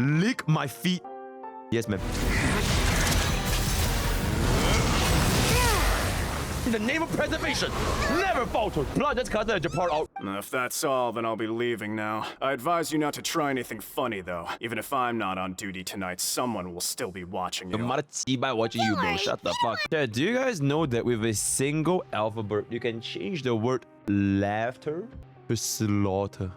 Lick my feet. Yes, ma'am. In the name of preservation, never falter. Blood that's cut that part out. If that's all, then I'll be leaving now. I advise you not to try anything funny, though. Even if I'm not on duty tonight, someone will still be watching you. No matter by watching you, bro. Shut the fuck. Yeah, do you guys know that with a single alphabet, you can change the word laughter to slaughter?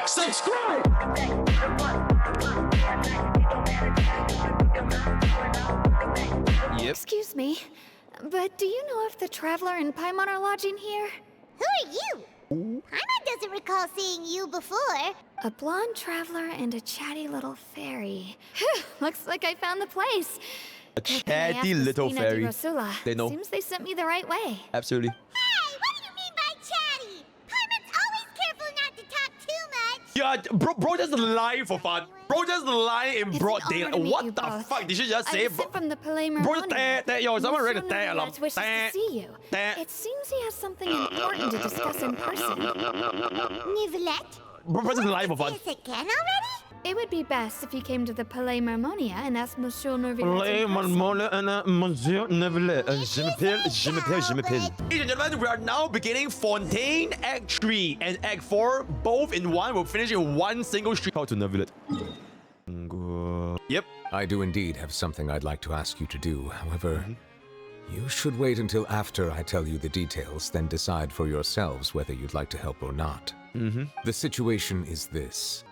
Subscribe! Yep. Excuse me, but do you know if the Traveler and Paimon are lodging here? Who are you? Paimon doesn't recall seeing you before. A blonde traveler and a chatty little fairy. Whew, looks like I found the place. A chatty little fairy. They know. Seems they sent me the right way. Absolutely. Hey, what do you mean by chatty? Paimon's always careful not to talk too much. Yeah, bro just lying for fun. Bro just lying in broad daylight. What the fuck? Did you just say, bro? From the Paimon. Bro, yo, someone ready to tag along. Wishes to see you. It seems he has something important to discuss in person. Neuvillette? Bro just lying for fun. This again already? It would be best if you came to the Palais Marmonia and asked Monsieur Neuvillette. Palais Marmonia and Monsieur Neuvillette. Je m'appelle. Ladies and gentlemen, we are now beginning Fontaine Act 3 and Act 4, both in one. We'll finish in one single street. How to Neuvillette. Yep. I do indeed have something I'd like to ask you to do. However, you should wait until after I tell you the details, then decide for yourselves whether you'd like to help or not. The situation is this.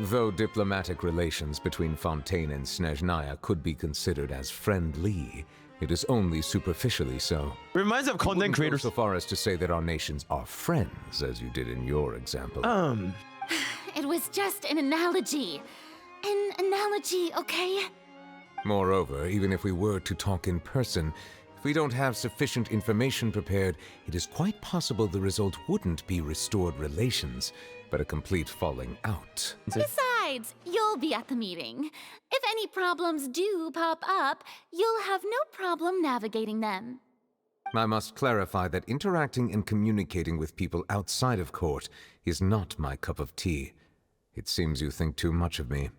Though diplomatic relations between Fontaine and Snezhnaya could be considered as friendly, it is only superficially so. Reminds of content creators. So far as to say that our nations are friends, as you did in your example. It was just an analogy. An analogy, okay? Moreover, even if we were to talk in person, if we don't have sufficient information prepared, it is quite possible the result wouldn't be restored relations, but a complete falling out. Besides, you'll be at the meeting. If any problems do pop up, you'll have no problem navigating them. I must clarify that interacting and communicating with people outside of court is not my cup of tea. It seems you think too much of me.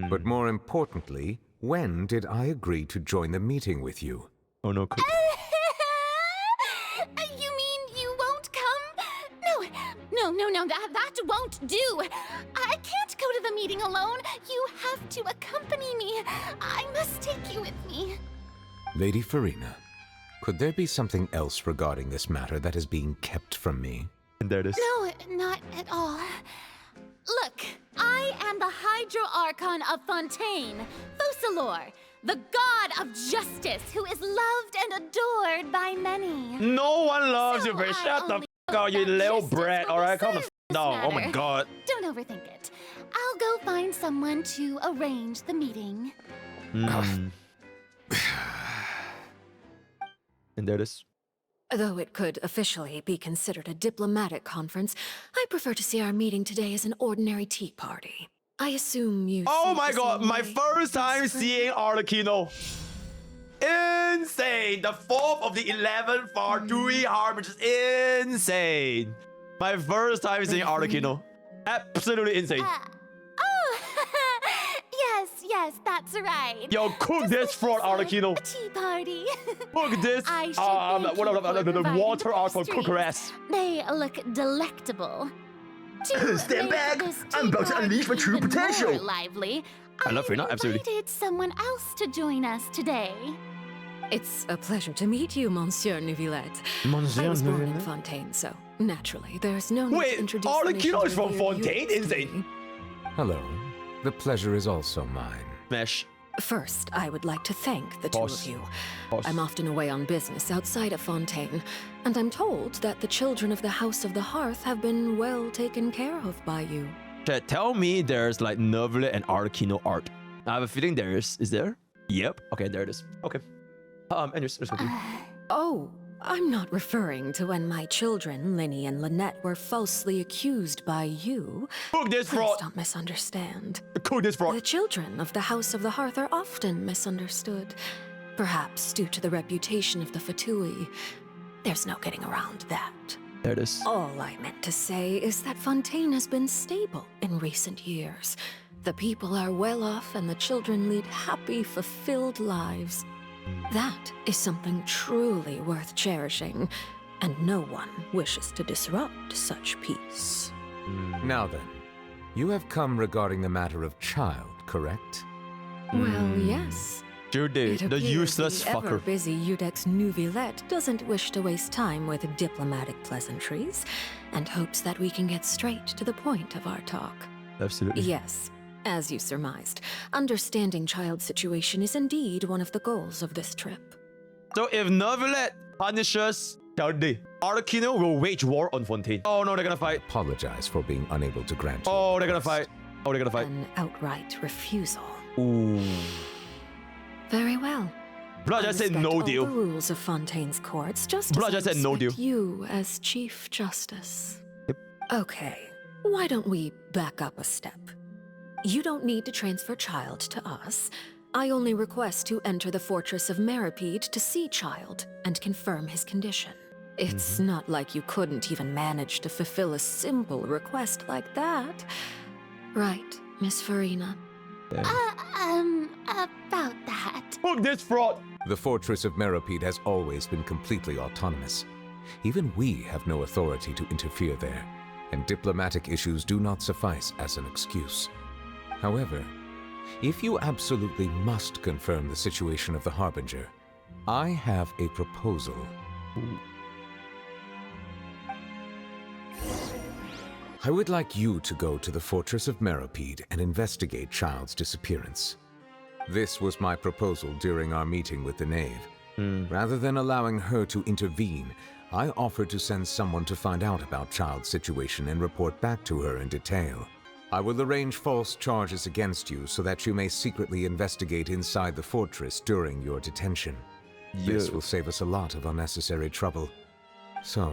But more importantly, when did I agree to join the meeting with you? Oh no. You mean you won't come? No, that won't do. I can't go to the meeting alone. You have to accompany me. I must take you with me. Lady Furina, could there be something else regarding this matter that is being kept from me? And there it is. No, not at all. Look, I am the Hydro-Archon of Fontaine, Focalor, the god of justice who is loved and adored by many. No one loves you, bitch. Shut the fuck up, you little brat. Alright, calm the f down. Oh my god. Don't overthink it. I'll go find someone to arrange the meeting. And there it is. Though it could officially be considered a diplomatic conference, I prefer to see our meeting today as an ordinary tea party. I assume you... Oh my god, my first time seeing Arlecchino. Insane! The 4th of the 11th Fartui Harbor is insane. My first time seeing Arlecchino. Absolutely insane. Yes, that's right. Yo, cook this for Arlecchino. A tea party. Cook this. The water Archon cooker ass. They look delectable. Stand back! I'm about to unleash my true potential! Lively. I love Freminet, absolutely. I invited someone else to join us today. It's a pleasure to meet you, Monsieur Neuvillette. Monsieur I was born in Neuvillette? Fontaine, so naturally there's no need Wait, to introduce Arlecchino is from Fontaine? Fontaine? Insane. Hello. The pleasure is also mine. Smash. First, I would like to thank the Boss. two of you. Boss. I'm often away on business outside of Fontaine, and I'm told that the children of the House of the Hearth have been well taken care of by you. Chat, tell me there's like Neuvillette and Arlecchino art. I have a feeling there is. Is there? Yep. Okay, there it is. Okay. Anyways, let's continue. Oh, I'm not referring to when my children, Lyney and Lynette, were falsely accused by you. Cook this Please fraud. don't misunderstand. Cook this The fraud. children of the House of the Hearth are often misunderstood, perhaps due to the reputation of the Fatui. There's no getting around that. There it is. All I meant to say is that Fontaine has been stable in recent years. The people are well off and the children lead happy, fulfilled lives. That is something truly worth cherishing, and no one wishes to disrupt such peace. Now then, you have come regarding the matter of Childe, correct? Well, yes. Childe, It the appears useless the fucker. ever-busy Udex Neuvillette doesn't wish to waste time with diplomatic pleasantries, and hopes that we can get straight to the point of our talk. Absolutely. Yes, as you surmised, understanding Childe's situation is indeed one of the goals of this trip. So if Neuvillette punishes Childe, Arlecchino will wage war on Fontaine. Oh no, they're gonna fight. Apologize for being unable to grant you Oh, a they're gonna request. fight. Oh, they're gonna fight. An outright refusal. Ooh. Very well. Blood I just said respect no all deal. the rules of Fontaine's courts, just Blood as just I said no respect deal. you as Chief Justice. Yep. Okay, why don't we back up a step? You don't need to transfer Childe to us. I only request to enter the Fortress of Meropide to see Childe and confirm his condition. It's not like you couldn't even manage to fulfill a simple request like that. Right, Miss Furina? About that. Fuck this fraud. The Fortress of Meropide has always been completely autonomous. Even we have no authority to interfere there, and diplomatic issues do not suffice as an excuse. However, if you absolutely must confirm the situation of the Harbinger, I have a proposal. I would like you to go to the Fortress of Meropide and investigate Childe's disappearance. This was my proposal during our meeting with the Knave. Rather than allowing her to intervene, I offered to send someone to find out about Childe's situation and report back to her in detail. I will arrange false charges against you so that you may secretly investigate inside the fortress during your detention. This will save us a lot of unnecessary trouble. So,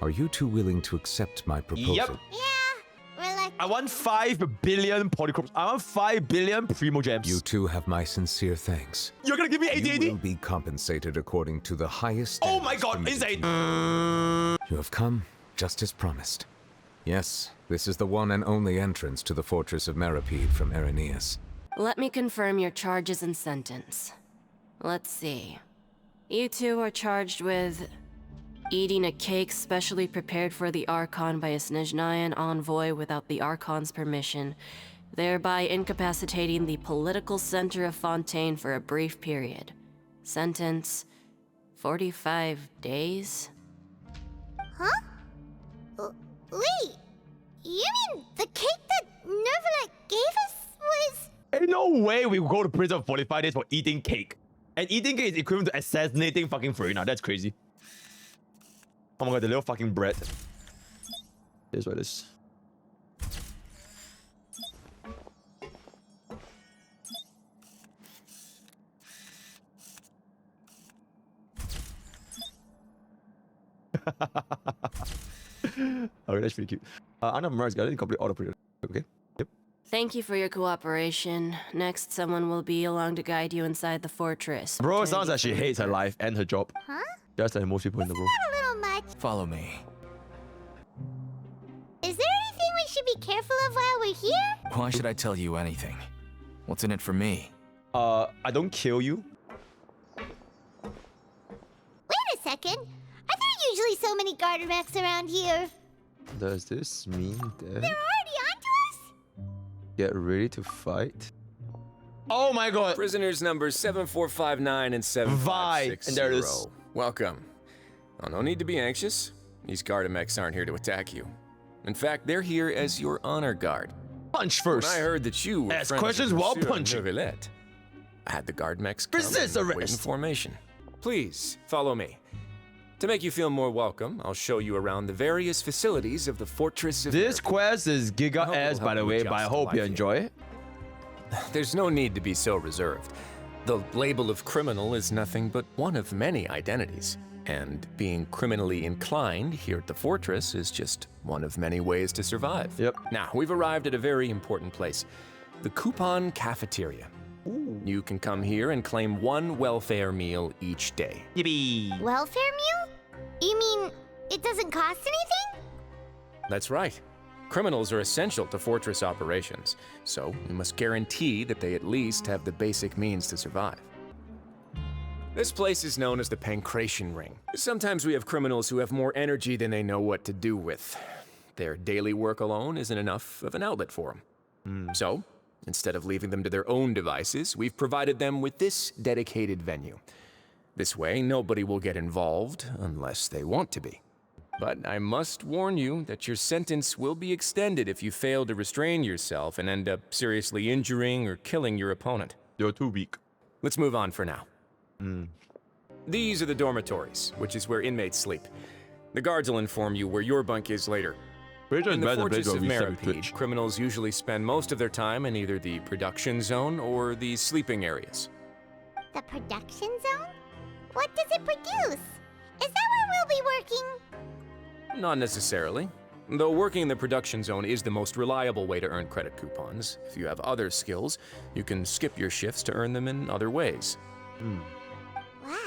are you two willing to accept my proposal? Yep. I want 5 billion polychromes. I want 5 billion primo gems. You two have my sincere thanks. You're gonna give me You 80? will be compensated according to the highest Oh my standards god, committed insane. to you. You have come, just as promised. Yes, this is the one and only entrance to the Fortress of Meropide from Irenaeus. Let me confirm your charges and sentence. Let's see. You two are charged with eating a cake specially prepared for the Archon by a Snezhnayan envoy without the Archon's permission, thereby incapacitating the political center of Fontaine for a brief period. Sentence: 45 days? Huh? Wait, you mean the cake that Neuvillette gave us was... Ain't no way we will go to prison for 45 days for eating cake. And eating cake is equivalent to assassinating fucking Furina. That's crazy. Oh my god, the little fucking bread. Here's what it is. Okay, that's pretty cute. Anna Mars got it. Complete auto project. Okay. Yep. Thank you for your cooperation. Next, someone will be along to guide you inside the fortress. Bro, it sounds like she hates her life and her job. Huh? Just like most people in the world. A little much. Follow me. Is there anything we should be careful of while we're here? Why should I tell you anything? What's in it for me? I don't kill you. Wait a second. Are there usually so many garter mechs around here? Does this mean that... They're already onto us? Get ready to fight? Oh my god! Prisoners numbers 7459 and 7560. And there it is. Welcome. Oh, no need to be anxious. These Gardamex aren't here to attack you. In fact, they're here as your honor guard. Punch first. When I heard that you were Ask friends questions with while Monsieur punching. Neuvillette, I had the Guardmex come Resist and wait in arrest. formation. Please, follow me. To make you feel more welcome, I'll show you around the various facilities of the Fortress of This Meropide. quest is Giga hope ass, it'll by the help way, you but I adjust hope to you life enjoy it. There's no need to be so reserved. The label of criminal is nothing but one of many identities. And being criminally inclined here at the fortress is just one of many ways to survive. Yep. Now, we've arrived at a very important place. The Coupon Cafeteria. Ooh. You can come here and claim one welfare meal each day. Yippee. Welfare meal? You mean it doesn't cost anything? That's right. Criminals are essential to Fortress operations, so we must guarantee that they at least have the basic means to survive. This place is known as the Pancration Ring. Sometimes we have criminals who have more energy than they know what to do with. Their daily work alone isn't enough of an outlet for them. So, instead of leaving them to their own devices, we've provided them with this dedicated venue. This way, nobody will get involved unless they want to be. But I must warn you that your sentence will be extended if you fail to restrain yourself and end up seriously injuring or killing your opponent. You're too weak. Let's move on for now. These are the dormitories, which is where inmates sleep. The guards will inform you where your bunk is later. In the Fortress of Meropide, criminals usually spend most of their time in either the production zone or the sleeping areas. The production zone? What does it produce? Is that where we'll be working? Not necessarily. Though working in the production zone is the most reliable way to earn credit coupons, if you have other skills, you can skip your shifts to earn them in other ways. Wow.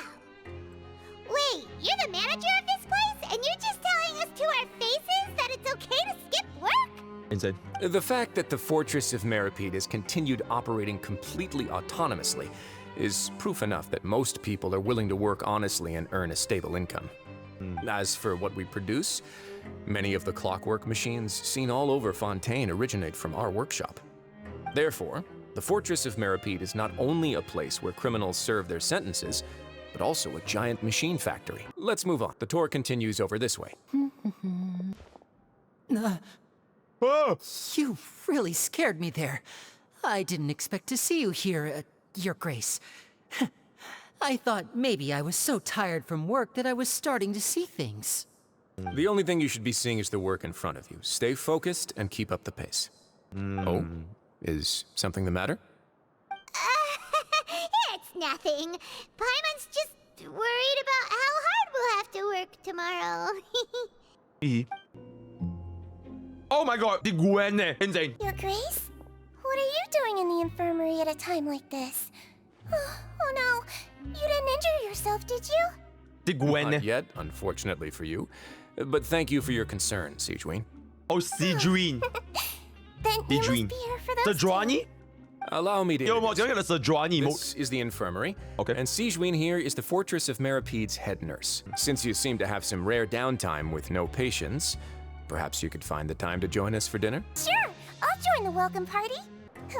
Wait, you're the manager of this place, and you're just telling us to our faces that it's okay to skip work? Insane. The fact that the Fortress of Meropide has continued operating completely autonomously is proof enough that most people are willing to work honestly and earn a stable income. As for what we produce, many of the clockwork machines seen all over Fontaine originate from our workshop. Therefore, the Fortress of Meropide is not only a place where criminals serve their sentences, but also a giant machine factory. Let's move on. The tour continues over this way. You really scared me there. I didn't expect to see you here, Your Grace. I thought maybe I was so tired from work that I was starting to see things. The only thing you should be seeing is the work in front of you. Stay focused and keep up the pace. Oh, is something the matter? It's nothing. Paimon's just worried about how hard we'll have to work tomorrow. Oh my god, Sigewinne, insane. Your Grace? What are you doing in the infirmary at a time like this? Oh no, you didn't injure yourself, did you? Sigewinne. Not yet, unfortunately for you. But thank you for your concern, Sigewinne. Oh, Sigewinne. Then you must be here for those Sejuani? Allow me to Yo, Mo, get a Sejuani. This is the infirmary. Okay. And Sigewinne here is the Fortress of Meropide's head nurse. Since you seem to have some rare downtime with no patients, perhaps you could find the time to join us for dinner? Sure, I'll join the welcome party.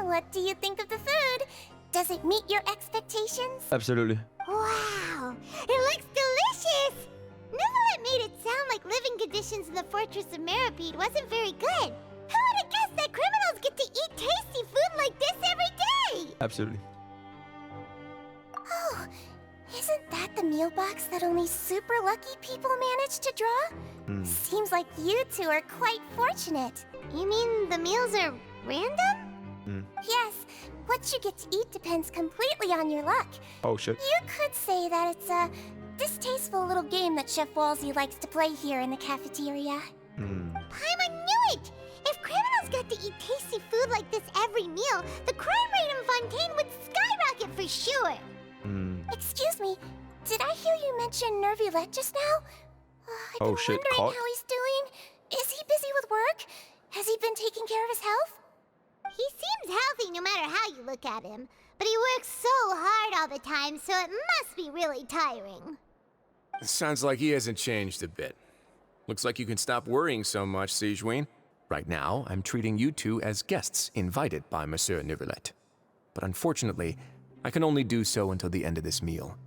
What do you think of the food? Does it meet your expectations? Absolutely. Wow, it looks delicious! Neuvillette made it sound like living conditions in the Fortress of Meropide wasn't very good. Who would have guessed that criminals get to eat tasty food like this every day? Absolutely. Oh, isn't that the meal box that only super lucky people manage to draw? Seems like you two are quite fortunate. You mean the meals are random? Yes, what you get to eat depends completely on your luck. Oh shit. You could say that it's a distasteful little game that Chef Walsey likes to play here in the cafeteria. Paimon knew it! If criminals got to eat tasty food like this every meal, the crime rate in Fontaine would skyrocket for sure! Excuse me, did I hear you mention Neuvillette just now? I've been wondering how he's doing. Is he busy with work? Has he been taking care of his health? He seems healthy no matter how you look at him, but he works so hard all the time, so it must be really tiring. Sounds like he hasn't changed a bit. Looks like you can stop worrying so much, Sigewinne. Right now, I'm treating you two as guests invited by Monsieur Neuvillette. But unfortunately, I can only do so until the end of this meal.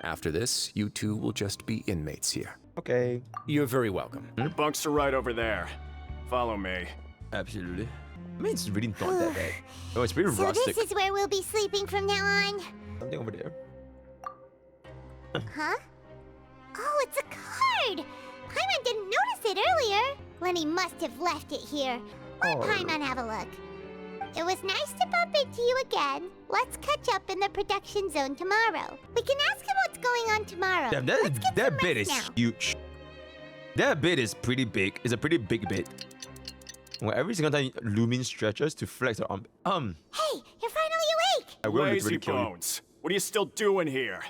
After this, you two will just be inmates here. Okay. You're very welcome. Your bunks are right over there. Follow me. Absolutely. I mean, it's really not that bad. Oh, it's pretty rustic. So this is where we'll be sleeping from now on? Something over there. Huh? Oh, it's a card! Paimon didn't notice it earlier. Lyney must have left it here. Let Paimon have a look. It was nice to bump into you again. Let's catch up in the production zone tomorrow. We can ask him what's going on tomorrow. Damn, that bit is huge. That bit is pretty big. It's a pretty big bit. Well, every single time Lumin stretches to flex her arm. Hey, you're finally awake! I will Lazy literally kill you. bones. What are you still doing here?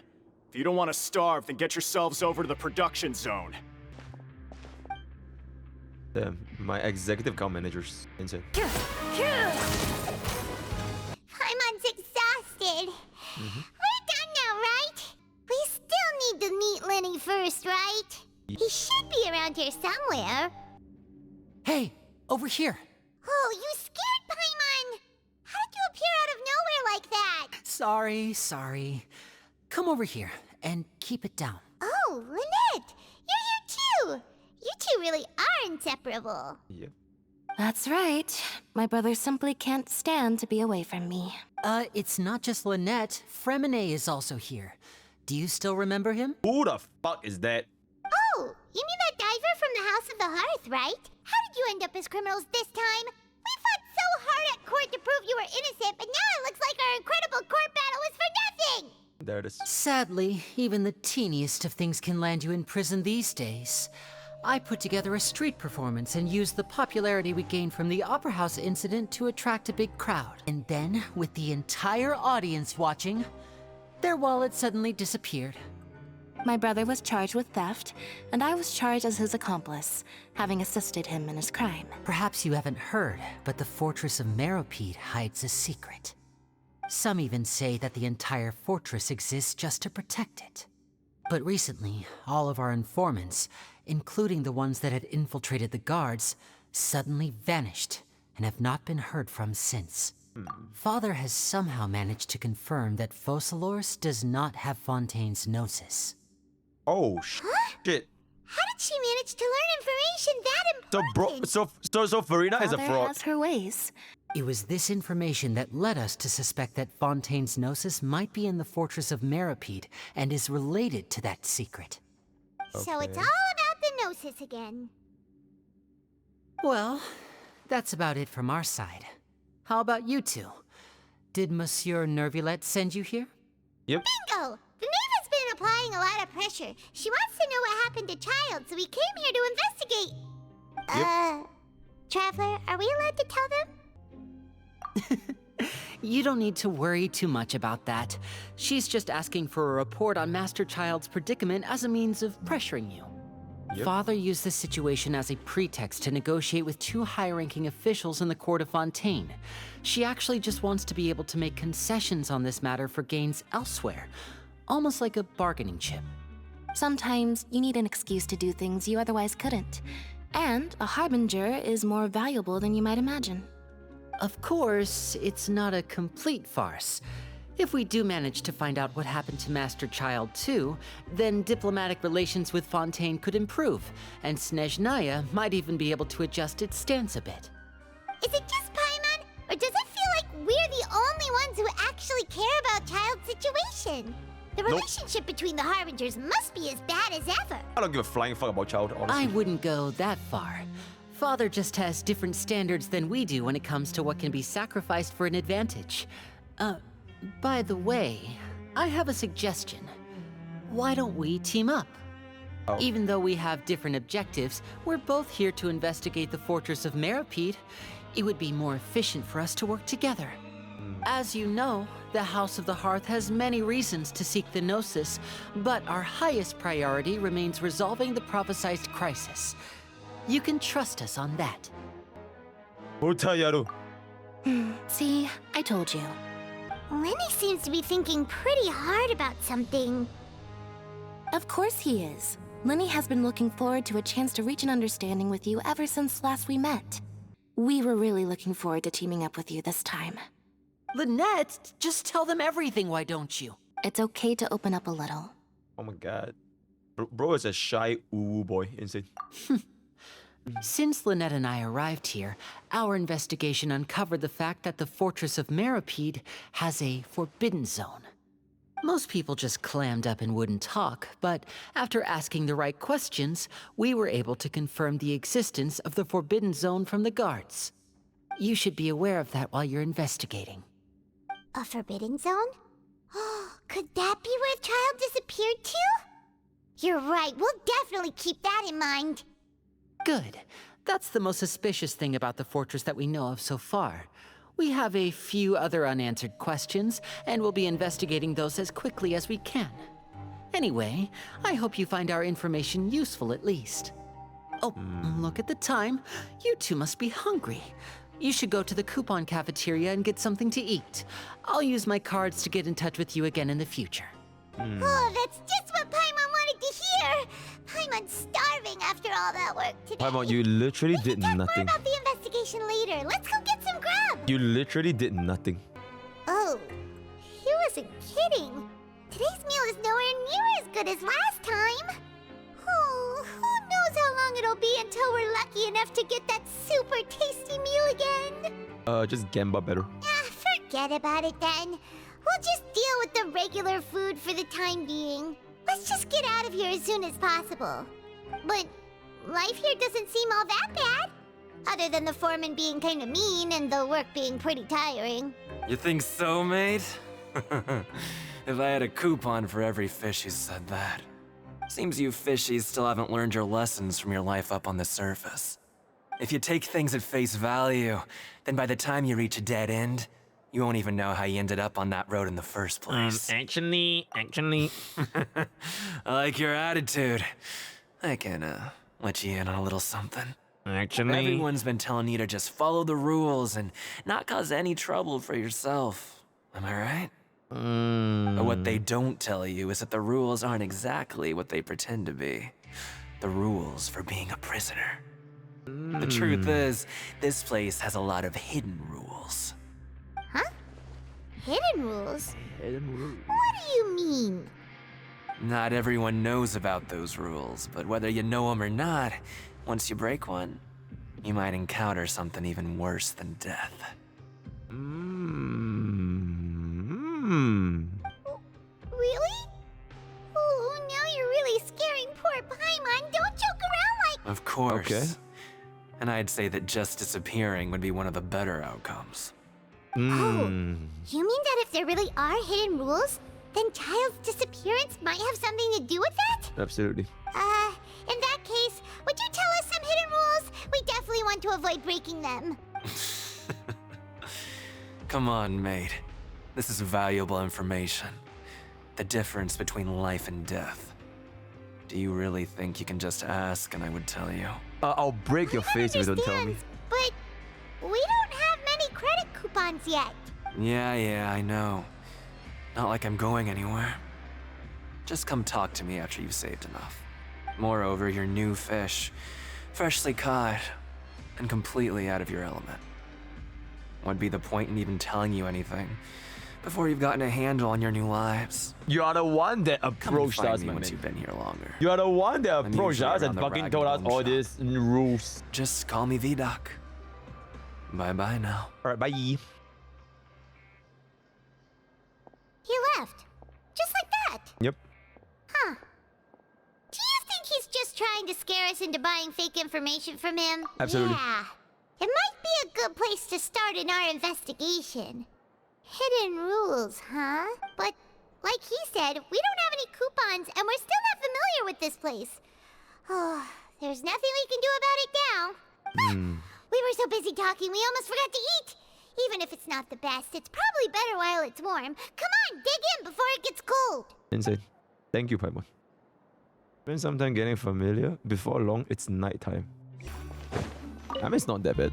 If you don't want to starve, then get yourselves over to the production zone. Damn, my executive account manager's insane. Paimon's exhausted. We're done now, right? We still need to meet Lyney first, right? He should be around here somewhere. Hey, over here. Oh, you scared Paimon! How did you appear out of nowhere like that? Sorry. Come over here and keep it down. Oh, Lynette! You're here too! You two really are inseparable. Yep. That's right. My brother simply can't stand to be away from me. It's not just Lynette. Freminet is also here. Do you still remember him? Who the fuck is that? Oh, you mean that diver from the House of the Hearth, right? How did you end up as criminals this time? We fought so hard at court to prove you were innocent, but now it looks like our incredible court battle was for nothing! There it is. Sadly, even the teeniest of things can land you in prison these days. I put together a street performance and used the popularity we gained from the Opera House incident to attract a big crowd. And then, with the entire audience watching, their wallet suddenly disappeared. My brother was charged with theft, and I was charged as his accomplice, having assisted him in his crime. Perhaps you haven't heard, but the Fortress of Meropide hides a secret. Some even say that the entire fortress exists just to protect it. But recently, all of our informants, including the ones that had infiltrated the guards, suddenly vanished and have not been heard from since. Father has somehow managed to confirm that Focalors does not have Fontaine's gnosis. Oh shit. How did she manage to learn information that important? So Furina is a Father fraud. has her ways. It was this information that led us to suspect that Fontaine's gnosis might be in the Fortress of Meropide and is related to that secret. So it's all about the gnosis again. Well, that's about it from our side. How about you two? Did Monsieur Neuvillette send you here? Yep. Bingo! The Knave has been applying a lot of pressure. She wants to know what happened to Childe, so we came here to investigate. Traveler, are we allowed to tell them? You don't need to worry too much about that. She's just asking for a report on Master Childe's predicament as a means of pressuring you. Yep. Father used this situation as a pretext to negotiate with two high-ranking officials in the court of Fontaine. She actually just wants to be able to make concessions on this matter for gains elsewhere, almost like a bargaining chip. Sometimes you need an excuse to do things you otherwise couldn't. And a harbinger is more valuable than you might imagine. Of course, it's not a complete farce. If we do manage to find out what happened to Master Childe too, then diplomatic relations with Fontaine could improve, and Snezhnaya might even be able to adjust its stance a bit. Is it just Paimon, or does it feel like we're the only ones who actually care about Childe's situation? The relationship between the Harbingers must be as bad as ever. I don't give a flying fuck about Childe, honestly. I wouldn't go that far. Father just has different standards than we do when it comes to what can be sacrificed for an advantage. By the way, I have a suggestion. Why don't we team up? Oh. Even though we have different objectives, we're both here to investigate the Fortress of Meropide. It would be more efficient for us to work together. As you know, the House of the Hearth has many reasons to seek the Gnosis, but our highest priority remains resolving the prophesized crisis. You can trust us on that. See, I told you. Lyney seems to be thinking pretty hard about something. Of course he is. Lyney has been looking forward to a chance to reach an understanding with you ever since last we met. We were really looking forward to teaming up with you this time. Lynette, just tell them everything, why don't you? It's okay to open up a little. Oh my god. Bro is a shy ooh boy. Insane. Since Lynette and I arrived here, our investigation uncovered the fact that the Fortress of Meropide has a forbidden zone. Most people just clammed up and wouldn't talk, but after asking the right questions, we were able to confirm the existence of the forbidden zone from the guards. You should be aware of that while you're investigating. A forbidden zone? Could that be where Childe disappeared to? You're right, we'll definitely keep that in mind. Good. That's the most suspicious thing about the fortress that we know of so far. We have a few other unanswered questions, and we'll be investigating those as quickly as we can. Anyway, I hope you find our information useful at least. Oh, look at the time. You two must be hungry. You should go to the coupon cafeteria and get something to eat. I'll use my cards to get in touch with you again in the future. Oh, that's just what Paimon wanted to hear! Paimon's starving after all that work today. Paimon, you literally did More nothing. about the investigation later. Let's go get some grub! You literally did nothing. Oh, he wasn't kidding. Today's meal is nowhere near as good as last time. Oh, who knows how long it'll be until we're lucky enough to get that super tasty meal again? Just Gamba better. Forget about it then. We'll just deal with the regular food for the time being. Let's just get out of here as soon as possible. But life here doesn't seem all that bad. Other than the foreman being kinda mean and the work being pretty tiring. You think so, mate? If I had a coupon for every fish who said that. Seems you fishies still haven't learned your lessons from your life up on the surface. If you take things at face value, then by the time you reach a dead end, you won't even know how you ended up on that road in the first place. Actually. I like your attitude. I can, let you in on a little something. Actually. Everyone's been telling you to just follow the rules and not cause any trouble for yourself. Am I right? But what they don't tell you is that the rules aren't exactly what they pretend to be. The rules for being a prisoner. The truth is, this place has a lot of hidden rules. Huh? Hidden rules? Hidden rules. What do you mean? Not everyone knows about those rules, but whether you know them or not, once you break one, you might encounter something even worse than death. Really? Oh, now you're really scaring poor Paimon. Don't joke around like... Of course. Okay. And I'd say that just disappearing would be one of the better outcomes. Oh, you mean that if there really are hidden rules, then Childe's disappearance might have something to do with that? Absolutely. In that case, would you tell us some hidden rules? We definitely want to avoid breaking them. Come on, mate. This is valuable information. The difference between life and death. Do you really think you can just ask and I would tell you? I'll break your face if you don't tell me. But we don't have many credit coupons yet. Yeah, I know. Not like I'm going anywhere. Just come talk to me after you've saved enough. Moreover, you're new fish, freshly caught, and completely out of your element. What'd be the point in even telling you anything before you've gotten a handle on your new lives? You are the one that approached us, me my once man. you've been here longer. You are the one that I'm approached usually us and around the fucking rag told and us bone all shop. these rules. Just call me V-Doc. Bye-bye now. Alright, bye. He left. Just like that. Yep. Huh. Do you think he's just trying to scare us into buying fake information from him? Absolutely. Yeah. It might be a good place to start in our investigation. Hidden rules, huh? But, like he said, we don't have any coupons and we're still not familiar with this place. Oh, there's nothing we can do about it now. We were so busy talking we almost forgot to eat. Even if it's not the best, it's probably better while it's warm. Come on, dig in before it gets cold. Insane. Thank you, Paimon. Spend some time getting familiar. Before long, it's nighttime. I mean, it's not that bad.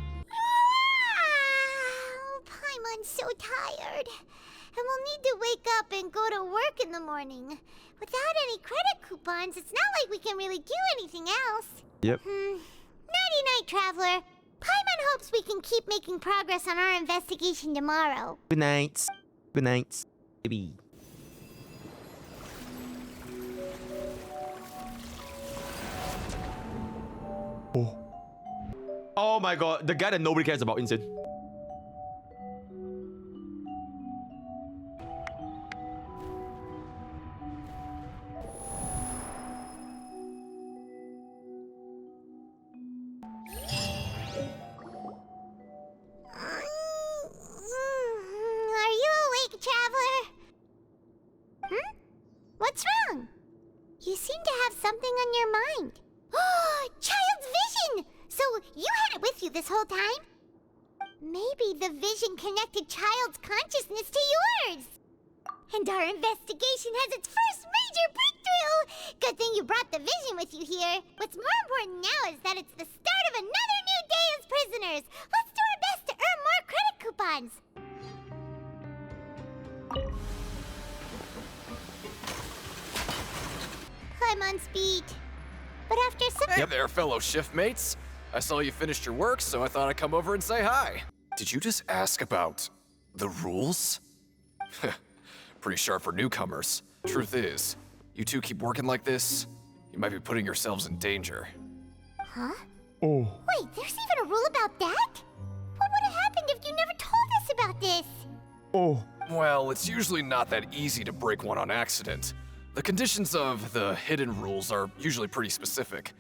Paimon's so tired. And we'll need to wake up and go to work in the morning. Without any credit coupons, it's not like we can really do anything else. Yep. Nighty-night, Traveler. Paimon hopes we can keep making progress on our investigation tomorrow. Good night. Good night, baby. Oh my god, the guy that nobody cares about, insane. Are you awake, Traveler? What's wrong? You seem to have something on your mind. Oh, Childe's vision! So you had it with you this whole time? Maybe the vision connected Childe's consciousness to yours. And our investigation has its first major breakthrough! Good thing you brought the vision with you here. What's more important now is that it's the start of another new day as prisoners. Let's do our best to earn more credit coupons. I'm on speed. But after some— Hey there, fellow shift mates. I saw you finished your work, so I thought I'd come over and say hi. Did you just ask about the rules? Pretty sharp for newcomers. Truth is, you two keep working like this, you might be putting yourselves in danger. Huh? Oh. Wait, there's even a rule about that? What would have happened if you never told us about this? Oh. Well, it's usually not that easy to break one on accident. The conditions of the hidden rules are usually pretty specific.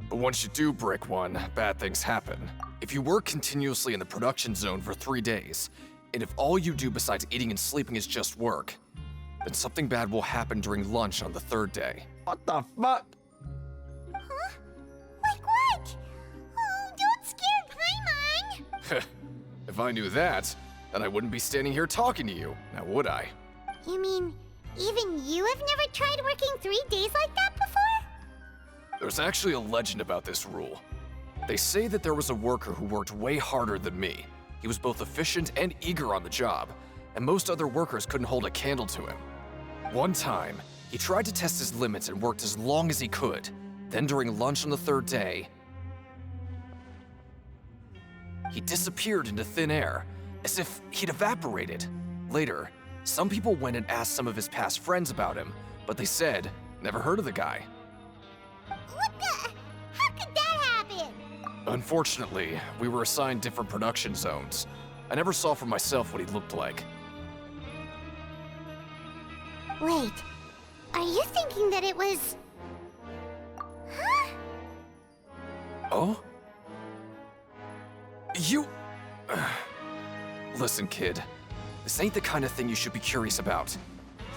But once you do break one, bad things happen. If you work continuously in the production zone for 3 days, and if all you do besides eating and sleeping is just work, then something bad will happen during lunch on the 3rd day. What the fuck? Huh? Like what? Oh, don't scare Paimon! If I knew that, then I wouldn't be standing here talking to you, now would I? You mean, even you have never tried working 3 days like that before? There's actually a legend about this rule. They say that there was a worker who worked way harder than me. He was both efficient and eager on the job, and most other workers couldn't hold a candle to him. One time, he tried to test his limits and worked as long as he could. Then during lunch on the 3rd day, he disappeared into thin air, as if he'd evaporated. Later, some people went and asked some of his past friends about him, but they said, never heard of the guy. What the? How could that happen? Unfortunately, we were assigned different production zones. I never saw for myself what he looked like. Wait, are you thinking that it was... Huh? Oh? You... Listen, kid. This ain't the kind of thing you should be curious about.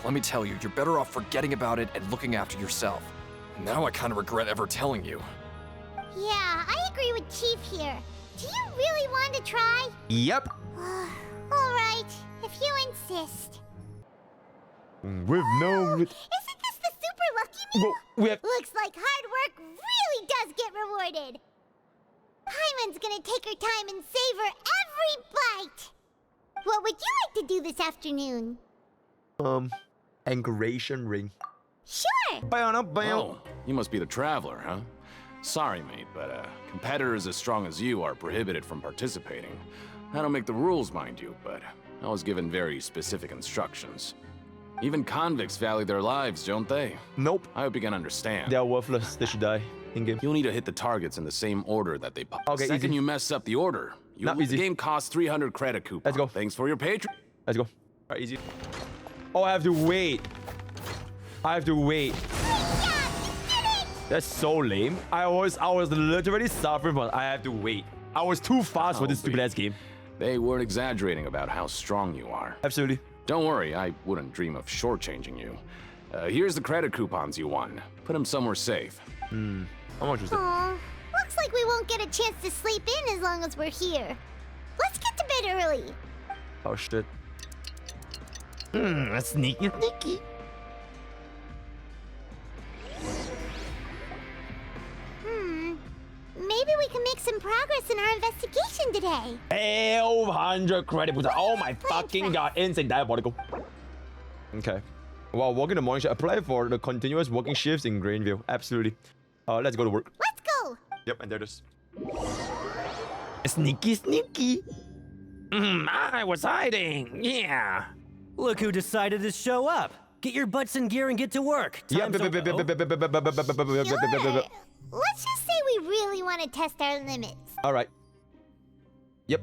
Let me tell you, you're better off forgetting about it and looking after yourself. Now I kind of regret ever telling you. Yeah, I agree with Chief here. Do you really want to try? Yep. Alright, if you insist. We've known it. Isn't this the super lucky meal? We have... Looks like hard work really does get rewarded. Paimon's gonna take her time and savor every bite. What would you like to do this afternoon? Anchoration ring. Sure. Oh, you must be the traveler, huh? Sorry, mate, but competitors as strong as you are prohibited from participating. I don't make the rules, mind you, but I was given very specific instructions. Even convicts value their lives, don't they? Nope. I hope you can understand. They are worthless. They should die in-game. You'll need to hit the targets in the same order that they pop. Okay, Second easy. you mess up the order, the game costs 300 credit coupons. Let's go. Thanks for your patron. Let's go. Alright, easy. Oh, I have to wait. I have to wait. That's so lame. I was literally suffering, but I have to wait. I was too fast for this stupid ass game. They weren't exaggerating about how strong you are. Absolutely. Don't worry, I wouldn't dream of shortchanging you. Here's the credit coupons you won. Put them somewhere safe. How much was that? Aw, looks like we won't get a chance to sleep in as long as we're here. Let's get to bed early. Oh shit. That's sneaky. Maybe we can make some progress in our investigation today. 1,200 credit points. Oh my fucking god. Insane. Diabolical. Okay. While working the morning shift, apply for the continuous working shifts in Greenville. Absolutely. Let's go to work. Let's go. Yep, and there it is. Sneaky, sneaky. I was hiding. Yeah. Look who decided to show up. Get your butts in gear and get to work. Yep. Sure. Let's just say we really want to test our limits. All right. Yep.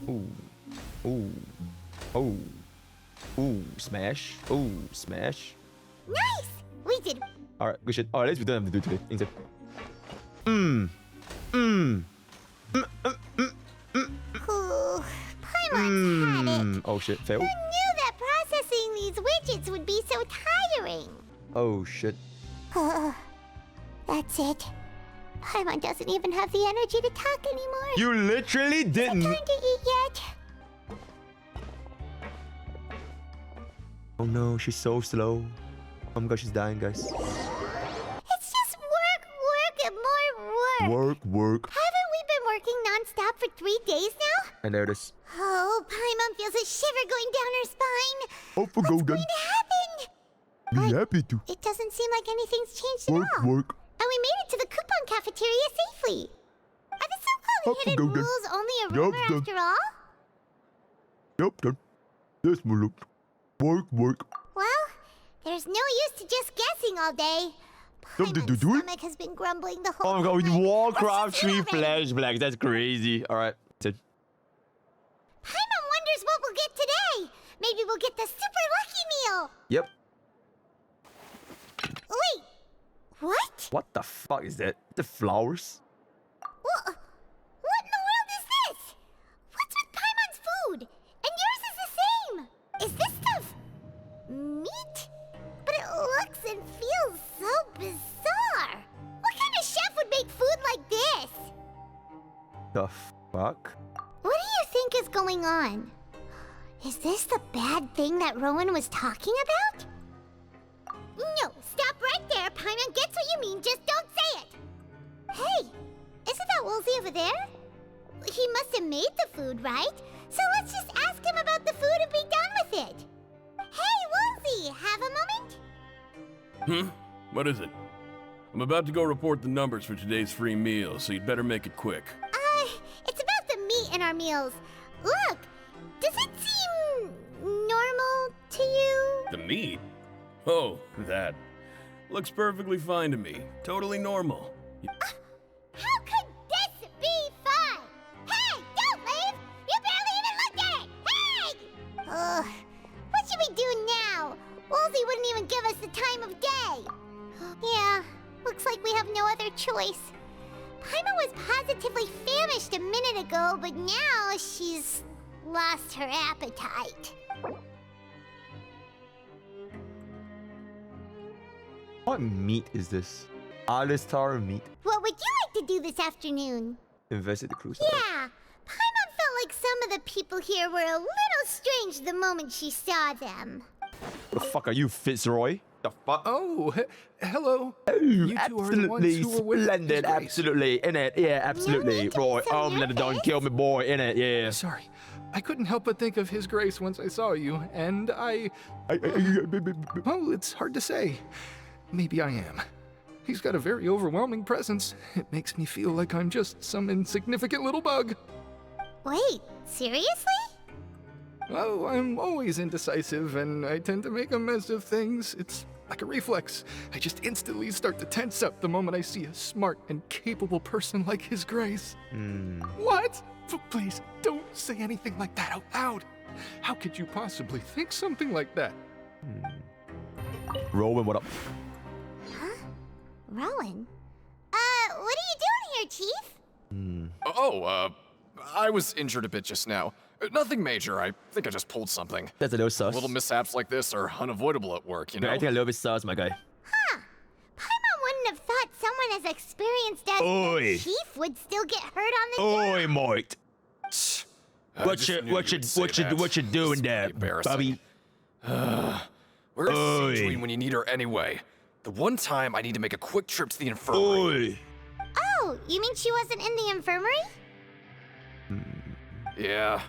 Ooh. Ooh. Ooh. Ooh. Smash. Ooh. Smash. Nice. We did. All right. Good shit. All right. At least we don't have to do today. Insane. Ooh. Paimon's had it. Oh shit. Failed. Who knew that processing these widgets would be so tiring? Oh shit. That's it. Paimon doesn't even have the energy to talk anymore. You literally didn't. Is it time to eat yet? Oh no, she's so slow. Oh my god, she's dying, guys. It's just work, and more work. Work. Haven't we been working non-stop for 3 days now? I notice. Oh, Paimon feels a shiver going down her spine. Off we go What's then. going to happen? Be happy to. It doesn't seem like anything's changed at all. Work. And we made it to the coupon cafeteria safely. Are the so-called Off we hidden go then. rules only a Yup, rumor done. after all? Yup, done. Yes, my lord. Work. Well, there's no use to just guessing all day. Something to Paimon's do it? stomach has been grumbling the Oh whole my god, night. Warcraft Let's 3 just have it. flashbacks. That's crazy. Alright. Paimon wonders what we'll get today. Maybe we'll get the super lucky meal. Yep. Wait, what? What the fuck is that? The flowers? What in the world is this? What's with Paimon's food? And yours is the same. Is this stuff meat? But it looks and feels so bizarre. What kind of chef would make food like this? The fuck? What do you think is going on? Is this the bad thing that Rowan was talking about? No, stop right there. Paimon gets what you mean, just don't say it. Hey, isn't that Woolsey over there? He must have made the food, right? So let's just ask him about the food and be done with it. Hey, Woolsey, have a moment? What is it? I'm about to go report the numbers for today's free meal, so you'd better make it quick. It's about the meat in our meals. Look, does it seem normal to you? The meat? Oh, that. Looks perfectly fine to me. Totally normal. How could this be fun? Hey, don't leave! You barely even looked at it! Hey! Ugh, what should we do now? Woolsey wouldn't even give us the time of day. Yeah, looks like we have no other choice. Paimon was positively famished a minute ago, but now she's lost her appetite. What meat is this? Alistar meat. What would you like to do this afternoon? Invested the cruise. Yeah, Paimon felt like some of the people here were a little strange the moment she saw them. What the fuck are you, Fitzroy? The fuck? Oh, hello. Oh, You two are the ones absolutely who were with His splendid. Grace. Absolutely. In it. Yeah, absolutely. Right. Let it don't kill me, boy. In it. Yeah. Sorry. I couldn't help but think of His Grace once I saw you, and well, it's hard to say. Maybe I am. He's got a very overwhelming presence. It makes me feel like I'm just some insignificant little bug. Wait, seriously? Oh, I'm always indecisive, and I tend to make a mess of things. It's like a reflex. I just instantly start to tense up the moment I see a smart and capable person like His Grace. What? Please, don't say anything like that out loud. How could you possibly think something like that? Rowan, what up? Rowan? What are you doing here, Chief? I was injured a bit just now. Nothing major. I think I just pulled something. That's a little sus. Little mishaps like this are unavoidable at work, you know? I think a little bit sus, my guy. Paimon wouldn't have thought someone as experienced as Oi. the Chief would still get hurt on the Oi, job. mate. What you doing there, Bobby? Where's Sigewinne when you need her anyway? The one time I need to make a quick trip to the infirmary. Oh, you mean she wasn't in the infirmary? Yeah.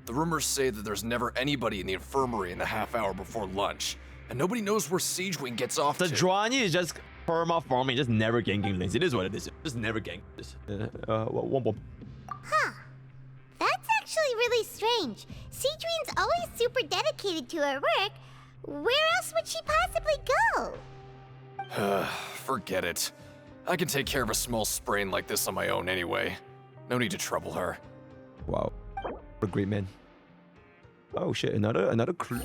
The rumors say that there's never anybody in the infirmary in the half hour before lunch, and nobody knows where Sigewinne gets off The to. Drani is just perma-farming, just never ganking lanes. It is what it is. Just never gank this. One. Huh. That's actually really strange. Sigewinne's always super dedicated to her work. Where else would she possibly go? Forget it. I can take care of a small sprain like this on my own anyway. No need to trouble her. Wow. What a great man. Oh shit, another crew.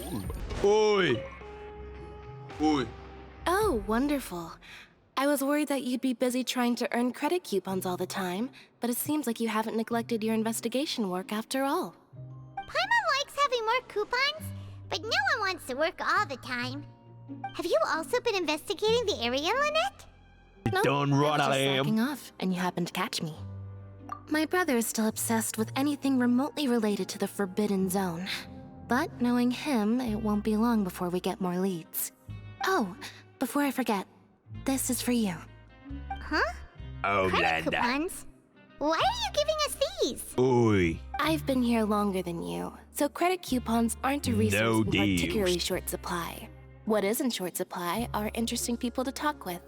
Oi! Oh, wonderful. I was worried that you'd be busy trying to earn credit coupons all the time, but it seems like you haven't neglected your investigation work after all. Paimon likes having more coupons, but no one wants to work all the time. Have you also been investigating the area, Lynette? Don't run I out was of just him. slacking off, and you happened to catch me. My brother is still obsessed with anything remotely related to the Forbidden Zone. But knowing him, it won't be long before we get more leads. Oh, before I forget, this is for you. Huh? Oh, Credit Blanda. coupons? Why are you giving us these? Oi. I've been here longer than you, so credit coupons aren't a resource No in particularly deals. short supply. What is in short supply are interesting people to talk with.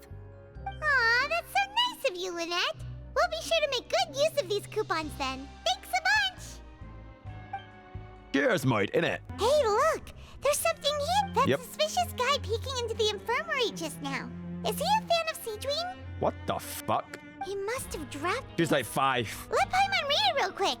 Aw, that's so nice of you, Lynette. We'll be sure to make good use of these coupons then. Thanks a bunch! Cheers, mate, innit? Hey, look! There's something hid. That Yep. suspicious guy peeking into the infirmary just now. Is he a fan of Sigewinne? What the fuck? He must have dropped. She's like 5. Let Paimon read it real quick.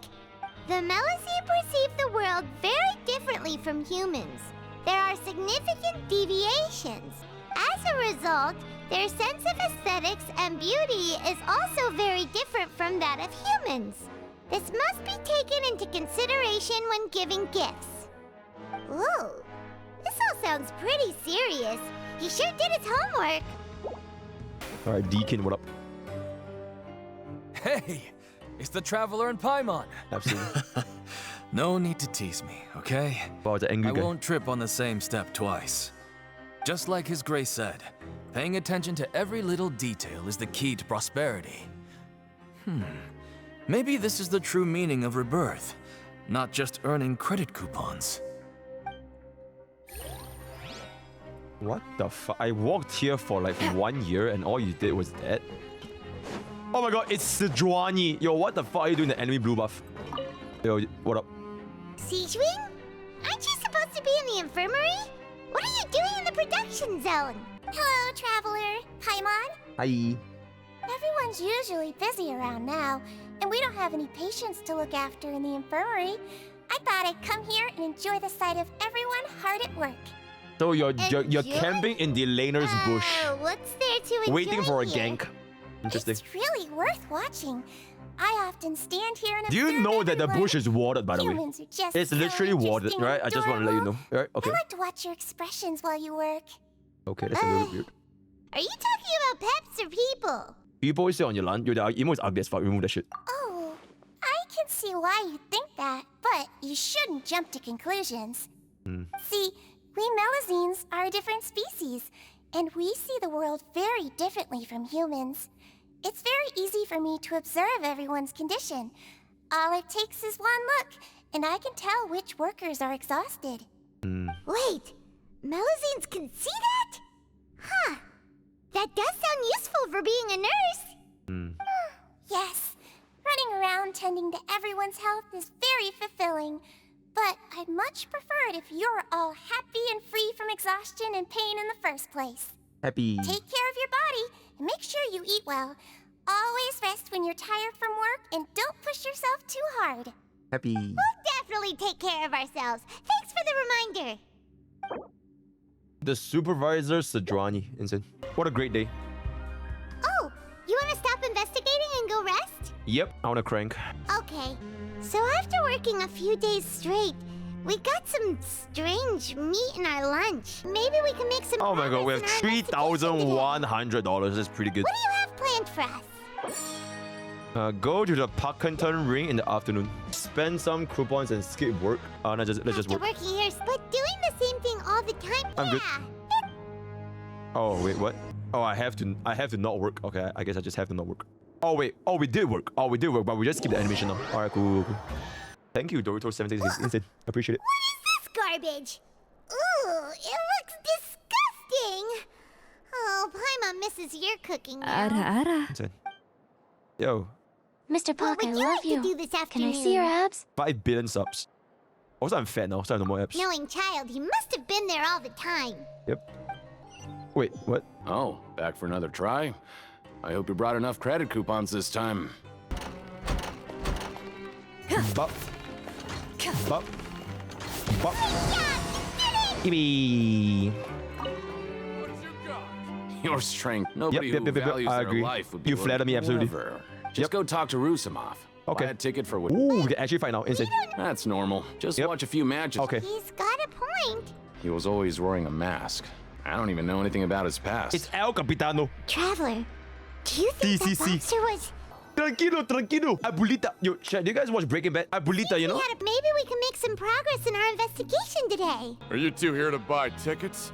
The Melusine perceive the world very differently from humans. There are significant deviations. As a result, their sense of aesthetics and beauty is also very different from that of humans. This must be taken into consideration when giving gifts. Ooh, this all sounds pretty serious. He sure did his homework. Alright, Deacon, what up? Hey, it's the Traveler and Paimon. Absolutely. No need to tease me, okay? Wow, the angry I guy. won't trip on the same step twice. Just like His Grace said, paying attention to every little detail is the key to prosperity. Maybe this is the true meaning of rebirth, not just earning credit coupons. What the fuck? I walked here for like 1 year and all you did was that? Oh my god, it's Sigewinne. Yo, what the fuck are you doing in the enemy blue buff? Yo, what up? Sigewinne? Aren't you supposed to be in the infirmary? What are you doing in the production zone? Hello, Traveler. Paimon? Hi. Everyone's usually busy around now, and we don't have any patients to look after in the infirmary. I thought I'd come here and enjoy the sight of everyone hard at work. So you're Enjoy? camping in the laner's bush, What's there to enjoy waiting for a here? gank. Interesting. It's really worth watching. I often stand here and Do you observe know that the everyone. bush is watered, by the way? Humans are just It's so literally watered, interesting right? and I just want to let you know. adorable. Right? Okay. I like to watch your expressions while you work. Okay, that's a little weird. Are you talking about pets or people? People sit on your land. Yo, the emo is ugly as fuck. Remove that shit. Oh, I can see why you think that, but you shouldn't jump to conclusions. See, we Melusines are a different species, and we see the world very differently from humans. It's very easy for me to observe everyone's condition. All it takes is one look, and I can tell which workers are exhausted. Wait, Melusines can see that? Huh. That does sound useful for being a nurse. Yes, running around tending to everyone's health is very fulfilling. But I'd much prefer it if you're all happy and free from exhaustion and pain in the first place. Happy. Take care of your body and make sure you eat well. Always rest when you're tired from work and don't push yourself too hard. Happy. We'll definitely take care of ourselves. Thanks for the reminder. The supervisor, Sigewinne. Insane. What a great day. Oh, you want to stop investigating and go rest? Yep, I want to crank. Okay. So after working a few days straight, we got some strange meat in our lunch. Maybe we can make some Oh my god, we have progress in our $3,100. That's pretty good. What do you have planned for us? Go to the Parkenton ring in the afternoon. Spend some coupons and skip work. Let's just After work. working here, but doing the same thing all the time? I'm good. Yeah. Oh wait, what? Oh, I have to not work. Okay, I guess I just have to not work. Oh wait, oh we did work. Oh we did work, but we just skip the animation now. Alright, cool. Thank you, Dorito76. Insane. Appreciate it. What is this garbage? Ooh, it looks disgusting. Oh, Paimon misses your cooking now. Insane. Yo, Mr. What Pokke, would I you love like to you. do this Can afternoon? I see your abs? 5 billion subs. Also, I'm fat now, so I have no more abs. Knowing Childe, he must have been there all the time. Yep. Wait, what? Oh, back for another try? I hope you brought enough credit coupons this time. Bop. Bop. Bop. Yippee. Your strength. Nobody who values I their agree. life would be You flatter me, absolutely. clever. Just go talk to Rusimov. Okay. Buy a ticket for what? Ooh, we can actually find out. Insane. That's normal. Just watch a few matches. Okay. He's got a point. He was always wearing a mask. I don't even know anything about his past. It's El Capitano. Traveler, do you think that DCC. boxer was... Tranquilo. Abuelita. Yo, chat, do you guys watch Breaking Bad? Abuelita, you know? Maybe we can make some progress in our investigation today. Are you two here to buy tickets?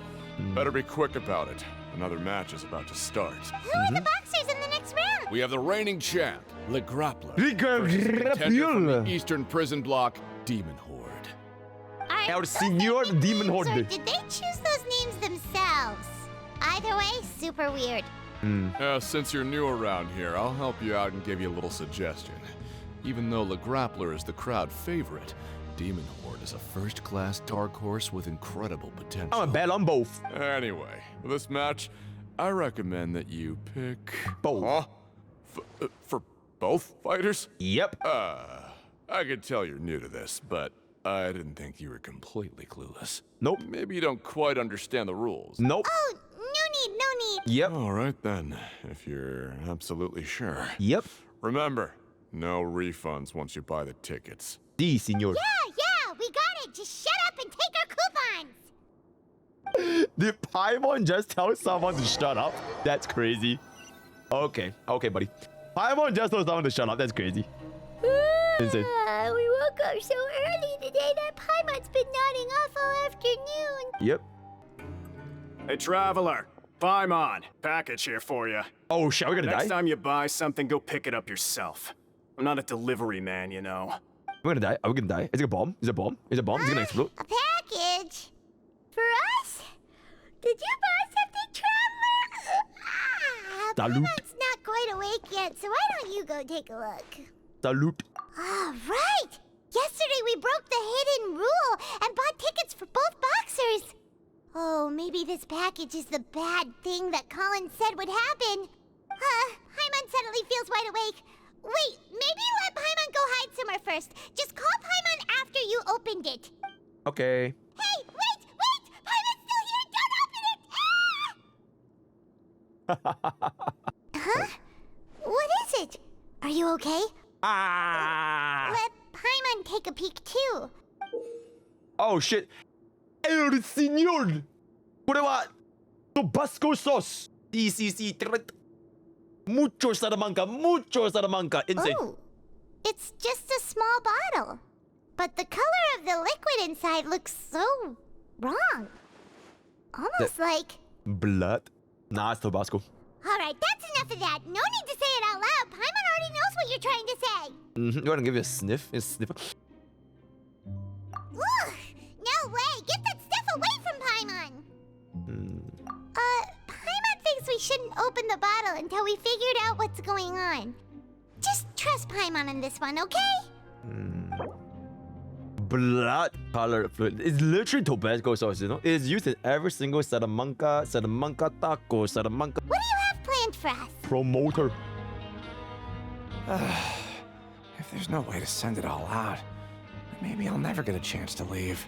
Better be quick about it. Another match is about to start. Who are the boxers in the next round? We have the reigning champ, Le Grappler. Le Contender from the Grappler. Eastern Prison Block, Demon Horde. El Señor Demon Or Horde. did they choose those names themselves? Either way, super weird. Since you're new around here, I'll help you out and give you a little suggestion. Even though Le Grappler is the crowd favorite, Demon Horde is a first-class dark horse with incredible potential. I'm a bet on both. Anyway, for this match, I recommend that you pick... Both. Huh? For both fighters? Yep. I could tell you're new to this, but I didn't think you were completely clueless. Nope. Maybe you don't quite understand the rules. Nope. Oh, no need. Yep. All right then, if you're absolutely sure. Yep. Remember, no refunds once you buy the tickets. Si, senor. Yeah, we got it. Just shut up and take our coupons. Did Paimon just tell someone to shut up? That's crazy. Okay, buddy. Paimon just told someone to shut up. That's crazy. Insane. We woke up so early today that Paimon's been nodding off all afternoon. Yep. Hey, Traveler. Paimon. Package here for you. Oh, shit, we're gonna die? Next time you buy something, go pick it up yourself. I'm not a delivery man, you know. We're gonna die. Are we gonna die? Is it a bomb? Is it a bomb? Is it a bomb? Is it gonna explode? A package? For us? Did you buy something, Traveler? Salute. Paimon's not quite awake yet, so why don't you go take a look? Salute. Ah, right! Yesterday we broke the hidden rule and bought tickets for both boxers. Oh, maybe this package is the bad thing that Colin said would happen. Paimon suddenly feels wide awake. Wait, maybe let Paimon go hide somewhere first. Just call Paimon after you opened it. Okay. Hey, wait! Paimon's still here! Don't open it! Huh? What is it? Are you okay? Let Paimon take a peek too. Oh, shit. El Señor. Prueba Tabasco sauce. Sí. Mucho Salamanca. Insane. Oh, it's just a small bottle. But the color of the liquid inside looks so wrong. Almost like... Blood. Nah, it's Tabasco. Alright, that's enough of that. No need to say it out loud. Paimon already knows what you're trying to say. You wanna give you a sniff? A sniffer? Ugh, no way. Get that stuff away from Paimon. Paimon thinks we shouldn't open the bottle until we figured out what's going on. Just trust Paimon on this one, okay? Blood color fluid. It's literally Tabasco sauce, you know? It is used in every single Salamanca taco, Salamanca. What do you have planned for us? Promoter. If there's no way to send it all out, maybe I'll never get a chance to leave.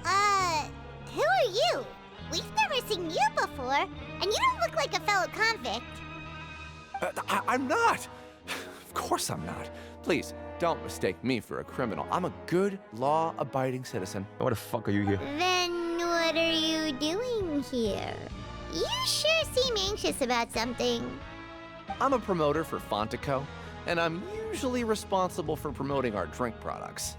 Who are you? We've never seen you before, and you don't look like a fellow convict. I'm not! Of course I'm not. Please, don't mistake me for a criminal. I'm a good, law-abiding citizen. Why the fuck are you here? Then what are you doing here? You sure seem anxious about something. I'm a promoter for Fontaine, and I'm usually responsible for promoting our drink products.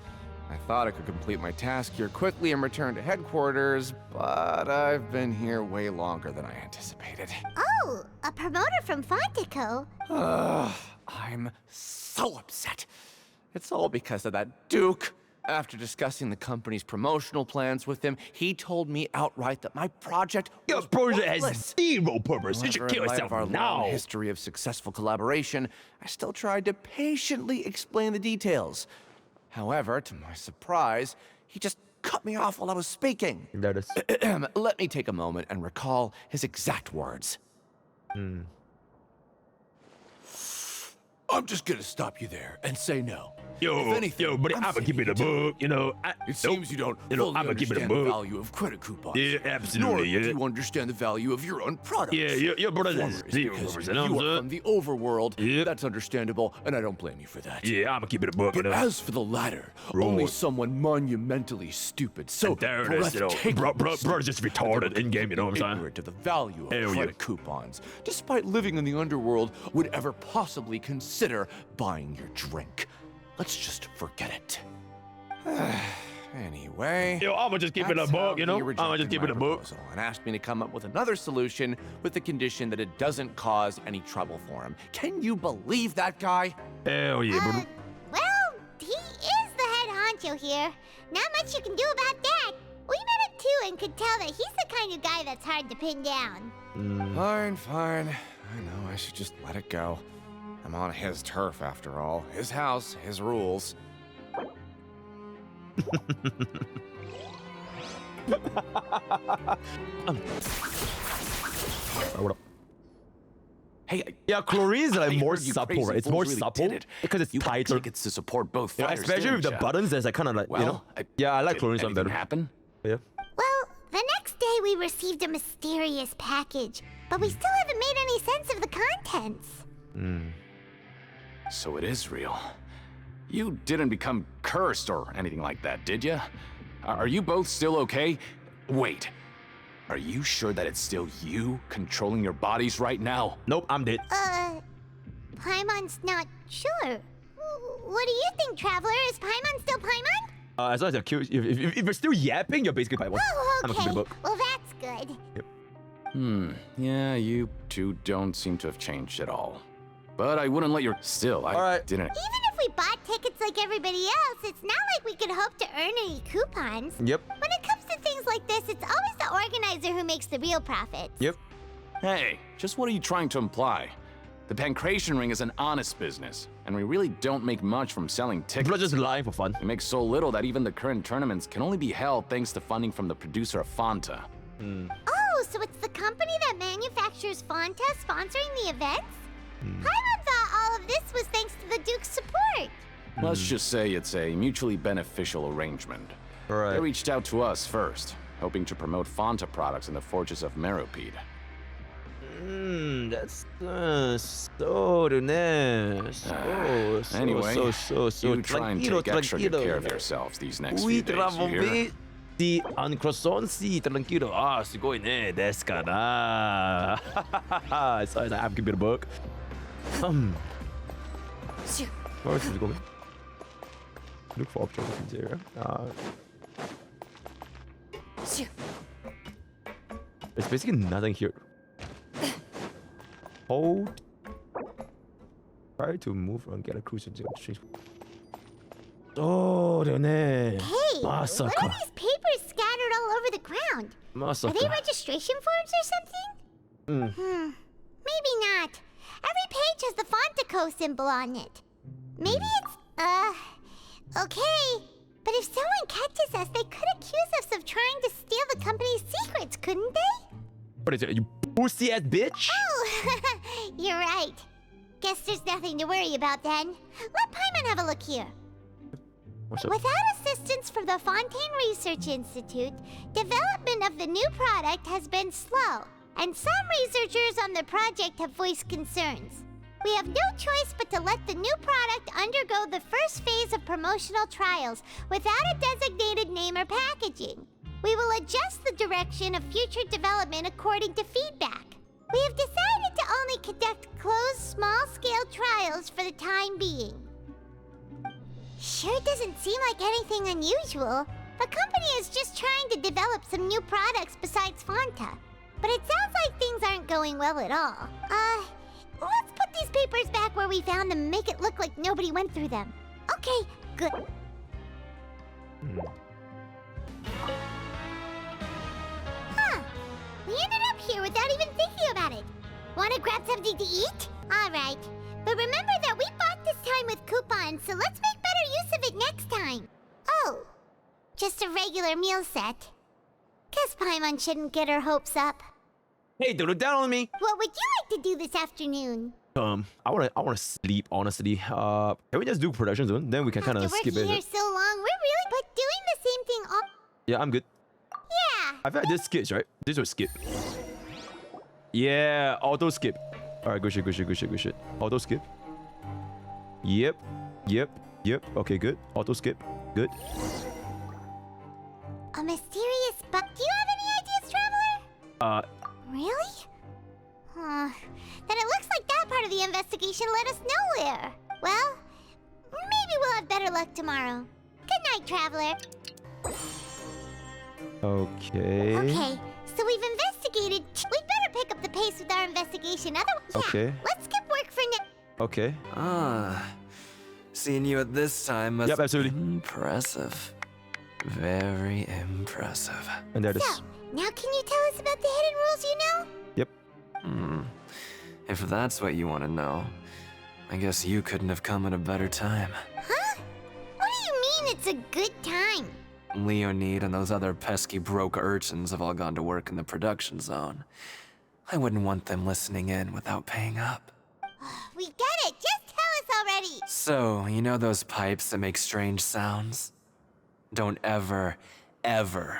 I thought I could complete my task here quickly and return to headquarters, but I've been here way longer than I anticipated. Oh, a promoter from Fontaine. I'm so upset. It's all because of that Duke. After discussing the company's promotional plans with him, he told me outright that my project Your was project has worthless. zero purpose. You should However, kill in light yourself of our now. long history of successful collaboration, I still tried to patiently explain the details. However, to my surprise, he just cut me off while I was speaking. Let me take a moment and recall his exact words. I'm just gonna stop you there and say no. Yo, If anything, yo, buddy, I'm gonna keep it a book, you know. It seems you don't you know, fully I'm gonna keep it a understand the book. value of credit coupons. Yeah, absolutely, Nor yeah. do you understand the value of your own products. Yeah, your brother Former is is 0%, because you know you what I'm are from the overworld. That's understandable, and I don't blame you for that. Yeah, I'm gonna keep it a book, But you know. as for the latter, only someone monumentally stupid, so And there it is, you know. Bro's just retarded in-game, you know what I'm saying? ignorant to the value of Hell yeah. credit coupons, despite living in the underworld, would ever possibly consider buying your drink. Let's just forget it. Anyway, Yo, I'ma just keep it a that's book, how you know? he I'ma rejected just keep my it a book. proposal and asked me to come up with another solution with the condition that it doesn't cause any trouble for him. Can you believe that guy? Hell yeah, bro. Well, he is the head honcho here. Not much you can do about that. We met him too and could tell that he's the kind of guy that's hard to pin down. Fine, fine. I know I should just let it go. I'm on his turf after all. His house, his rules. What up? Hey, yeah, Clorine's like more you supple, crazy right? It's fools more really supple did it. because it's You got tighter. tickets to support both You know, fighters, especially with the didn't ya? buttons, there's like kind of like, you know? Yeah, I like Clorine's one better. Happen? Yeah. Well, the next day we received a mysterious package, but we still haven't made any sense of the contents. So it is real. You didn't become cursed or anything like that, did ya? Are you both still okay? Wait. Are you sure that it's still you controlling your bodies right now? Nope, I'm dead. Paimon's not sure. What do you think, Traveler? Is Paimon still Paimon? As long as you're cute, if you're still yapping, you're basically Paimon. Oh, I'm gonna keep okay. it a book. Well, that's good. Yeah, you two don't seem to have changed at all. But I wouldn't let your... Still, I didn't... Even if we bought tickets like everybody else, it's not like we could hope to earn any coupons. Yep. When it comes to things like this, it's always the organizer who makes the real profits. Yep. Hey, just what are you trying to imply? The Pancration Ring is an honest business, and we really don't make much from selling tickets. We're just lying for fun. We make so little that even the current tournaments can only be held thanks to funding from the producer of Fanta. Oh, so it's the company that manufactures Fanta sponsoring the events? Paimon thought all of this was thanks to the Duke's support. Let's just say it's a mutually beneficial arrangement. Right. They reached out to us first, hoping to promote Fanta products in the Fortress of Meropide. That's so nice. Anyway, you try and take extra good tranquilo. care of yourselves these next Oui, few days, you hear? travome. Sì, un croissant, sì, tranquilo. Ah, すごいね。ですかな。Sorry, I'm keeping a book. Where is it going? Look for options in here. There's basically nothing here. Hold. Try to move and get a cruise into exchange. Oh, Hey, Masaka. what are these papers scattered all over the ground? Masaka. Are they registration forms or something? Maybe not. Every page has the Fontaco symbol on it. Maybe it's, okay. But if someone catches us, they could accuse us of trying to steal the company's secrets, couldn't they? What is it, you pussy-ass bitch? Oh, you're right. Guess there's nothing to worry about then. Let Paimon have a look here. What's up? Without assistance from the Fontaine Research Institute, development of the new product has been slow, and some researchers on the project have voiced concerns. We have no choice but to let the new product undergo the first phase of promotional trials without a designated name or packaging. We will adjust the direction of future development according to feedback. We have decided to only conduct closed, small-scale trials for the time being. Sure doesn't seem like anything unusual. The company is just trying to develop some new products besides Fanta. But it sounds like things aren't going well at all. Let's put these papers back where we found them and make it look like nobody went through them. Okay, good. Huh. We ended up here without even thinking about it. Wanna grab something to eat? Alright. But remember that we bought this time with coupons, so let's make better use of it next time. Oh. Just a regular meal set. Guess Paimon shouldn't get her hopes up. Hey, don't look down on me. What would you like to do this afternoon? I wanna sleep, honestly. Can we just do production zone? Then we can kind of skip it. After working here so long, we're really but doing the same thing all... Yeah, I'm good. Yeah. I feel like this skips, right? This will skip. Yeah, auto skip. Alright, good shit. Auto skip. Yep. Okay, good. Auto skip. Good. A mysterious bug. Do you have any ideas, Traveler? Really? Then it looks like that part of the investigation led us nowhere. Well, maybe we'll have better luck tomorrow. Good night, Traveler. Okay. Okay, so we've investigated. We'd better pick up the pace with our investigation. Otherwise, Okay. Let's skip work for now. Okay. Seeing you at this time must Yep, absolutely. Impressive. Very impressive. And there it is. So, now can you tell us about the hidden rules you know? Yep. If that's what you want to know, I guess you couldn't have come at a better time. Huh? What do you mean it's a good time? Leonid and those other pesky broke urchins have all gone to work in the production zone. I wouldn't want them listening in without paying up. We get it. Just tell us already. So, you know those pipes that make strange sounds? Don't ever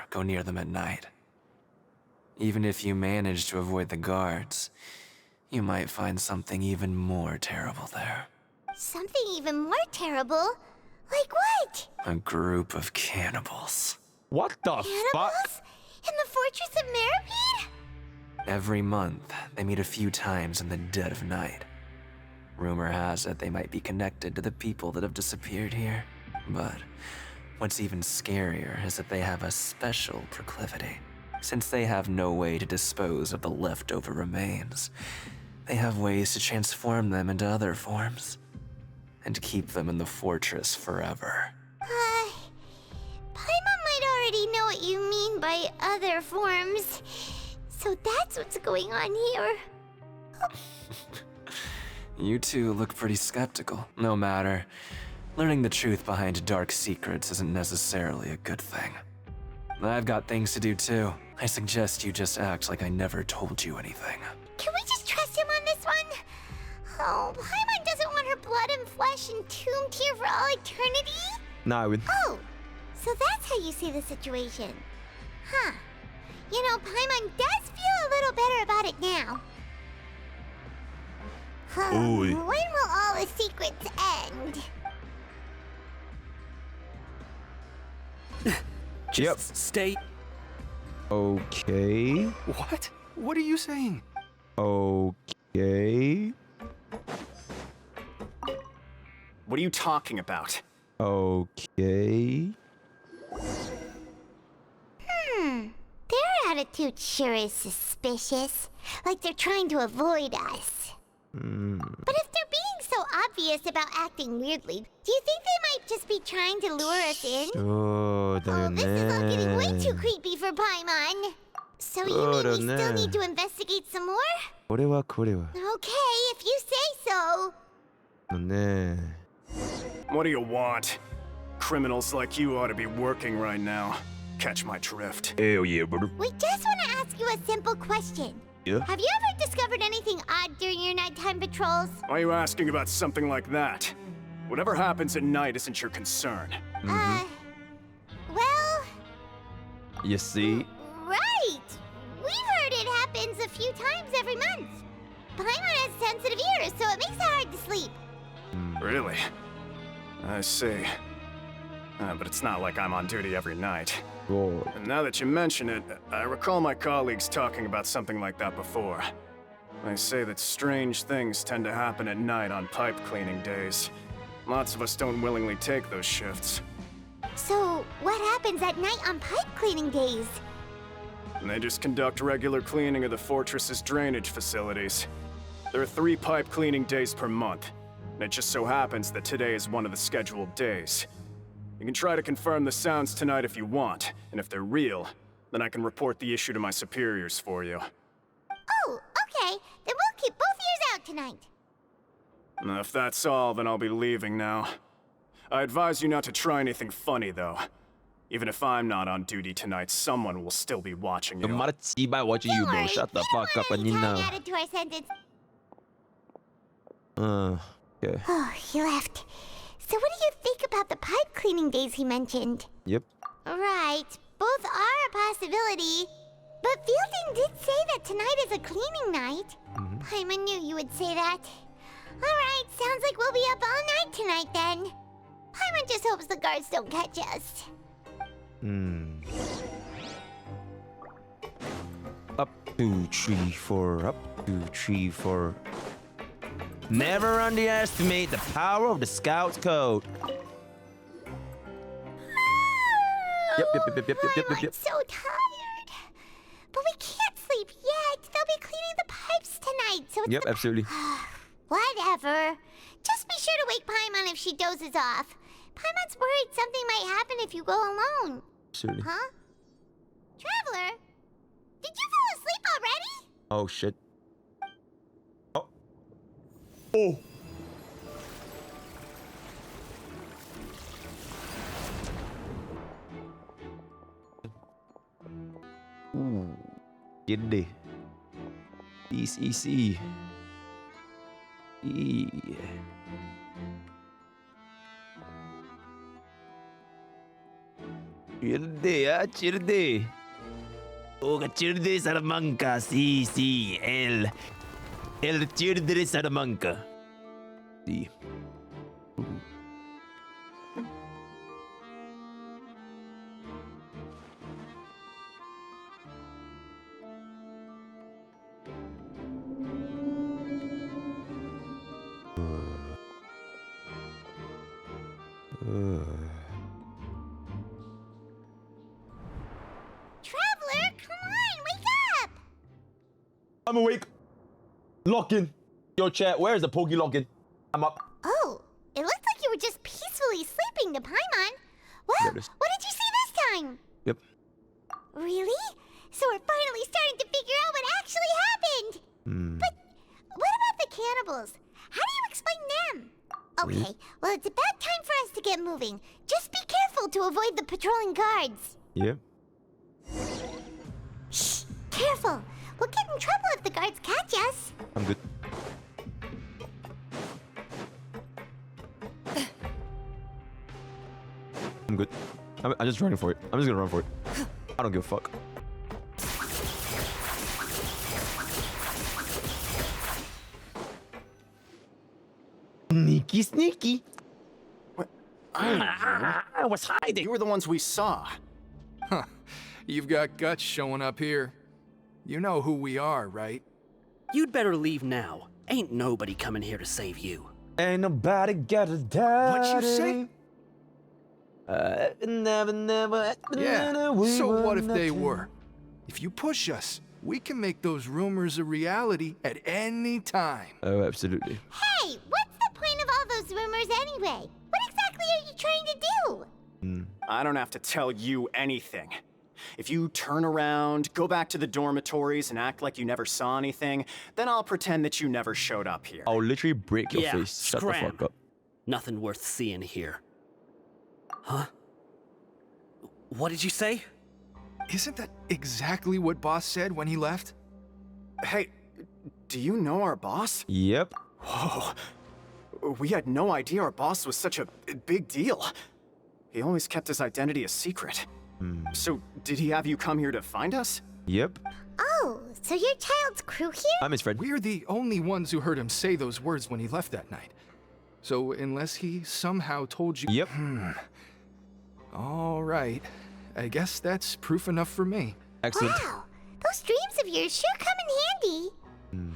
go near them at night. Even if you manage to avoid the guards, you might find something even more terrible there. Something even more terrible? Like what? A group of cannibals. What the fuck? Cannibals? In the Fortress of Meropide? Every month, they meet a few times in the dead of night. Rumor has it they might be connected to the people that have disappeared here. But what's even scarier is that they have a special proclivity. Since they have no way to dispose of the leftover remains, they have ways to transform them into other forms and keep them in the fortress forever. Paimon might already know what you mean by other forms. So that's what's going on here. You two look pretty skeptical. No matter. Learning the truth behind dark secrets isn't necessarily a good thing. I've got things to do too. I suggest you just act like I never told you anything. Can we just trust him on this one? Oh, Paimon doesn't want her blood and flesh entombed here for all eternity? Nah, I win. Oh, so that's how you see the situation. Huh. You know, Paimon does feel a little better about it now. Ooh. When will all the secrets end? Yep. Stay. Okay. What? What are you saying? Okay. What are you talking about? Okay. Their attitude sure is suspicious. Like they're trying to avoid us. But if they're being so obvious about acting weirdly, do you think they might just be trying to lure us in? Oh, This is all getting way too creepy for Paimon. So you mean we still need to investigate some more? これはこれは Okay, if you say so. ね What do you want? Criminals like you ought to be working right now. Catch my drift. Hell yeah, brother. We just want to ask you a simple question. Yeah? Have you ever discovered anything odd during your nighttime patrols? Why are you asking about something like that? Whatever happens at night isn't your concern. Well, You see? right. We've heard it happens a few times every month. Paimon has sensitive ears, so it makes it hard to sleep. Really? I see. But it's not like I'm on duty every night. God. And now that you mention it, I recall my colleagues talking about something like that before. They say that strange things tend to happen at night on pipe cleaning days. Lots of us don't willingly take those shifts. So, what happens at night on pipe cleaning days? And they just conduct regular cleaning of the fortress's drainage facilities. There are 3 pipe cleaning days per month, and it just so happens that today is one of the scheduled days. You can try to confirm the sounds tonight if you want, and if they're real, then I can report the issue to my superiors for you. Oh, okay. Then we'll keep both ears out tonight. Now, if that's all, then I'll be leaving now. I advise you not to try anything funny, though. Even if I'm not on duty tonight, someone will still be watching you. I'm watching you, bro. Shut the fuck up and you know. Added to our sentence. Okay. Oh, he left. So what do you think about the pipe cleaning days he mentioned? Yep. Right, both are a possibility. But Fielding did say that tonight is a cleaning night. Paimon knew you would say that. Alright, sounds like we'll be up all night tonight then. Paimon just hopes the guards don't catch us. Up, 2, 3, 4. Up, 2, 3, 4. Never underestimate the power of the Scout's code. Yep. I'm so tired. But we can't sleep yet. They'll be cleaning the pipes tonight, so it's Yep, absolutely. Whatever. Just be sure to wake Paimon if she dozes off. Paimon's worried something might happen if you go alone. Absolutely. Huh? Traveler? Did you fall asleep already? Oh, shit. Oh. Ooh. Childe. Easy. Childe. Oh, Childe Salamanca. Sí. El Childe de Salamanca. Sí. Traveler, come on, wake up! I'm awake. Lock in. Yo, chat, where's the Poke login? I'm up. Oh, it looked like you were just peacefully sleeping to Paimon. Well, what did you see this time? Yep. Really? So we're finally starting to figure out what actually happened. But what about the cannibals? How do you explain them? Okay, well, it's about time for us to get moving. Just be careful to avoid the patrolling guards. Yep. Shh, careful. We'll get in trouble if the guards catch us. I'm good. I'm good. I'm just running for it. I'm just gonna run for it. I don't give a fuck. Sneaky. What? I was hiding. You were the ones we saw. Huh. You've got guts showing up here. You know who we are, right? You'd better leave now. Ain't nobody coming here to save you. Ain't nobody got a daddy. What you say? Never. Yeah, so what if they were? If you push us, we can make those rumors a reality at any time. Oh, absolutely. Hey, what's the point of all those rumors anyway? What exactly are you trying to do? I don't have to tell you anything. If you turn around, go back to the dormitories and act like you never saw anything, then I'll pretend that you never showed up here. I'll literally break your face. Shut scram. the fuck up. Nothing worth seeing here. Huh? What did you say? Isn't that exactly what Boss said when he left? Hey, do you know our boss? Yep. Whoa. We had no idea our boss was such a big deal. He always kept his identity a secret. So, did he have you come here to find us? Yep. Oh, so you're Childe's crew here? I'm his friend. We're the only ones who heard him say those words when he left that night. So, unless he somehow told you... Yep. All right. I guess that's proof enough for me. Excellent. Wow, those dreams of yours sure come in handy.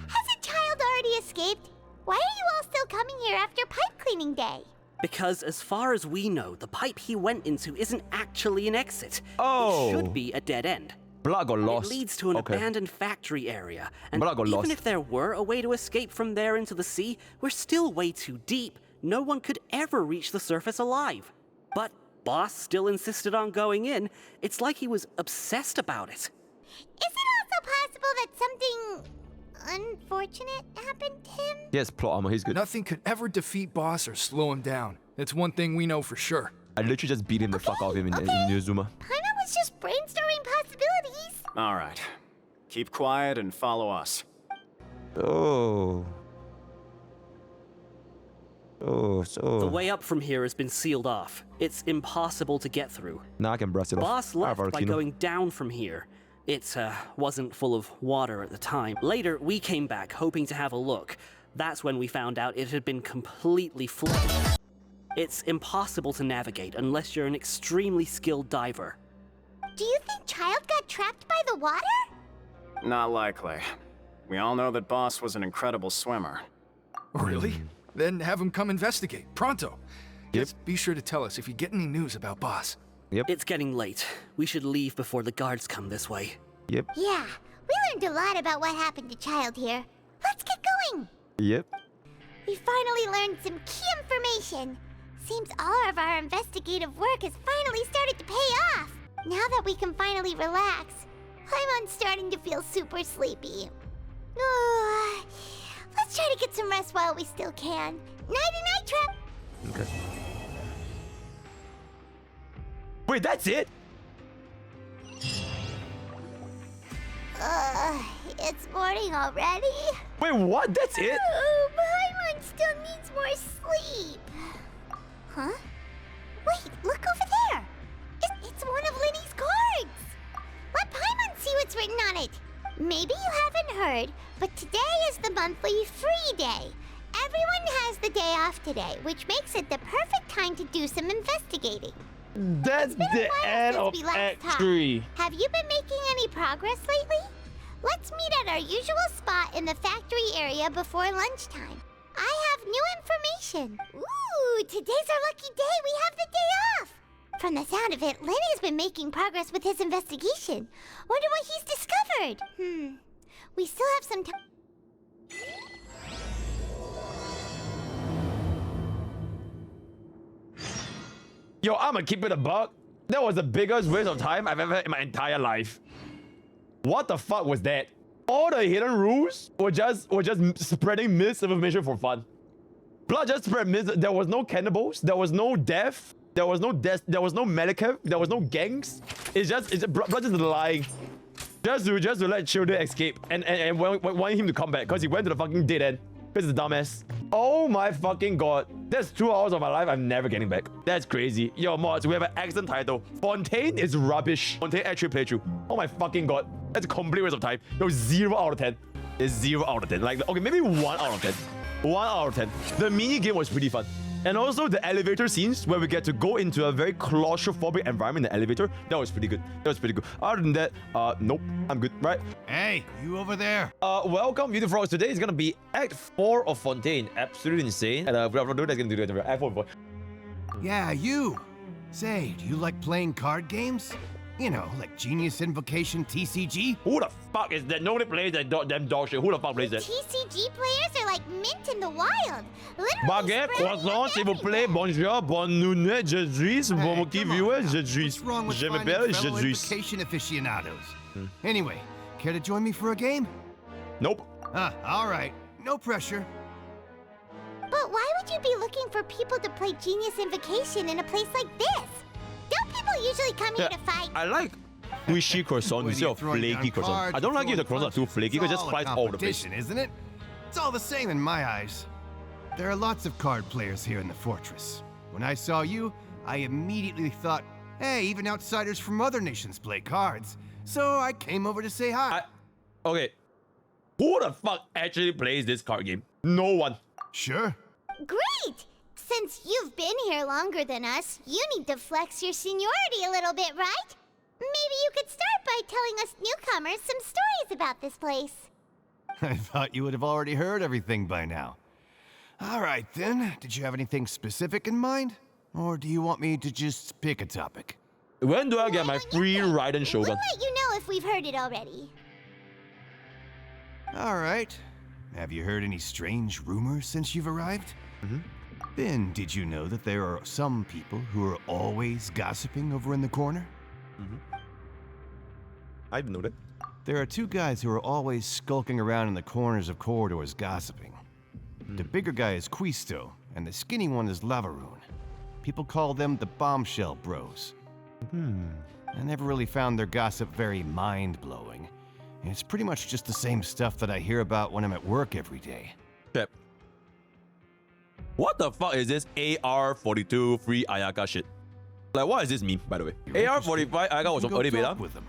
Hasn't Childe already escaped? Why are you all still coming here after pipe cleaning day? Because as far as we know, the pipe he went into isn't actually an exit. Oh. It should be a dead end. Blood got lost. It leads to an Okay. abandoned factory area. And Blood got even lost. if there were a way to escape from there into the sea, we're still way too deep. No one could ever reach the surface alive. But Boss still insisted on going in. It's like he was obsessed about it. Is it also possible that something unfortunate happened to him? Yes, plot armor. He's good. Nothing could ever defeat Boss or slow him down. That's one thing we know for sure. I literally just beat him the fuck out of him in Inazuma. Paimon was just brainstorming possibilities. All right. Keep quiet and follow us. Oh. The way up from here has been sealed off. It's impossible to get through. Now I can brush it off. Boss I have left by Arlecchino. going down from here. It wasn't full of water at the time. Later, we came back hoping to have a look. That's when we found out it had been completely flooded. It's impossible to navigate unless you're an extremely skilled diver. Do you think Childe got trapped by the water? Not likely. We all know that Boss was an incredible swimmer. Really? Then have him come investigate, pronto. Just be sure to tell us if you get any news about Boss. It's getting late. We should leave before the guards come this way. Yep. Yeah, we learned a lot about what happened to Childe here. Let's get going. Yep. We finally learned some key information. Seems all of our investigative work has finally started to pay off. Now that we can finally relax, I'm starting to feel super sleepy. Let's try to get some rest while we still can. Nighty-night, Trap. Okay. Wait, that's it? It's morning already. Wait, what? That's it? Paimon still needs more sleep. Huh? Wait, look over there. It's one of Lyney's cards. Let Paimon see what's written on it. Maybe you haven't heard, but today is the monthly free day. Everyone has the day off today, which makes it the perfect time to do some investigating. That's the end of Act 3. Have you been making any progress lately? Let's meet at our usual spot in the factory area before lunchtime. I have new information. Ooh, today's our lucky day. We have the day off. From the sound of it, Lyney's been making progress with his investigation. Wonder what he's discovered. We still have some time. Yo, I'ma keep it a buck. That was the biggest waste of time I've ever had in my entire life. What the fuck was that? All the hidden rules were just spreading misinformation for fun. Blood just spread there was no cannibals, there was no death, there was no Malekith, there was no gangs. Blood just lying. Just to let Childe escape and want him to come back because he went to the fucking dead end. Because he's a dumbass. Oh my fucking god. That's 2 hours of my life I'm never getting back. That's crazy. Yo, mods, we have an excellent title. Fontaine is rubbish. Fontaine actually playthrough. Oh my fucking god. That's a complete waste of time. Yo, 0 out of 10. It's 0 out of 10. Like, okay, maybe 1 out of 10. 1 out of 10. The mini game was pretty fun. And also the elevator scenes where we get to go into a very claustrophobic environment in the elevator. That was pretty good. That was pretty good. Other than that, nope. I'm good, right? Hey, you over there. Welcome, beautiful frogs. Today is gonna be Act 4 of Fontaine. Absolutely insane. And without further ado, that's gonna do it. Act 4. Yeah, you. Say, do you like playing card games? You know, like Genius Invocation TCG? Who the fuck is that? Nobody plays that damn dog shit. Who the fuck plays that? TCG players are like mint in the wild. Literally Baguette, croissant, s'il vous plaît, bonjour, bonne nuit, je suis, bon qui viewers, je suis. Je m'appelle, je suis. Invocation aficionados. Anyway, care to join me for a game? Nope. All right. No pressure. But why would you be looking for people to play Genius Invocation in a place like this? Don't people usually come here to fight? I like squishy croissant instead of flaky croissant. I don't like if the croissants are too flaky because it just flies all over the place. Isn't it? It's all the same in my eyes. There are lots of card players here in the fortress. When I saw you, I immediately thought, hey, even outsiders from other nations play cards. So I came over to say hi. Okay. Who the fuck actually plays this card game? No one. Sure. Great! Since you've been here longer than us, you need to flex your seniority a little bit, right? Maybe you could start by telling us newcomers some stories about this place. I thought you would have already heard everything by now. All right, then. Did you have anything specific in mind? Or do you want me to just pick a topic? When do I get my free Raiden Shogun? We'll let you know if we've heard it already. All right. Have you heard any strange rumors since you've arrived? Then, did you know that there are some people who are always gossiping over in the corner? I didn't know that. There are 2 guys who are always skulking around in the corners of corridors gossiping. The bigger guy is Quisto, and the skinny one is Lavaroon. People call them the Bombshell Bros. I never really found their gossip very mind-blowing. It's pretty much just the same stuff that I hear about when I'm at work every day. Yep. What the fuck is this AR-42 free Ayaka shit? Like, what is this meme, by the way? AR-45 Ayaka was from early beta? With them.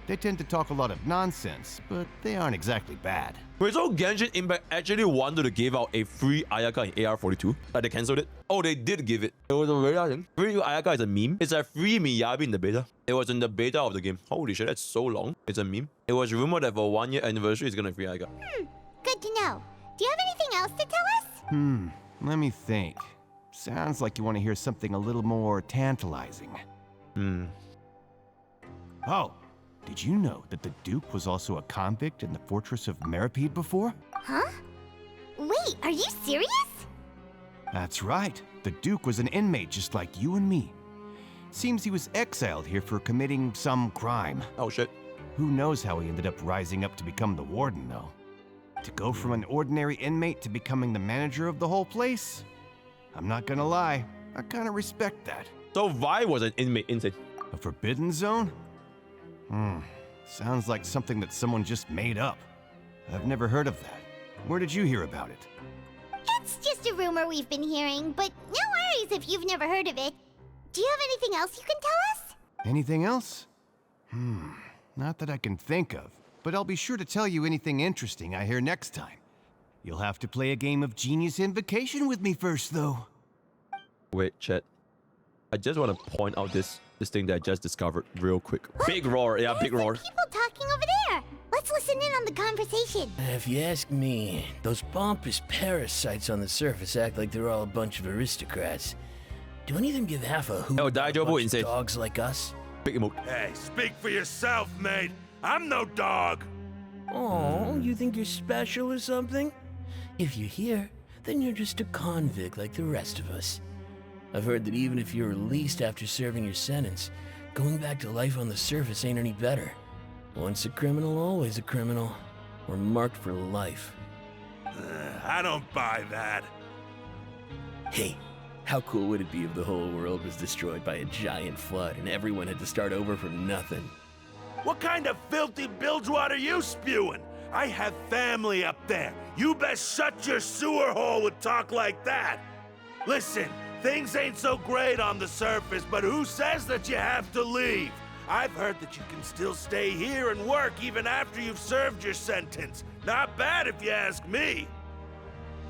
They tend to talk a lot of nonsense, but they aren't exactly bad. Wait, so Genshin Impact actually wanted to give out a free Ayaka in AR-42? Like, they cancelled it? Oh, they did give it. It was a beta thing. Free Ayaka is a meme. It's a free Miyabi in the beta. It was in the beta of the game. Holy shit, that's so long. It's a meme. It was rumored that for 1 year anniversary, it's gonna be free Ayaka. Good to know. Do you have anything else to tell us? Let me think. Sounds like you want to hear something a little more tantalizing. Oh, did you know that the Duke was also a convict in the Fortress of Meropide before? Huh? Wait, are you serious? That's right. The Duke was an inmate just like you and me. Seems he was exiled here for committing some crime. Oh shit. Who knows how he ended up rising up to become the warden, though. To go from an ordinary inmate to becoming the manager of the whole place? I'm not gonna lie, I kinda respect that. So Vi was an inmate inside. A forbidden zone? Sounds like something that someone just made up. I've never heard of that. Where did you hear about it? It's just a rumor we've been hearing, but no worries if you've never heard of it. Do you have anything else you can tell us? Anything else? Not that I can think of, but I'll be sure to tell you anything interesting I hear next time. You'll have to play a game of Genius Invocation with me first, though. Wait, chat. I just want to point out this thing that I just discovered real quick. Big roar, yeah, big roar. People talking over there. Let's listen in on the conversation. If you ask me, those pompous parasites on the surface act like they're all a bunch of aristocrats. Do any of them give half a hoot about a bunch of dogs like us? Big emote. Hey, speak for yourself, mate. I'm no dog. Oh, you think you're special or something? If you're here, then you're just a convict like the rest of us. I've heard that even if you're released after serving your sentence, going back to life on the surface ain't any better. Once a criminal, always a criminal. We're marked for life. I don't buy that. Hey, how cool would it be if the whole world was destroyed by a giant flood and everyone had to start over from nothing? What kind of filthy bilgewater are you spewing? I have family up there. You best shut your sewer hole with talk like that. Listen, things ain't so great on the surface, but who says that you have to leave? I've heard that you can still stay here and work even after you've served your sentence. Not bad if you ask me.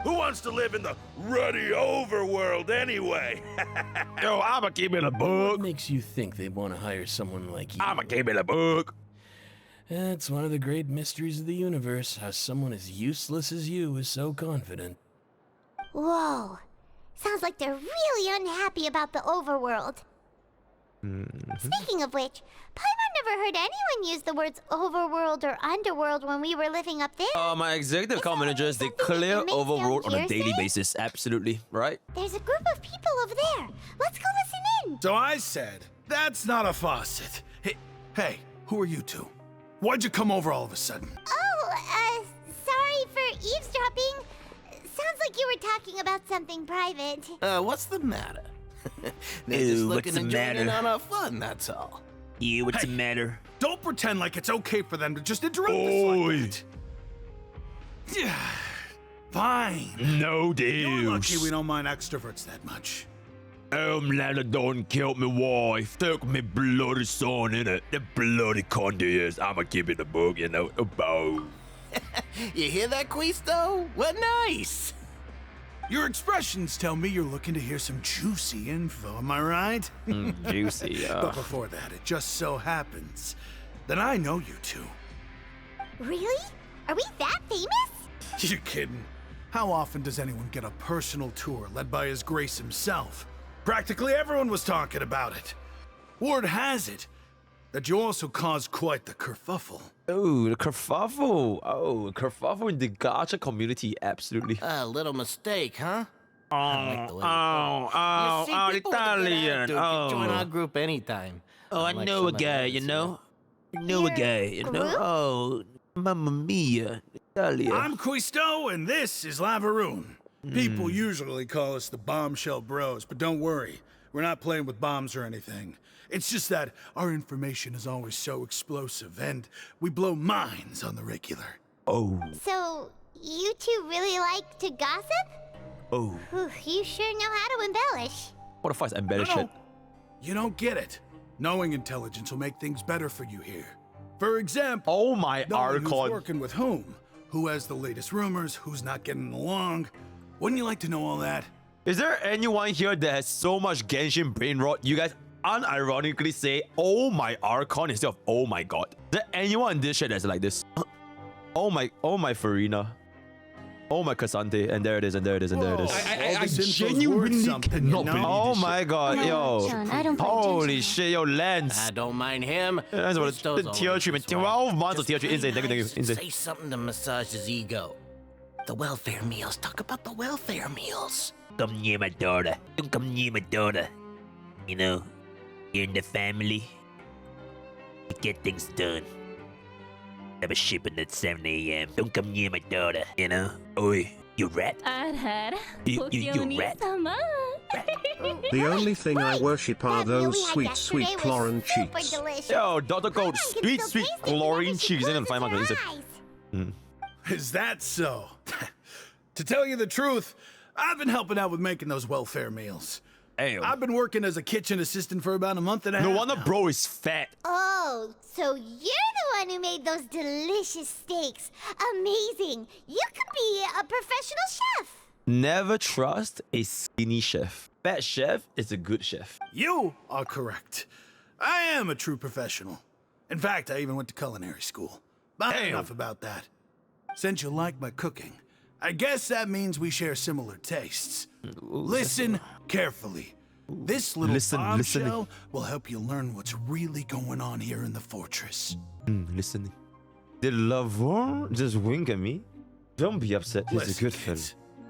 Who wants to live in the ruddy overworld anyway? Yo, I'ma keep it a book. What makes you think they want to hire someone like you? I'ma keep it a book. It's one of the great mysteries of the universe, how someone as useless as you is so confident. Whoa. Sounds like they're really unhappy about the overworld. Speaking of which, Paimon never heard anyone use the words overworld or underworld when we were living up there. My executive account managers, they clear overworld on a daily basis. Absolutely, right? There's a group of people over there. Let's go listen in. So I said, that's not a faucet. Hey, who are you two? Why'd you come over all of a sudden? Oh, sorry for eavesdropping. Sounds like you were talking about something private. What's the matter? They're just looking and joining in on our fun, that's all. Yeah, what's the matter? Don't pretend like it's okay for them to just interrupt us like that. Yeah, fine. No deals. You're lucky we don't mind extroverts that much. Ladder don't kill me wife. Took me bloody son in it. The bloody condies. I'ma keep it a book, you know. A bow. You hear that, Quisto? What nice. Your expressions tell me you're looking to hear some juicy info, am I right? Juicy, yeah. But before that, it just so happens that I know you two. Really? Are we that famous? You're kidding. How often does anyone get a personal tour led by His Grace himself? Practically everyone was talking about it. Word has it that you also caused quite the kerfuffle. Oh, the kerfuffle. Oh, kerfuffle in the gacha community, absolutely. A little mistake, huh? Italian. Oh. Join our group anytime. Oh, I know a guy, you know? I know a guy, you know? Oh, mamma mia, Italian. I'm Quisto, and this is Lavaroon. People usually call us the Bombshell Bros, but don't worry. We're not playing with bombs or anything. It's just that our information is always so explosive, and we blow minds on the regular. Oh. So, you two really like to gossip? Oh. Whew, you sure know how to embellish. What the fuck is embellish shit? You don't get it. Knowing intelligence will make things better for you here. For example, oh my knowing who's Archon. working with who has the latest rumors, who's not getting along. Wouldn't you like to know all that? Is there anyone here that has so much Genshin brain rot? You guys unironically say, oh my Archon instead of oh my god. Is there anyone in this shit that's like this? Oh my Furina. Oh my Cassante, and there it is, and there it is, and there it is. I genuinely cannot believe oh my god, yo. John, I don't Holy shit, yo, Lance. I don't mind him. That's what the tier treatment. 12 months of tier treatment. Insane, thank you, insane. Say something to massage his ego. The welfare meals. Talk about the welfare meals. Come near my daughter. Don't come near my daughter. You know, you're in the family. You get things done. Have a shipping at 7 a.m. Don't come near my daughter, you know? Oi, you rat? You rat? The only thing I worship are those sweet, sweet Clorinde cheeks. Yo, Dr. Gold, sweet, sweet Clorinde cheeks. I'm gonna find my insane. Is that so? To tell you the truth, I've been helping out with making those welfare meals. Hey, I've been working as a kitchen assistant for about a month and a half. No wonder bro is fat. Oh, so you're the one who made those delicious steaks. Amazing. You could be a professional chef. Never trust a skinny chef. Fat chef is a good chef. You are correct. I am a true professional. In fact, I even went to culinary school. But enough about that. Since you like my cooking, I guess that means we share similar tastes. Listen carefully. This little bombshell will help you learn what's really going on here in the fortress. Listening. Did Lavon just wink at me? Don't be upset. He's a good fella.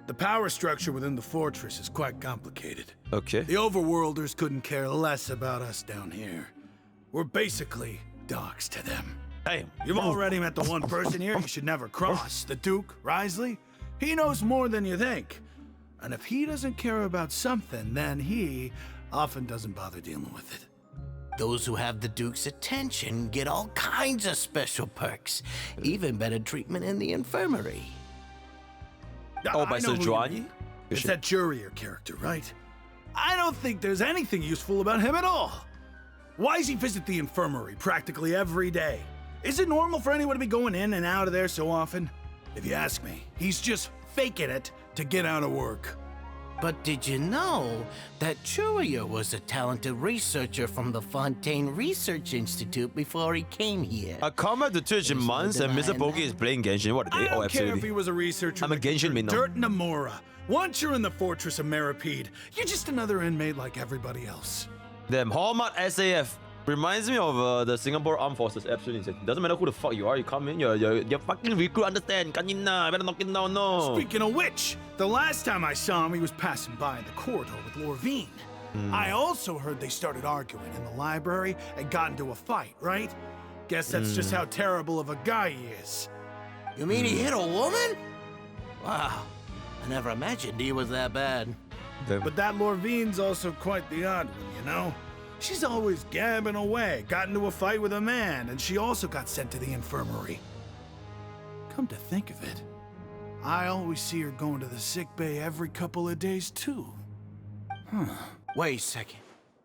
The power structure within the fortress is quite complicated. Okay. The overworlders couldn't care less about us down here. We're basically dogs to them. Hey, you've already met the one person here you should never cross, the Duke, Wriothesley. He knows more than you think. And if he doesn't care about something, then he often doesn't bother dealing with it. Those who have the Duke's attention get all kinds of special perks, even better treatment in the infirmary. Oh, by Sigewinne? It's that Jurier character, right? I don't think there's anything useful about him at all. Why does he visit the infirmary practically every day? Is it normal for anyone to be going in and out of there so often? If you ask me, he's just faking it to get out of work. But did you know that Jurier was a talented researcher from the Fontaine Research Institute before he came here? I come at the church in months and MrPokke is playing Genshin. What a day. I don't Oh, absolutely. care if he was a researcher. I'm a Genshin main now. Dirt Namora. Once you're in the Fortress of Meropide, you're just another inmate like everybody else. Damn, Hallmark SAF. Reminds me of the Singapore Armed Forces. Absolutely. Doesn't matter who the fuck you are. You come in, you're fucking recruit. Understand? Kanina, better knock it down. No. Speaking of which, the last time I saw him, he was passing by in the corridor with Lorvine. I also heard they started arguing in the library and got into a fight, right? Guess that's just how terrible of a guy he is. You mean he hit a woman? Wow, I never imagined he was that bad. But that Lorvine's also quite the odd one, you know? She's always gabbing away, got into a fight with a man, and she also got sent to the infirmary. Come to think of it, I always see her going to the sick bay every couple of days, too. Wait a second.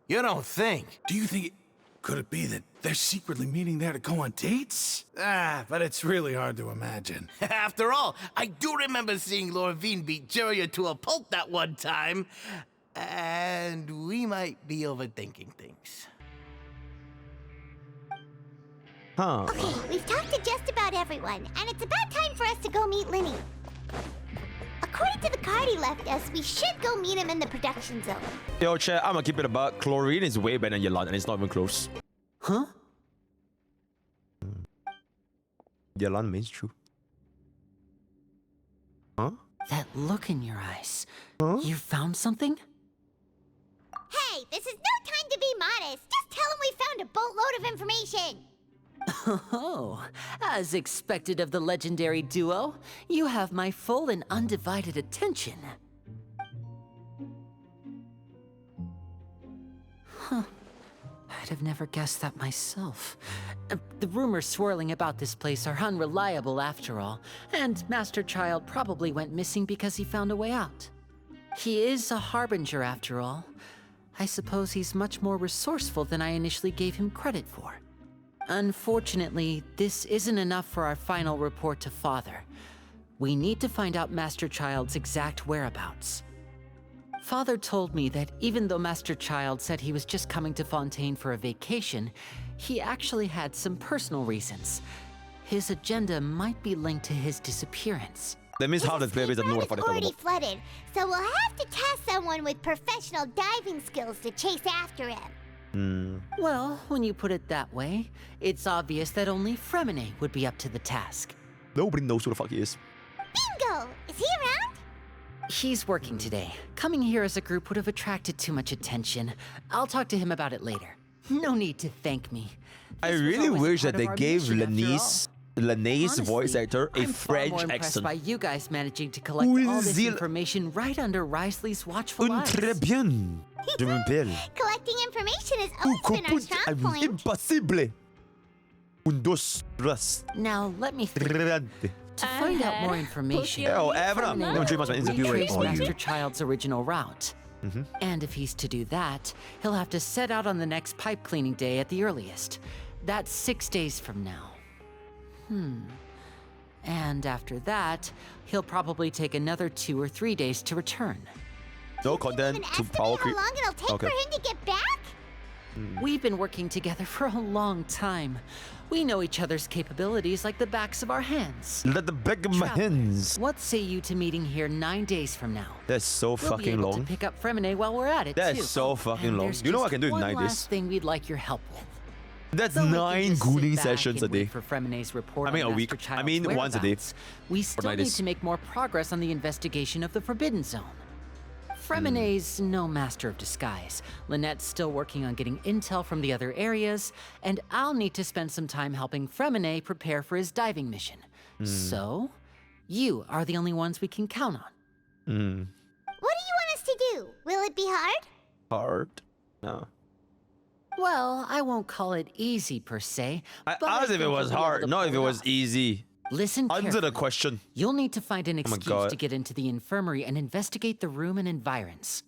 You don't think? Do you think could it be that they're secretly meeting there to go on dates? But it's really hard to imagine. After all, I do remember seeing Lorvine beat Jurier to a pulp that one time. And we might be overthinking things. Huh. Okay, we've talked to just about everyone, and it's about time for us to go meet Lyney. According to the card he left us, we should go meet him in the production zone. Yo, chat, I'm gonna keep it about Clorinde is way better than Yelan, and it's not even close. Huh? Yelan means true. Huh? That look in your eyes. Huh? You found something? Hey, this is no time to be modest. Just tell him we found a boatload of information. Oh, as expected of the legendary duo, you have my full and undivided attention. Huh. I'd have never guessed that myself. The rumors swirling about this place are unreliable after all, and Master Childe probably went missing because he found a way out. He is a harbinger after all. I suppose he's much more resourceful than I initially gave him credit for. Unfortunately, this isn't enough for our final report to Father. We need to find out Master Childe's exact whereabouts. Father told me that even though Master Childe said he was just coming to Fontaine for a vacation, he actually had some personal reasons. His agenda might be linked to his disappearance. That means how the baby doesn't know what the fuck already it's about. flooded, so we'll have to task someone with professional diving skills to chase after him. Well, when you put it that way, it's obvious that only Freminet would be up to the task. Nobody knows who the fuck he is. Bingo! Is he around? He's working today. Coming here as a group would have attracted too much attention. I'll talk to him about it later. No need to thank me. I really wish that they gave Lyney's voice actor a I'm far more French impressed accent. by you guys managing to collect all this information right under Wriothesley's watchful eyes. Très bien. Je m'appelle. Collecting information has always been our strong point. Impossible. Un, dos, tres. Now, let me think. To find out more information, Oh, Evra. No, dream must be retrace insecure. Master Childe's original route. Mm-hmm. And if he's to do that, he'll have to set out on the next pipe cleaning day at the earliest. That's 6 days from now. And after that, he'll probably take another 2 or 3 days to return. No content to power creep. How long it'll take for him to get back? We've been working together for a long time. We know each other's capabilities like the backs of our hands. Let the back of my hands. What say you to meeting here 9 days from now? That's so We'll be fucking able long. to pick up Freminet while we're at it, That's too. so fucking And long. there's You know what I just can do in one 9 last days? thing we'd like your help with. That's Though we can 9 just sit gooning back sessions a and wait day. for Freminet's report I mean on a week. Master I Childe's mean once a day. whereabouts, we still need to make more progress on the investigation of the Forbidden Zone. Freminet's no master of disguise. Lynette's still working on getting intel from the other areas, and I'll need to spend some time helping Freminet prepare for his diving mission. So, you are the only ones we can count on. What do you want us to do? Will it be hard? Hard? No. Well, I won't call it easy per se. I but asked if it think was we'll be able hard, to not if pull it it was off. easy. Listen Answer carefully. the question. You'll need to find an my excuse God. to get into the infirmary and investigate the room and environs.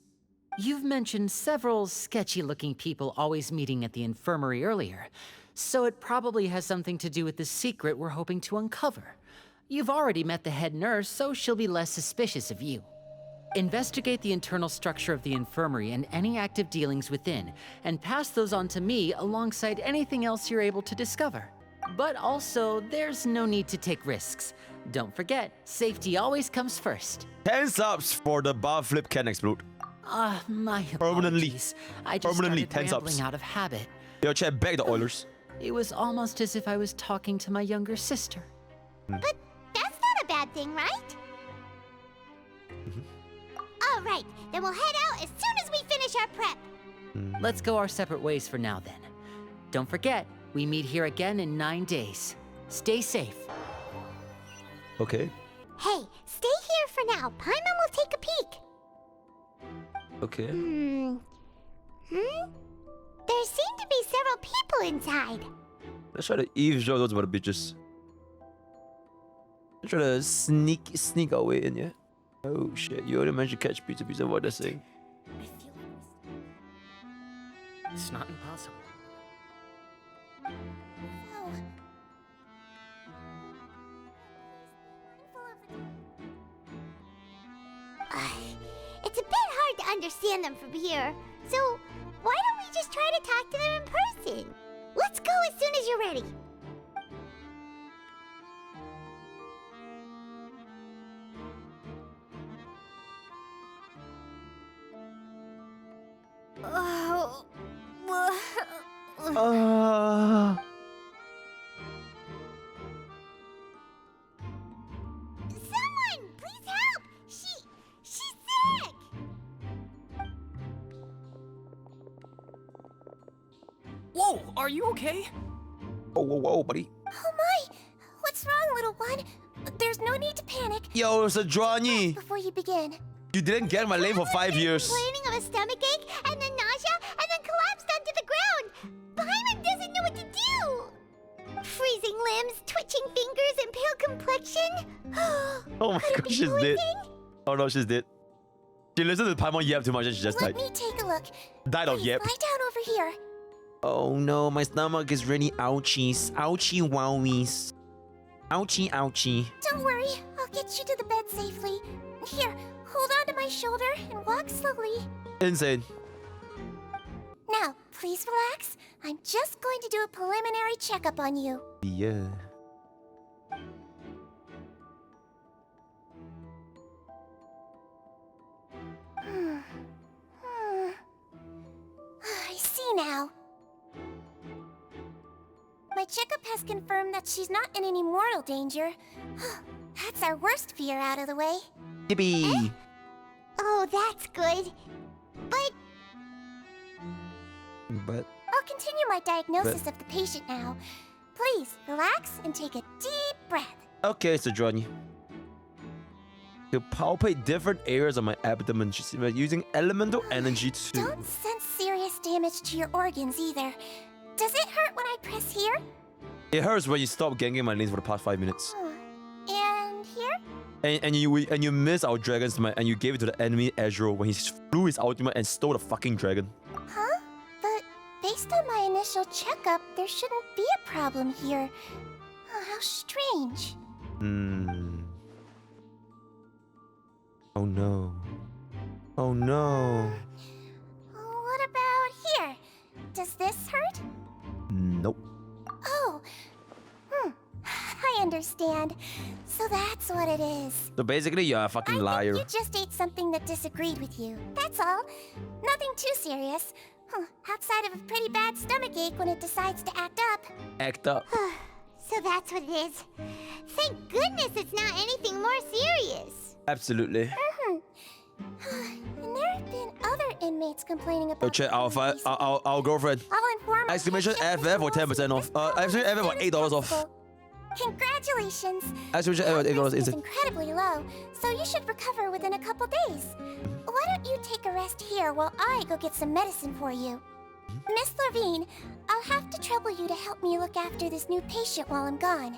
You've mentioned several sketchy-looking people always meeting at the infirmary earlier, so it probably has something to do with the secret we're hoping to uncover. You've already met the head nurse, so she'll be less suspicious of you. Investigate the internal structure of the infirmary and any active dealings within, and pass those on to me alongside anything else you're able to discover. But also, there's no need to take risks. Don't forget, safety always comes first. 10 subs for the bar flip can explode. My Permanently. apologies. I just Permanently, started 10 rambling subs. out of habit. Yo, check back the Oilers. It was almost as if I was talking to my younger sister. But that's not a bad thing, right? All right, then we'll head out as soon as we finish our prep. Let's go our separate ways for now then. Don't forget, we meet here again in 9 days. Stay safe. Okay. Hey, stay here for now. Paimon will take a peek. Okay. There seem to be several people inside. Let's try to eavesdrop those about the bitches. Let's try to sneak our way in, yeah? Oh shit, you already managed to catch pizza what they're saying. It's not impossible. It's a bit hard to understand them from here, so why don't we just try to talk to them in person? Let's go as soon as you're ready. Someone, please help! She's sick! Whoa, are you okay? Whoa, buddy. Oh my! What's wrong, little one? There's no need to panic. Yo, it's a Johnny. Before you begin. You didn't get my name for 5 years. Complaining of a stomachache, and then nausea, and then collapsed onto the ground. Paimon doesn't know what to do. Freezing limbs, twitching fingers, and pale complexion. Oh my god, she's dead. Oh no, she's dead. She listened to the Paimon yap too much and she just Let died. me take a look. Died of Please, yap. lie down over here. Oh no, my stomach is really ouchies. Ouchie wowies. Ouchie ouchie. Don't worry, I'll get you to the bed safely. Here, hold on to my shoulder and walk slowly. Insane. Now, please relax. I'm just going to do a preliminary checkup on you. Yeah. I see now. My checkup has confirmed that she's not in any mortal danger. That's our worst fear out of the way. Yippee! Oh, that's good. But I'll continue my diagnosis of the patient now. Please, relax and take a deep breath. okay, so Johnny. To palpate different areas of my abdomen, she's using elemental energy to. Don't sense serious damage to your organs either. Does it hurt when I press here? It hurts when you stop ganging my lanes for the past 5 minutes. And here? And you missed our dragon's might and you gave it to the enemy Ezreal when he flew his ultimate and stole the fucking dragon. Huh? But based on my initial checkup, there shouldn't be a problem here. Oh, how strange. Oh no. Oh no. What about here? Does this hurt? Nope. Oh. I understand. So that's what it is. So basically, you're a fucking liar. You just ate something that disagreed with you. That's all. Nothing too serious. Outside of a pretty bad stomachache when it decides to act up. Act up. So that's what it is. Thank goodness it's not anything more serious. Absolutely. And there have been other inmates complaining about. Yo, check our girlfriend. I'll inform. Exclamation FF for 10% off. Exclamation FF for $8 off. Congratulations. Exclamation FF for $8 It's instant. incredibly low, so you should recover within a couple days. Why don't you take a rest here while I go get some medicine for you? Miss Levine, I'll have to trouble you to help me look after this new patient while I'm gone.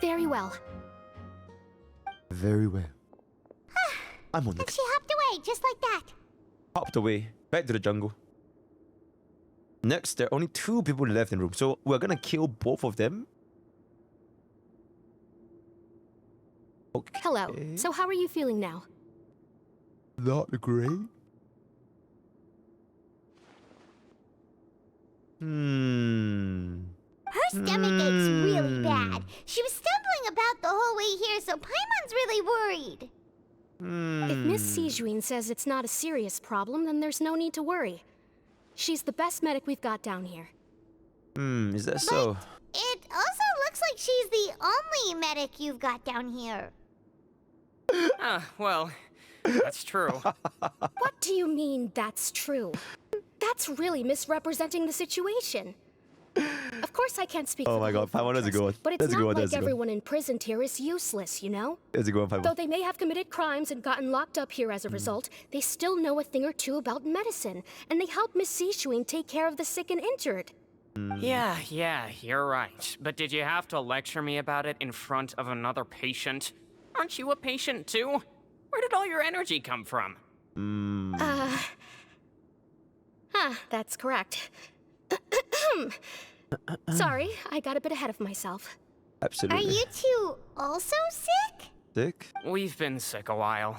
Very well. Very well. I'm on And the she hopped away just like that. hopped away back to the jungle. Next, there are only 2 people left in the room, so we're gonna kill both of them. Okay. Hello. So how are you feeling now? Not great. Her stomach aches really bad. She was stumbling about the whole way here, so Paimon's really worried. If Miss Sigewinne says it's not a serious problem, then there's no need to worry. She's the best medic we've got down here. Is that so? It also looks like she's the only medic you've got down here. Well, that's true. What do you mean, that's true? That's really misrepresenting the situation. Of course I can't speak Oh for my the god, whole Paimon, that's a good one. but it's That's a good not one, like that's a good one. everyone imprisoned here is useless, you know? That's a good one, Though Paimon. they may have committed crimes and gotten locked up here as a result, they still know a thing or two about medicine, and they help Miss Sigewinne take care of the sick and injured. Yeah, you're right. But did you have to lecture me about it in front of another patient? Aren't you a patient too? Where did all your energy come from? That's correct. Sorry, I got a bit ahead of myself. Absolutely. Are you two also sick? Sick? We've been sick a while.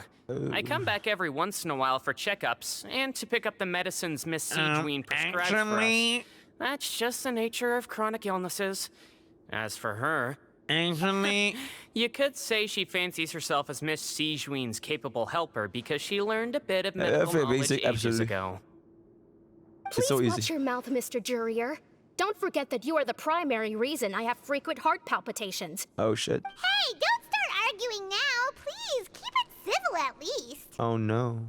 I come back every once in a while for checkups and to pick up the medicines Miss Sigewinne prescribed for us. That's just the nature of chronic illnesses. As for her, you could say she fancies herself as Miss Sigewinne's capable helper because she learned a bit of medical very knowledge basic, ages absolutely. ago. Please so easy. watch your mouth, Mr. Jurrier. Don't forget that you are the primary reason I have frequent heart palpitations. Oh shit. Hey, don't start arguing now. Please, keep it civil at least. Oh no.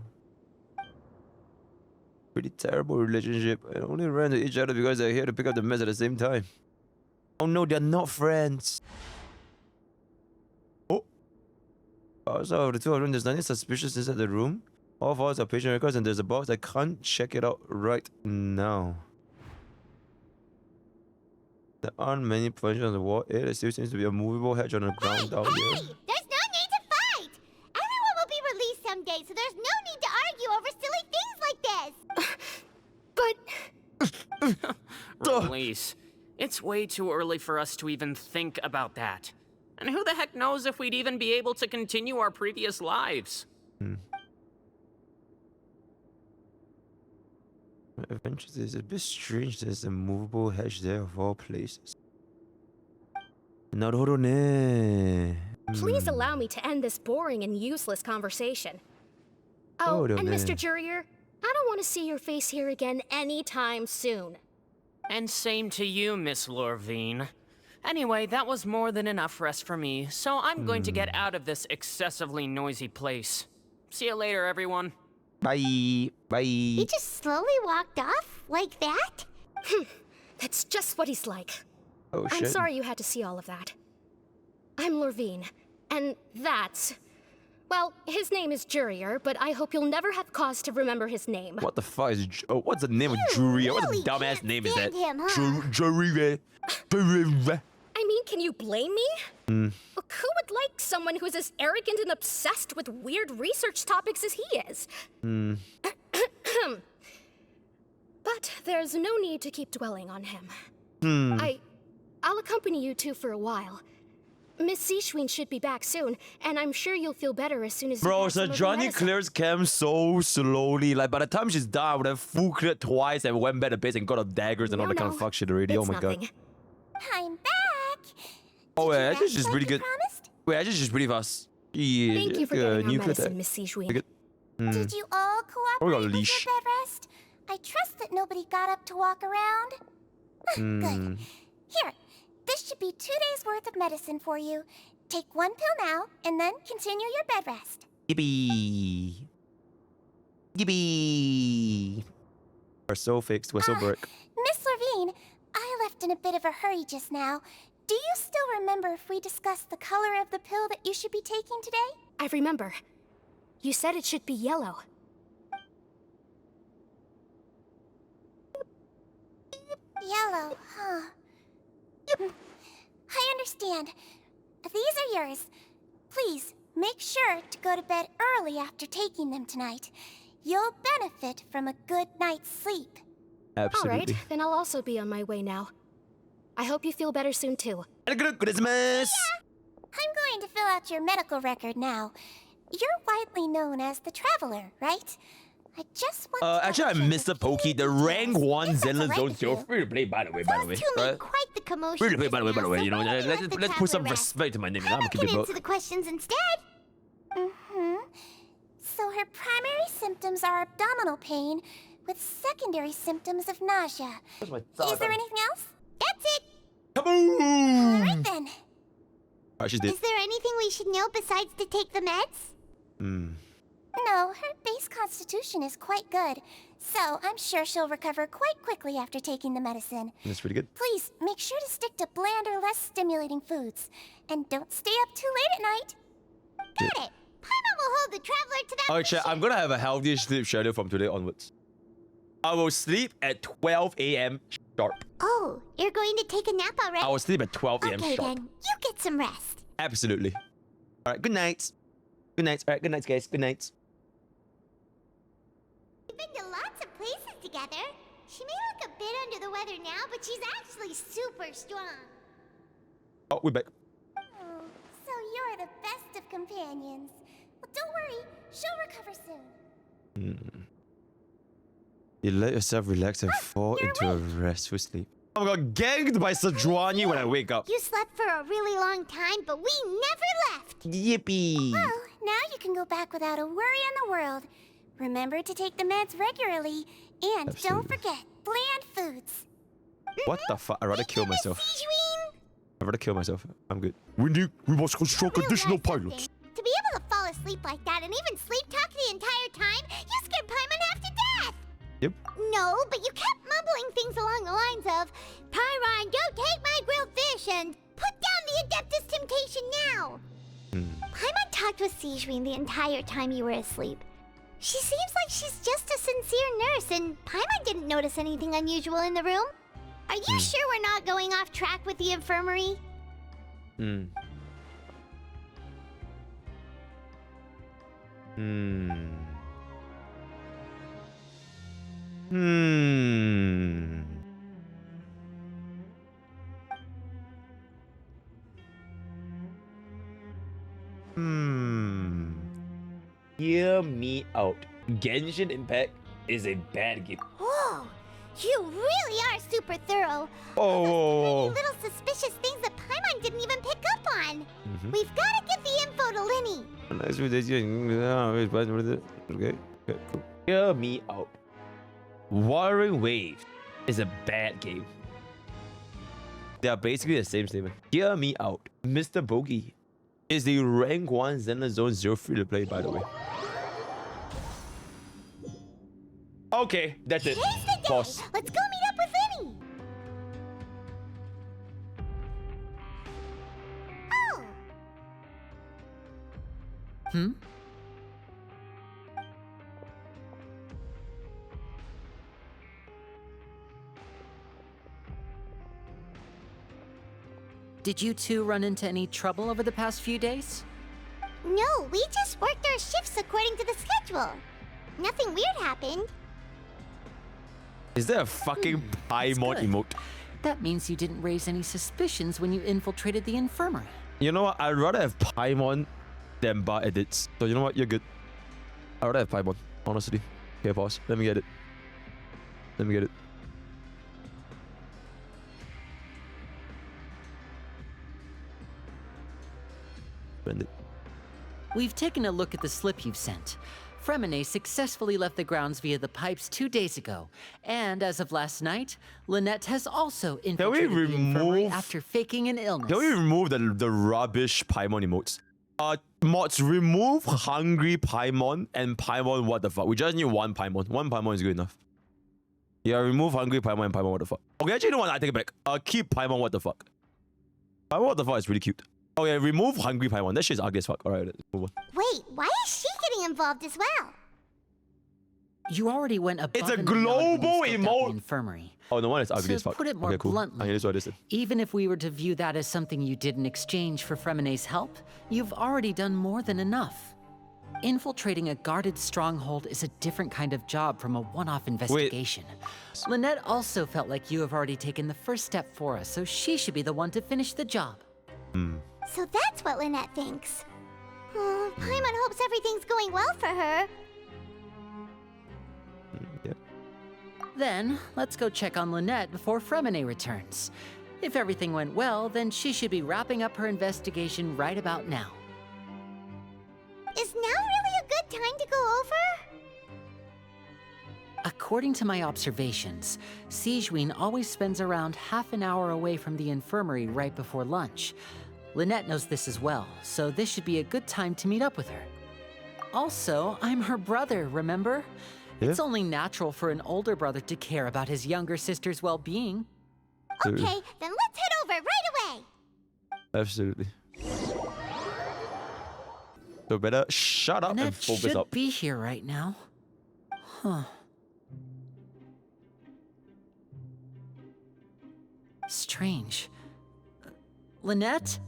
Pretty terrible relationship. They only ran to each other because they're here to pick up the mess at the same time. Oh no, they're not friends. Oh. Also, of the 2 of them, there's nothing suspicious inside the room. All files are patient records and there's a box. I can't check it out right now. There aren't many punches on the wall. There still seems to be a movable hedge on the ground down here. There's no need to fight. Everyone will be released someday. yesterday, so there's no need to argue over silly things like this. Release. It's way too early for us to even think about that. And who the heck knows if we'd even be able to continue our previous lives? Adventures is a bit strange. There's a movable hedge there of all places. Please allow me to end this boring and useless conversation. Oh, and Mr. Jurier, I don't want to see your face here again anytime soon. And same to you, Miss Lorvine. Anyway, that was more than enough rest for me, so I'm going to get out of this excessively noisy place. See you later, everyone. Bye. Bye. He just slowly walked off like that? That's just what he's like. Oh, shit. I'm sorry you had to see all of that. I'm Lorvine, and that's... Well, his name is Jurier, but I hope you'll never have cause to remember his name. What the fuck is... what's the name of Jurier? What a dumbass name is that? Jurier. I mean, can you blame me? Who would like someone who is as arrogant and obsessed with weird research topics as he is? But there's no need to keep dwelling on him. I'll accompany you two for a while. Miss Sigewinne should be back soon, and I'm sure you'll feel better as soon as Bro, so Johnny clears chem so slowly. Like, by the time she's done, I would have full cleared twice and went back to base and got up daggers and all that kind of fuck shit already. Oh my god. I'm back. Oh, wait, that's just really good. Wait, that's just really fast. Yeah, Thank you for getting our medicine, Miss Sigewinne. Did you all cooperate with your bed rest? I trust that nobody got up to walk around. Good. Here, this should be 2 days' worth of medicine for you. Take one pill now, and then continue your bed rest. Yippee. Yippee. We're so fixed. We're so broke. Miss Lorvine, I left in a bit of a hurry just now. Do you still remember if we discussed the color of the pill that you should be taking today? I remember. You said it should be yellow. Yellow, huh? I understand. These are yours. Please, make sure to go to bed early after taking them tonight. You'll benefit from a good night's sleep. Absolutely. All right, then I'll also be on my way now. I hope you feel better soon, too. Christmas! I'm going to fill out your medical record now. You're widely known as the Traveler, right? I just want actually, I'm MrPokke, the rank 1 Zenless Zone Zero. Free to play, by the way, quite the commotion. Free to play, by the way, you know, let's put some respect to my name. I'm get into the questions instead. So her primary symptoms are abdominal pain with secondary symptoms of nausea. Is there anything else? That's it. Kaboom! All right then. Alright, she's dead. Is there anything we should know besides to take the meds? No, her base constitution is quite good, so I'm sure she'll recover quite quickly after taking the medicine. That's pretty good. Please, make sure to stick to bland or less stimulating foods. And don't stay up too late at night. Got it! Paimon will hold the Traveler to that Alright, chat, I'm gonna have a healthier sleep schedule from today onwards. I will sleep at 12 a.m. sharp. Oh, you're going to take a nap already? I will sleep at 12 a.m. Okay, sharp. then. You get some rest. Absolutely. Alright, good night. Good night. Alright, good night, guys. Good night. We've been to lots of places together. She may look a bit under the weather now, but she's actually super strong. Oh, we're back. Oh, so you're the best of companions. Well, don't worry. She'll recover soon. You let yourself relax and fall into a restful sleep. I got ganked by Sejuani when I wake up. You slept for a really long time, but we never left. Yippee. Well, now you can go back without a worry in the world. Remember to take the meds regularly, and don't forget bland foods. What the fuck? I'd rather kill myself. I'd rather kill myself. I'm good. We must construct additional pilots. To be able to fall asleep like that and even sleep talk the entire time, you scared Paimon half to death. Yep. No, but you kept mumbling things along the lines of, Pyron, don't take my grilled fish, and put down the Adeptus Temptation now. Paimon talked with Sigewinne the entire time you were asleep. She seems like she's just a sincere nurse, and Paimon didn't notice anything unusual in the room. Are you sure we're not going off track with the infirmary? Hear me out. Genshin Impact is a bad game. Whoa, you really are super thorough. Oh. Little suspicious things that Paimon didn't even pick up on. We've got to give the info to Lyney. Okay, cool. Hear me out. Warring Waves is a bad game. They are basically the same statement. Hear me out. MrPokke is the rank 1 Zenless Zone 0 free to play, by the way. Okay, that's it. Pause. Let's go meet up with Lyney. Oh. Did you two run into any trouble over the past few days? No, we just worked our shifts according to the schedule. Nothing weird happened. Is there a fucking Paimon emote? That means you didn't raise any suspicions when you infiltrated the infirmary. You know what? I'd rather have Paimon than bar edits. So you know what? You're good. I'd rather have Paimon, honestly. Okay, pause. Let me get it. Let me get it. Spend it. We've taken a look at the slip you've sent. Freminet successfully left the grounds via the pipes 2 days ago. And as of last night, Lynette has also infiltrated the infirmary after faking an illness. Can we remove the rubbish Paimon emotes? Mods, remove Hungry Paimon and Paimon what the fuck. We just need one Paimon. One Paimon is good enough. Yeah, remove Hungry Paimon and Paimon what the fuck. Okay, actually, you know what? I take it back. Keep Paimon what the fuck. Paimon what the fuck is really cute. Okay, remove Hungry Paimon. That shit's ugly as fuck. Alright, let's move on. Wait, why is she getting involved as well? You already went above It's a global emote. Infirmary. Oh, no one is ugly as To fuck. put it more okay, cool. bluntly, Okay, this is what this is. even if we were to view that as something you did in exchange for Freminet's help, you've already done more than enough. Infiltrating a guarded stronghold is a different kind of job from a one-off investigation. Lynette also felt like you have already taken the first step for us, so she should be the one to finish the job. So that's what Lynette thinks. Oh, Paimon hopes everything's going well for her. Yep. Then, let's go check on Lynette before Freminet returns. If everything went well, then she should be wrapping up her investigation right about now. Is now really a good time to go over? According to my observations, Sigewinne always spends around half an hour away from the infirmary right before lunch. Lynette knows this as well, so this should be a good time to meet up with her. Also, I'm her brother, remember? Yeah. It's only natural for an older brother to care about his younger sister's well-being. Okay, then let's head over right away. Absolutely. So better shut up and Lynette focus should up. be here right now. Huh. Strange. Lynette?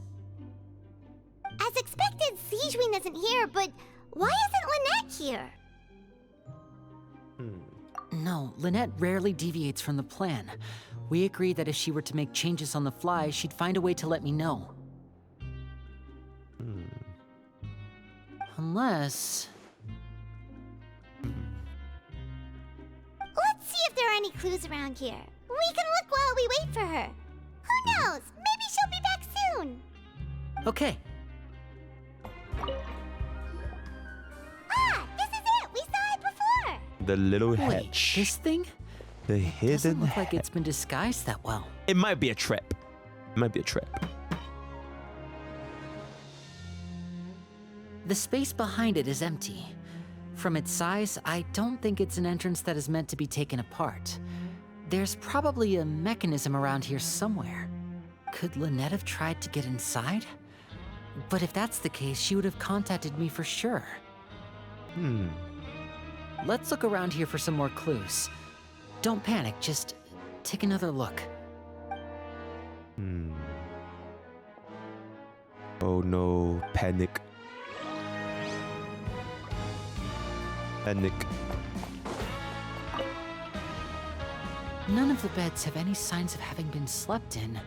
As expected, Sigewinne isn't here, but why isn't Lynette here? No, Lynette rarely deviates from the plan. We agreed that if she were to make changes on the fly, she'd find a way to let me know. Unless... Let's see if there are any clues around here. We can look while we wait for her. Who knows? Maybe she'll be back soon. Okay. Ah, this is it! We saw it before! The little Wait, hatch. this thing? The Doesn't hidden look like it's been disguised that well. It might be a trap. It might be a trap. The space behind it is empty. From its size, I don't think it's an entrance that is meant to be taken apart. There's probably a mechanism around here somewhere. Could Lynette have tried to get inside? But if that's the case, she would have contacted me for sure. Let's look around here for some more clues. Don't panic, just take another look. Oh no, panic. And Nick. None of the beds have any signs of having been slept in,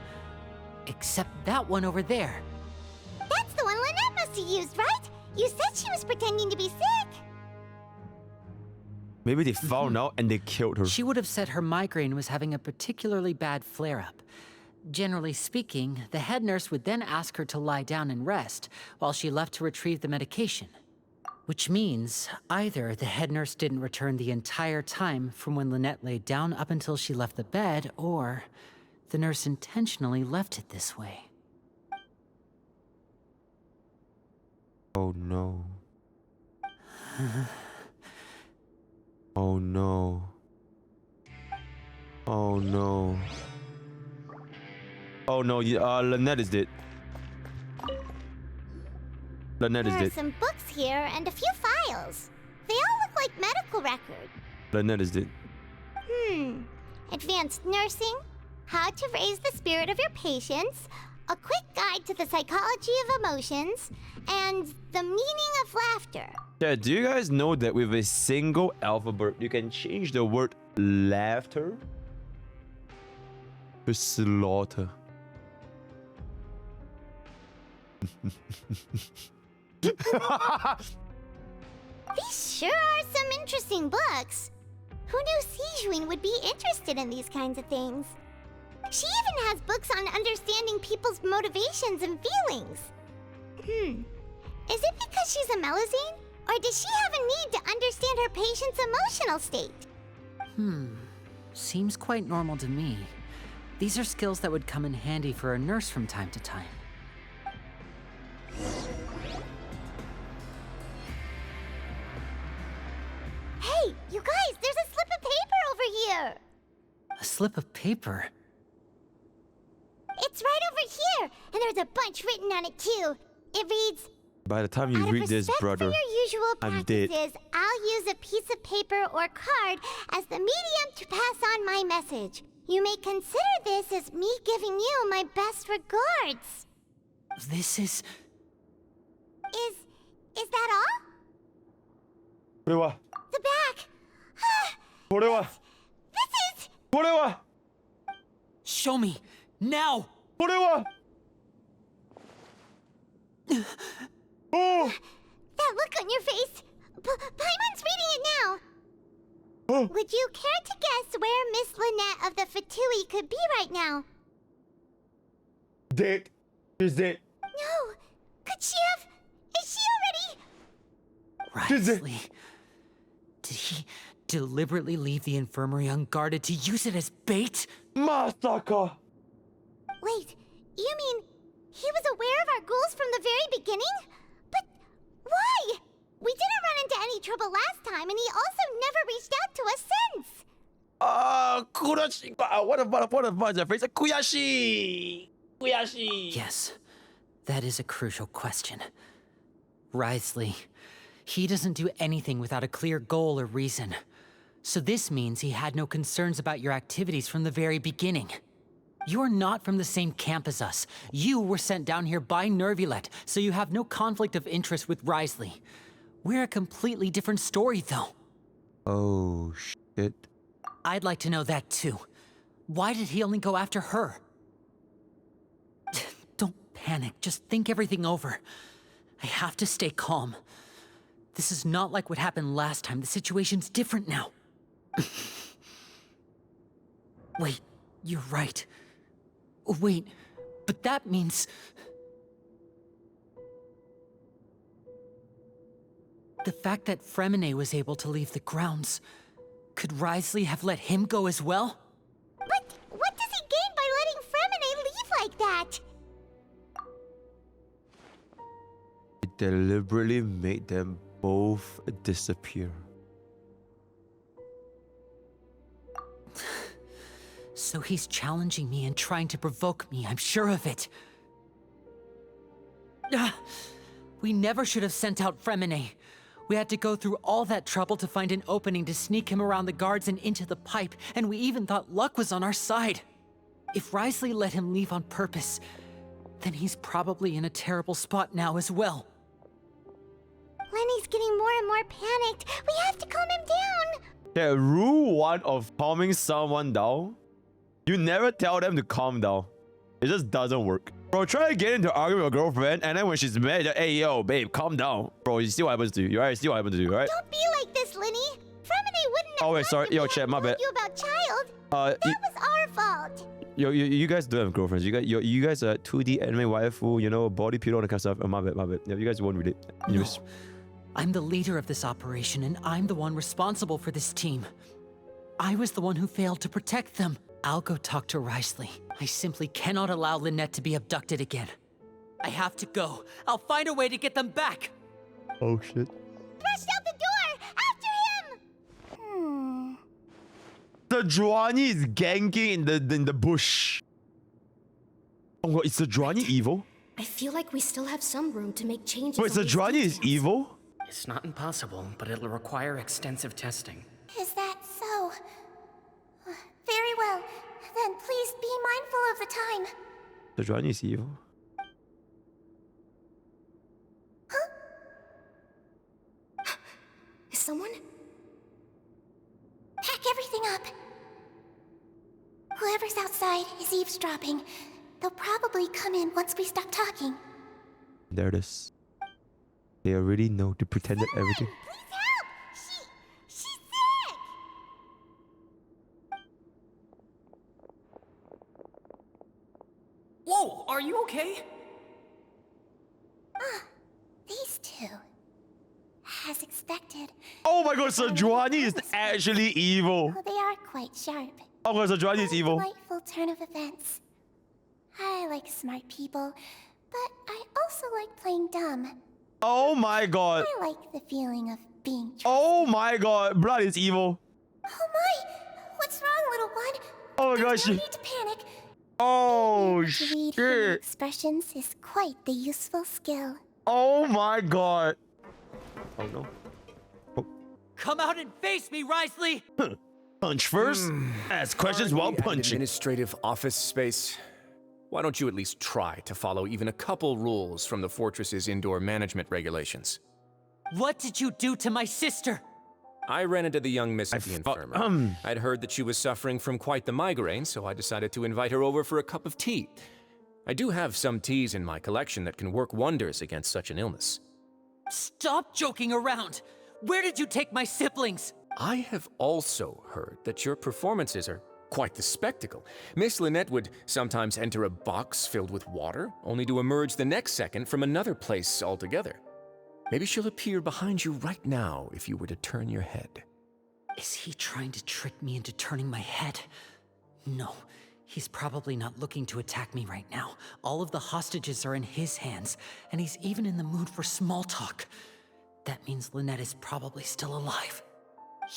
except that one over there. That's the one Lynette must have used, right? You said she was pretending to be sick. Maybe they found out and they killed her. She would have said her migraine was having a particularly bad flare-up. Generally speaking, the head nurse would then ask her to lie down and rest while she left to retrieve the medication. Which means either the head nurse didn't return the entire time from when Lynette laid down up until she left the bed, or the nurse intentionally left it this way. Oh no. Oh no. Oh no. Oh no, Lynette is dead. Lynette is There are dead. some books here and a few files. They all look like medical records. Lynette is dead. Advanced nursing, how to raise the spirit of your patients, a quick guide to the psychology of emotions, and the meaning of laughter. Yeah, do you guys know that with a single alphabet, you can change the word laughter to slaughter? These sure are some interesting books. Who knew Sigewinne would be interested in these kinds of things? She even has books on understanding people's motivations and feelings. Is it because she's a Melusine? Or does she have a need to understand her patient's emotional state? Seems quite normal to me. These are skills that would come in handy for a nurse from time to time. Hey, you guys, there's a slip of paper over here! A slip of paper? It's right over here, and there's a bunch written on it too. It reads, By the time you read this, brother, for your usual I'm dead. practices, I'll use a piece of paper or card as the medium to pass on my message. You may consider this as me giving you my best regards. This is... Is that all? これは The back. これは This is... これは Show me! Now! これは Oh! That look on your face. Paimon's reading it now. Would you care to guess where Miss Lynette of the Fatui could be right now? Dead. She's dead. No. Could she have... Is she already... Wriothesley. Did he deliberately leave the infirmary unguarded to use it as bait? Masaka! Wait, you mean he was aware of our goals from the very beginning? But why? We didn't run into any trouble last time, and he also never reached out to us since. What about the phrase? Kuyashi! Kuyashi! Yes, that is a crucial question. Wriothesley, he doesn't do anything without a clear goal or reason. So this means he had no concerns about your activities from the very beginning. You're not from the same camp as us. You were sent down here by Neuvillette, so you have no conflict of interest with Wriothesley. We're a completely different story, though. Oh, shit. I'd like to know that, too. Why did he only go after her? Don't panic. Just think everything over. I have to stay calm. This is not like what happened last time. The situation's different now. Wait, you're right. Wait, but that means... The fact that Freminet was able to leave the grounds, could Wriothesley have let him go as well? But what does he gain by letting Freminet leave like that? It deliberately made them both disappear. So he's challenging me and trying to provoke me, I'm sure of it. We never should have sent out Freminet. We had to go through all that trouble to find an opening to sneak him around the guards and into the pipe, and we even thought luck was on our side. If Wriothesley let him leave on purpose, then he's probably in a terrible spot now as well. Lyney's getting more and more panicked. We have to calm him down. Yeah, rule 1 of calming someone down. You never tell them to calm down. It just doesn't work. Bro, try to get into an argument with your girlfriend, and then when she's mad, you're like, hey, yo, babe, calm down. Bro, you see what happens to you, right? You see what happens to you, right? Don't be like this, Lyney. Freminet wouldn't have Oh, wait, sorry. Yo, chat, my bad. you about Childe. That was our fault. Yo, you guys don't have girlfriends. You guys are 2D anime waifu, you know, body pillow, and that kind of stuff. Oh, my bad. Yeah, you guys won't read it. No. I'm the leader of this operation, and I'm the one responsible for this team. I was the one who failed to protect them. I'll go talk to Wriothesley. I simply cannot allow Lynette to be abducted again. I have to go. I'll find a way to get them back. Oh, shit. Rushed out the door! After him! The Juani is ganking in the bush. Oh, what, is the Juani evil? I feel like we still have some room to make changes. Wait, the Juani is evil? It's not impossible, but it'll require extensive testing. Is that so? Very well. Then please be mindful of the time. The Juani is evil. Huh? Is someone? Pack everything up. Whoever's outside is eavesdropping. They'll probably come in once we stop talking. There it is. They already know to pretend that everything. Please help! She's sick! Whoa, are you okay? These two. As expected. Oh my god, so Juani is actually evil. Oh, they are quite sharp. Oh my god, so Juani is evil. Delightful turn of events. I like smart people, but I also like playing dumb. Oh my god. I like the feeling of being trusted. Oh my god, blood is evil. Oh my! What's wrong, little one? Oh my gosh. No need to panic. Oh To read human shit. expressions is quite the useful skill. Oh my god. Oh no. Come out and face me, Wriothesley! Punch first. Ask questions while punching. Administrative office space. Why don't you at least try to follow even a couple rules from the Fortress's indoor management regulations? What did you do to my sister? I ran into the young miss at the infirmary. I'd heard that she was suffering from quite the migraine, so I decided to invite her over for a cup of tea. I do have some teas in my collection that can work wonders against such an illness. Stop joking around! Where did you take my siblings? I have also heard that your performances are quite the spectacle. Miss Lynette would sometimes enter a box filled with water, only to emerge the next second from another place altogether. Maybe she'll appear behind you right now if you were to turn your head. Is he trying to trick me into turning my head? No, he's probably not looking to attack me right now. All of the hostages are in his hands, and he's even in the mood for small talk. That means Lynette is probably still alive.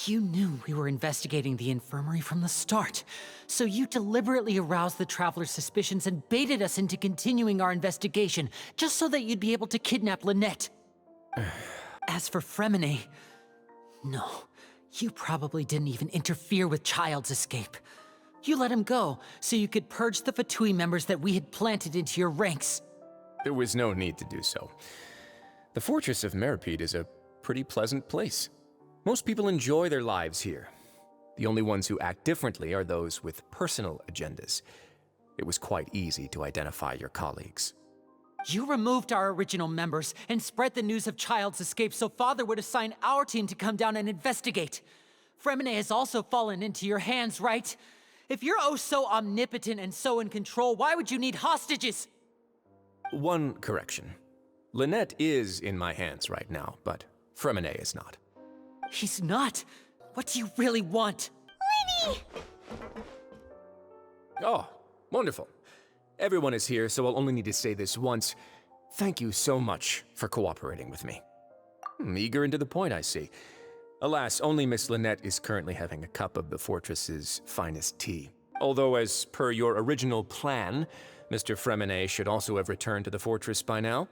You knew we were investigating the infirmary from the start, so you deliberately aroused the traveler's suspicions and baited us into continuing our investigation, just so that you'd be able to kidnap Lynette. As for Freminet, no, you probably didn't even interfere with Childe's escape. You let him go, so you could purge the Fatui members that we had planted into your ranks. There was no need to do so. The Fortress of Meropide is a pretty pleasant place. Most people enjoy their lives here. The only ones who act differently are those with personal agendas. It was quite easy to identify your colleagues. You removed our original members and spread the news of Childe's escape so Father would assign our team to come down and investigate. Freminet has also fallen into your hands, right? If you're oh so omnipotent and so in control, why would you need hostages? One correction. Lynette is in my hands right now, but Freminet is not. He's not. What do you really want? Lyney! Oh, wonderful. Everyone is here, so I'll only need to say this once. Thank you so much for cooperating with me. Eager and to the point, I see. Alas, only Miss Lynette is currently having a cup of the Fortress's finest tea. Although, as per your original plan, Mr. Freminet should also have returned to the Fortress by now.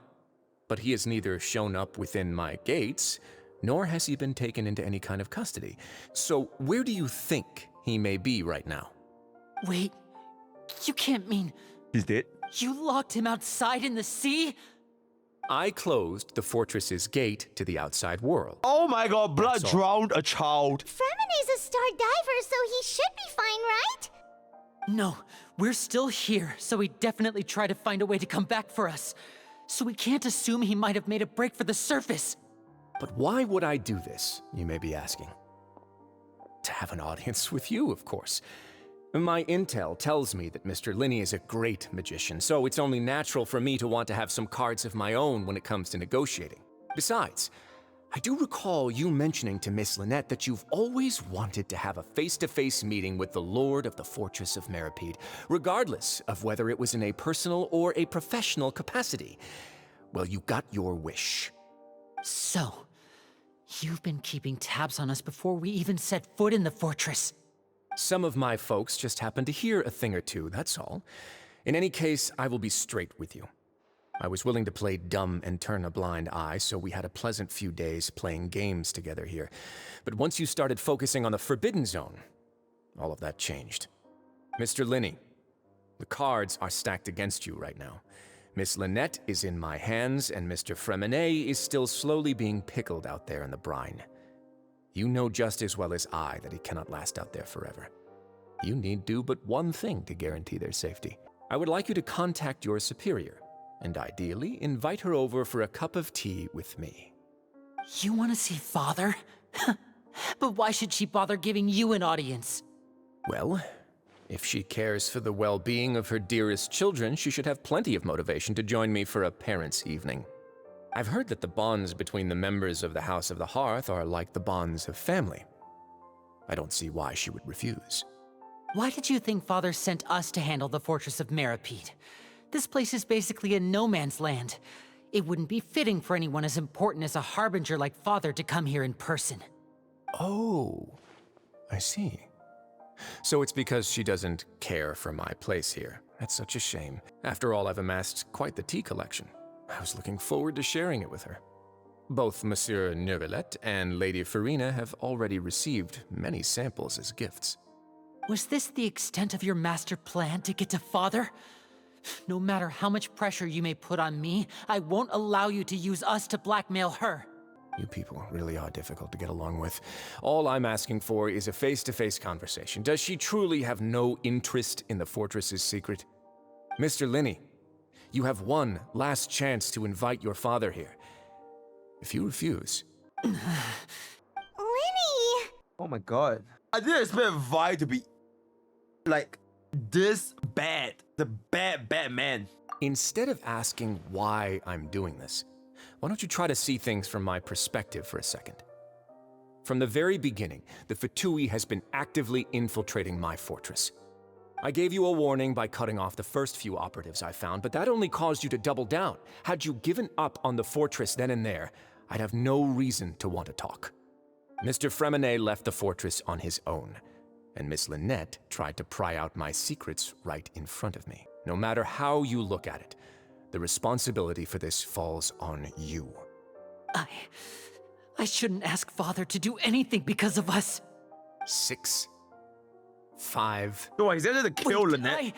But he has neither shown up within my gates, nor has he been taken into any kind of custody. So where do you think he may be right now? Wait, you can't mean... He's dead? You locked him outside in the sea? I closed the fortress's gate to the outside world. Oh my god, blood drowned a child. Freminet's a star diver, so he should be fine, right? No, we're still here, so he definitely tried to find a way to come back for us. So we can't assume he might have made a break for the surface. But why would I do this, you may be asking? To have an audience with you, of course. My intel tells me that Mr. Lyney is a great magician, so it's only natural for me to want to have some cards of my own when it comes to negotiating. Besides, I do recall you mentioning to Miss Lynette that you've always wanted to have a face-to-face meeting with the Lord of the Fortress of Meropide, regardless of whether it was in a personal or a professional capacity. Well, you got your wish. So, you've been keeping tabs on us before we even set foot in the fortress. Some of my folks just happened to hear a thing or two, that's all. In any case, I will be straight with you. I was willing to play dumb and turn a blind eye, so we had a pleasant few days playing games together here. But once you started focusing on the Forbidden Zone, all of that changed. Mr. Lyney, the cards are stacked against you right now. Miss Lynette is in my hands, and Mr. Freminet is still slowly being pickled out there in the brine. You know just as well as I that he cannot last out there forever. You need do but one thing to guarantee their safety. I would like you to contact your superior, and ideally invite her over for a cup of tea with me. You want to see Father? But why should she bother giving you an audience? Well, if she cares for the well-being of her dearest children, she should have plenty of motivation to join me for a parents' evening. I've heard that the bonds between the members of the House of the Hearth are like the bonds of family. I don't see why she would refuse. Why did you think Father sent us to handle the Fortress of Meropide? This place is basically a no-man's land. It wouldn't be fitting for anyone as important as a harbinger like Father to come here in person. Oh, I see. So it's because she doesn't care for my place here. That's such a shame. After all, I've amassed quite the tea collection. I was looking forward to sharing it with her. Both Monsieur Neuvillette and Lady Furina have already received many samples as gifts. Was this the extent of your master plan to get to Father? No matter how much pressure you may put on me, I won't allow you to use us to blackmail her. You people really are difficult to get along with. All I'm asking for is a face-to-face conversation. Does she truly have no interest in the fortress's secret? Mr. Lyney, you have one last chance to invite your father here. If you refuse... Lyney! Oh my god. I didn't expect Vi to be like this bad. The bad man. Instead of asking why I'm doing this, why don't you try to see things from my perspective for a second? From the very beginning, the Fatui has been actively infiltrating my fortress. I gave you a warning by cutting off the first few operatives I found, but that only caused you to double down. Had you given up on the fortress then and there, I'd have no reason to want to talk. Mr. Freminet left the fortress on his own, and Miss Lynette tried to pry out my secrets right in front of me. No matter how you look at it, the responsibility for this falls on you. I shouldn't ask Father to do anything because of us. 6, 5... No, he's gonna kill Lynette.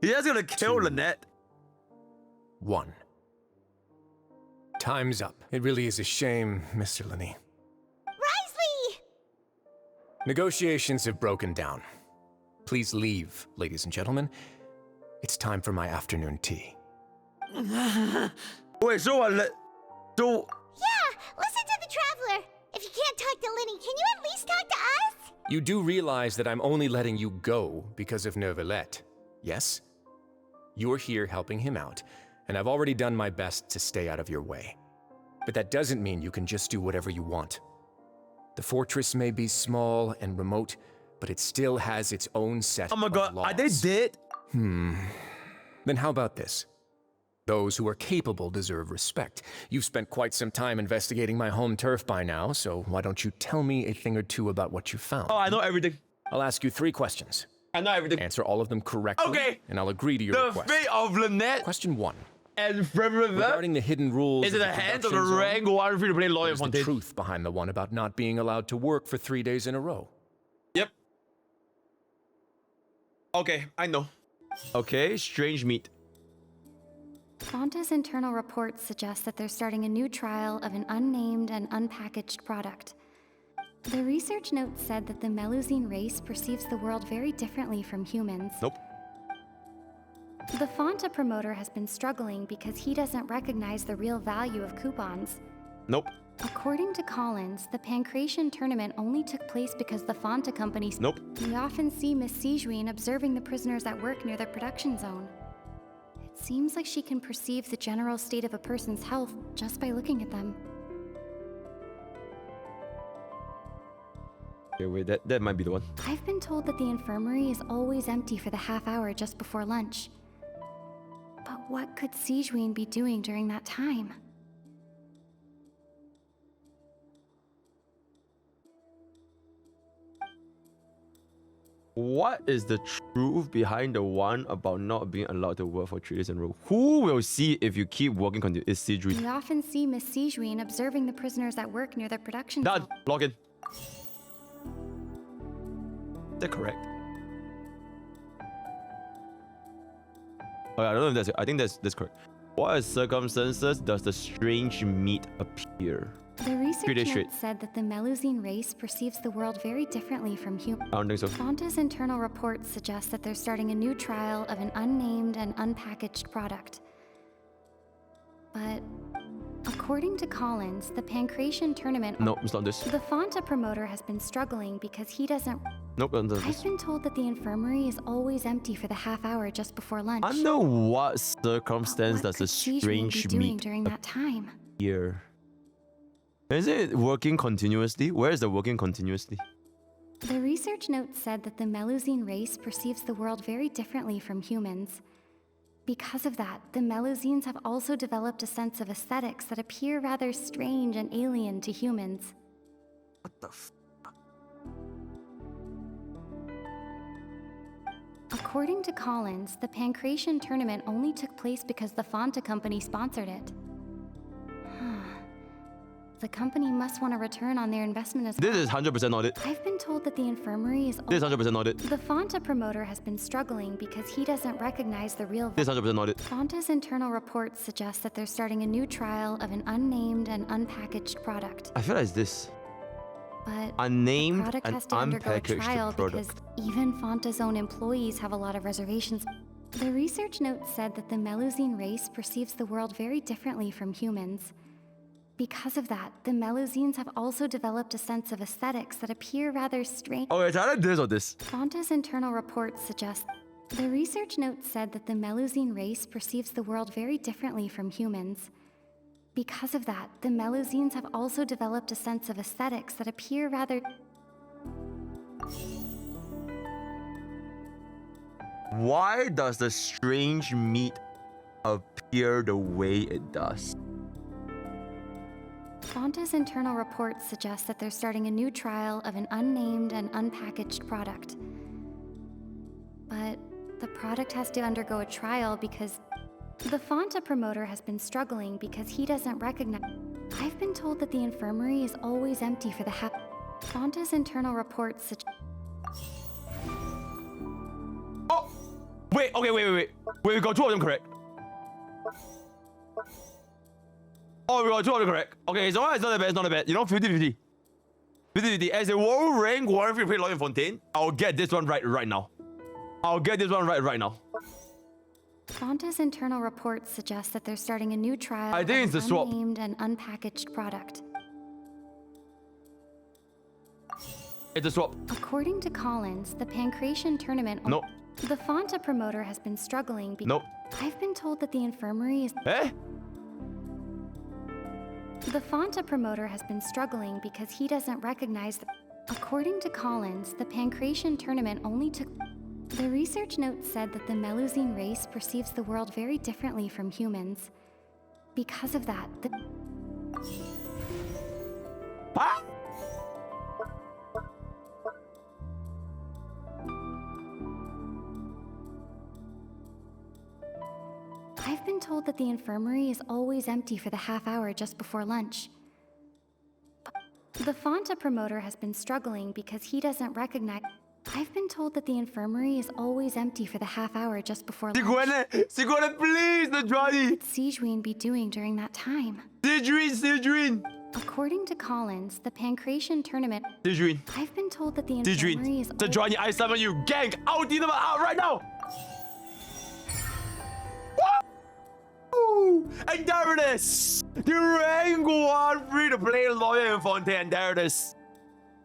He's gonna kill Lynette. 1. Time's up. It really is a shame, Mr. Lyney. Wriothesley! Negotiations have broken down. Please leave, ladies and gentlemen. It's time for my afternoon tea. Wait, so Yeah, listen to the Traveler. If you can't talk to Lyney, can you at least talk to us? You do realize that I'm only letting you go because of Neuvillette, yes? You're here helping him out, and I've already done my best to stay out of your way. But that doesn't mean you can just do whatever you want. The fortress may be small and remote, but it still has its own set of laws. Oh my god, are they dead? Then how about this? Those who are capable deserve respect. You've spent quite some time investigating my home turf by now, so why don't you tell me a thing or two about what you found? Oh, I know everything. I'll ask you 3 questions. I know everything. Answer all of them correctly, okay, and I'll agree to your request. The fate of Lynette. Question 1. And Freminet. Regarding the hidden rules is it the hands of the rank or free to play lawyer Fontaine? The truth behind the one about not being allowed to work for 3 days in a row. Yep. Okay, I know. Okay, strange meat. Fonta's internal reports suggest that they're starting a new trial of an unnamed and unpackaged product. The research note said that the Melusine race perceives the world very differently from humans. Nope. The Fonta promoter has been struggling because he doesn't recognize the real value of coupons. Nope. According to Collins, the Pancration tournament only took place because the Fonta company... Nope. We often see Miss Sigewinne observing the prisoners at work near the production zone. It seems like she can perceive the general state of a person's health just by looking at them. Okay, wait, that might be the one. I've been told that the infirmary is always empty for the half hour just before lunch. But what could Sigewinne be doing during that time? What is the truth behind the one about not being allowed to work for 3 days in a row? Who will see if you keep working continue? Is Sigewinne. We often see Miss Sigewinne observing the prisoners at work near the production Done. zone. Log in. Is that correct? Oh, I don't know if that's. I think that's correct. What circumstances does the strange meat appear? The research note said that the Melusine race perceives the world very differently from humans. I don't think so. Fonta's internal reports suggest that they're starting a new trial of an unnamed and unpackaged product. But according to Collins, the Pancration tournament... No, it's not this. The Fonta promoter has been struggling because he doesn't... Nope, it's not this. I've been told that the infirmary is always empty for the half hour just before lunch. Under what circumstance does the strange meat during that time? appear? Is it working continuously? Where is the working continuously? The research note said that the Melusine race perceives the world very differently from humans. Because of that, the Melusines have also developed a sense of aesthetics that appear rather strange and alien to humans. What the f... According to Collins, the Pancration tournament only took place because the Fonta company sponsored it. The company must want a return on their investment as well. This is 100% not it. I've been told that the infirmary is... This is 100% not it. The Fonta promoter has been struggling because he doesn't recognize the real... This is 100% not it. Fonta's internal reports suggest that they're starting a new trial of an unnamed and unpackaged product. I feel like it's this. But unnamed the product and has to undergo a unpackaged trial product. because even Fonta's own employees have a lot of reservations. The research note said that the Melusine race perceives the world very differently from humans. Because of that, the Melusines have also developed a sense of aesthetics that appear rather strange. Oh, it's either this or this. Fonta's internal reports suggest... The research note said that the Melusine race perceives the world very differently from humans. Because of that, the Melusines have also developed a sense of aesthetics that appear rather... Why does the strange meat appear the way it does? Fonta's internal reports suggest that they're starting a new trial of an unnamed and unpackaged product. But the product has to undergo a trial because the Fonta promoter has been struggling because he doesn't recognize... I've been told that the infirmary is always empty for the Fonta's internal reports suggest... Oh! Wait, okay, wait, we got 2 of them correct. Oh, we got 2 of them correct. Okay, so it's not that bad, it's not that bad. You know, 50-50. 50-50. As a world rank 1 free play login Fontaine, I'll get this one right now. I'll get this one right now. Fonta's internal reports suggest that they're starting a new trial I think it's the of swap. an unnamed and unpackaged product. It's a swap. According to Collins, the Pancration tournament... Nope. The Fonta promoter has been struggling because... Nope. I've been told that the infirmary is... Eh? The Fonta promoter has been struggling because he doesn't recognize the... According to Collins, the Pancration tournament only took... The research note said that the Melusine race perceives the world very differently from humans. Because of that, the... Huh? I've been told that the infirmary is always empty for the half hour just before lunch. The Fonta promoter has been struggling because he doesn't recognize... I've been told that the infirmary is always empty for the half hour just before lunch. Sigewinne, please, the Johnny. What would Sigewinne be doing during that time? Sigewinne. According to Collins, the Pancration tournament... Sigewinne. I've been told that the infirmary is... The Johnny, I summon you. Gang, out right now. Woo! And there it is. The rank 1 free-to-play lawyer in Fontaine. There it is.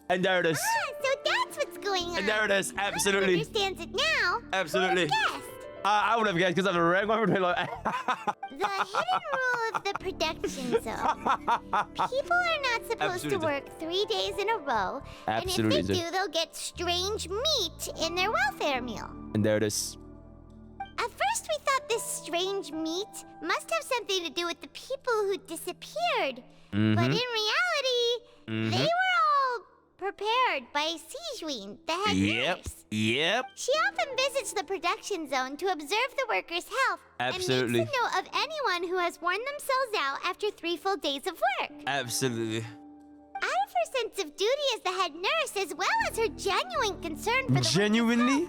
And there it is. Ah, so that's what's going on. And there it is. Absolutely. Understands it now. Absolutely. Who would have guessed? I would have guessed because I'm a rank 1 free-to-play lawyer. The hidden rule of the production zone. People are not supposed to work 3 days in a row. Absolutely. And if they do, they'll get strange meat in their welfare meal. And there it is. At first, we thought this strange meat must have something to do with the people who disappeared. But in reality, they were all prepared by Sigewinne, the head nurse. Yep. She often visits the production zone to observe the workers' health. Absolutely. And makes a note of anyone who has worn themselves out after 3 full days of work. Absolutely. Out of her sense of duty as the head nurse, as well as her genuine concern for the Genuinely,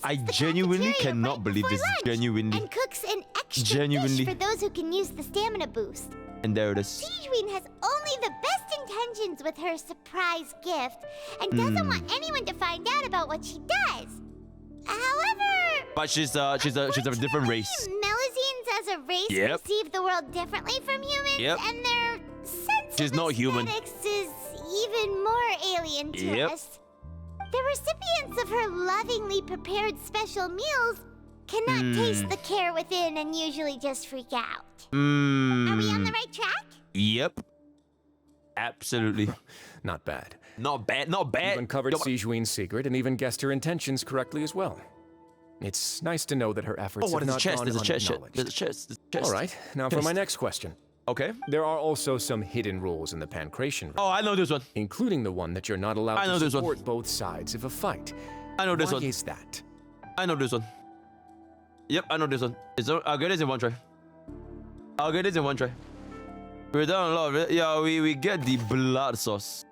I genuinely cannot right believe this. lunch Genuinely. And cooks an extra dish for those who can use the stamina boost. And there it is. Sigewinne has only the best intentions with her surprise gift, and doesn't want anyone to find out about what she does. However, But she's a different race. Melusines as a race perceive the world differently from humans, and their sense She's of not human. aesthetics is even more alien to us. The recipients of her lovingly prepared special meals cannot taste the care within and usually just freak out. Are we on the right track? Yep. Absolutely. Not bad. Not bad. You've uncovered Sigewinne's secret and even guessed her intentions correctly as well. It's nice to know that her efforts have not gone unacknowledged. There's a chest. All right, now for my next question. Okay. There are also some hidden rules in the Pancration realm. Oh, I know this one. Including the one that you're not allowed to support both sides of a fight. I know this one. Why is that? I know this one. Yep, I know this one. I'll get this in one try. We've done a lot of it. Yeah, we get the blood sauce.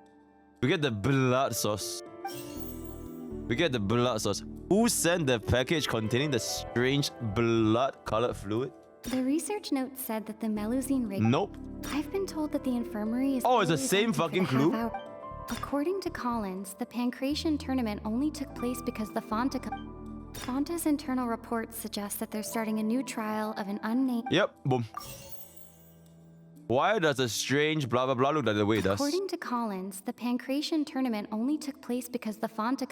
We get the blood sauce. Who sent the package containing the strange blood-colored fluid? The research note said that the Melusine race... Nope. I've been told that the infirmary is... Oh, it's the same fucking clue? According to Collins, the Pancration tournament only took place because the Fonta's internal reports suggest that they're starting a new trial of an unnamed... Yep, boom. Why does a strange blah blah blah look like the way it does? According to Collins, the Pancration tournament only took place because the Fonta...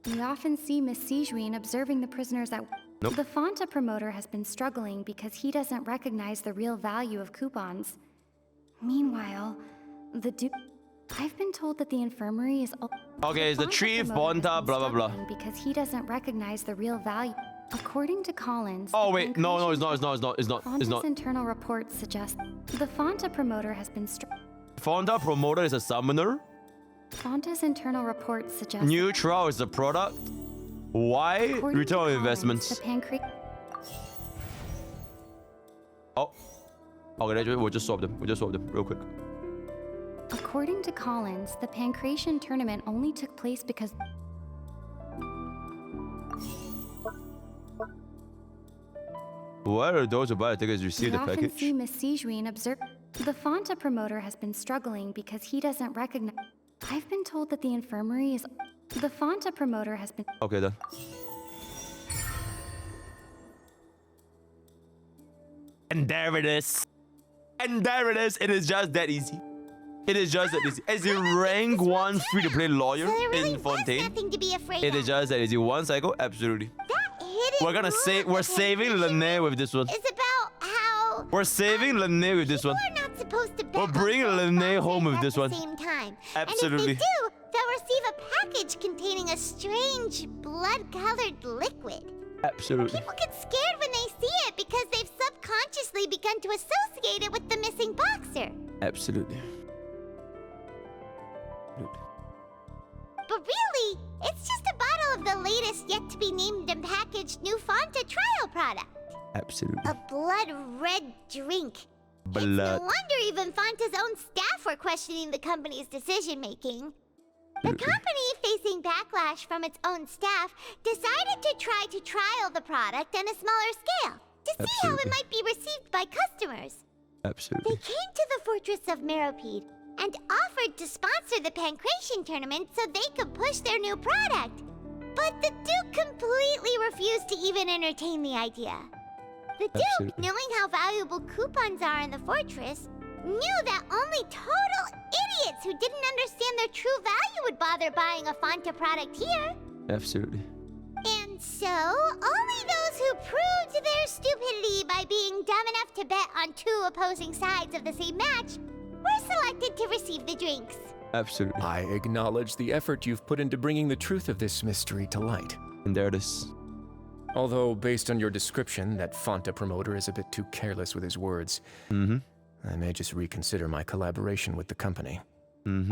We often see Miss Sigewinne observing the prisoners at... Nope. The Fonta promoter has been struggling because he doesn't recognize the real value of coupons. Meanwhile, I've been told that the infirmary is... Okay, it's the tree Fonta blah blah blah. Because he doesn't recognize the real value. According to Collins... Oh wait, no, it's not. Fonta's internal reports suggest the Fonta promoter has been... Fonta promoter is a summoner? Fonta's internal reports suggest... Neutral is the product? Why? Return on investments. Oh. Okay, we'll just swap them. Real quick. According to Collins, the Pancration tournament only took place because... Why are those who buy the tickets receive the package? We often see Miss Sigewinne observe... The Fonta promoter has been struggling because he doesn't recognize... I've been told that the infirmary is... The Fonta promoter has been... Okay then. And there it is. It is just that easy. It's a rank 1 free-to-play lawyer in Fontaine. It is just that easy. One cycle, absolutely. We're saving Lynette with this one. It's about how... We're saving Lynette with this one. People are not supposed to... We're bringing Lynette home with this one. At the same time. Absolutely. And if they do, they'll receive a package containing a strange blood-colored liquid. Absolutely. People get scared when they see it because they've subconsciously begun to associate it with the missing boxer. Absolutely. But really, it's just a bottle of the latest yet-to-be-named and packaged new Fonta trial product. Absolutely. A blood-red drink. Blood. It's no wonder even Fonta's own staff were questioning the company's decision-making. The company facing backlash from its own staff, decided to try to trial the product on a smaller scale to see how it might be received by customers. Absolutely. They came to the Fortress of Meropide and offered to sponsor the Pancration tournament so they could push their new product. But the Duke completely refused to even entertain the idea. The Duke, knowing how valuable coupons are in the fortress, knew that only total idiots who didn't understand their true value would bother buying a Fanta product here. Absolutely. And so, only those who proved their stupidity by being dumb enough to bet on two opposing sides of the same match were selected to receive the drinks. Absolutely. I acknowledge the effort you've put into bringing the truth of this mystery to light. And there it is. Although, based on your description, that Fanta promoter is a bit too careless with his words. I may just reconsider my collaboration with the company.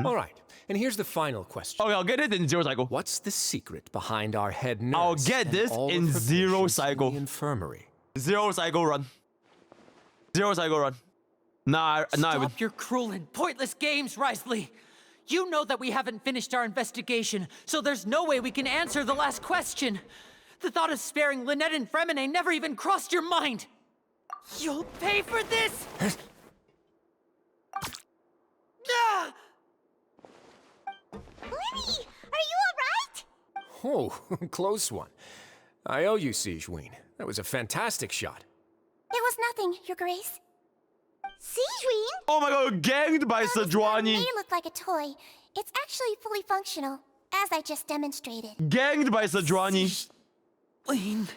All right, and here's the final question. Okay, I'll get it in Zero Cycle. What's the secret behind our head nurse? I'll get this in Zero Cycle. In the infirmary. Zero Cycle run. Zero Cycle run. Nah, Stop your cruel and pointless games, Wriothesley. You know that we haven't finished our investigation, so there's no way we can answer the last question. The thought of sparing Lynette and Freminet never even crossed your mind. You'll pay for this! Ah! Lyney, are you alright? Oh, close one. I owe you, Sigewinne. That was a fantastic shot. It was nothing, Your Grace. Sigewinne? Oh my god, gagged by Sejuani. It may look like a toy. It's actually fully functional, as I just demonstrated. Gagged by Sejuani. Sigewinne.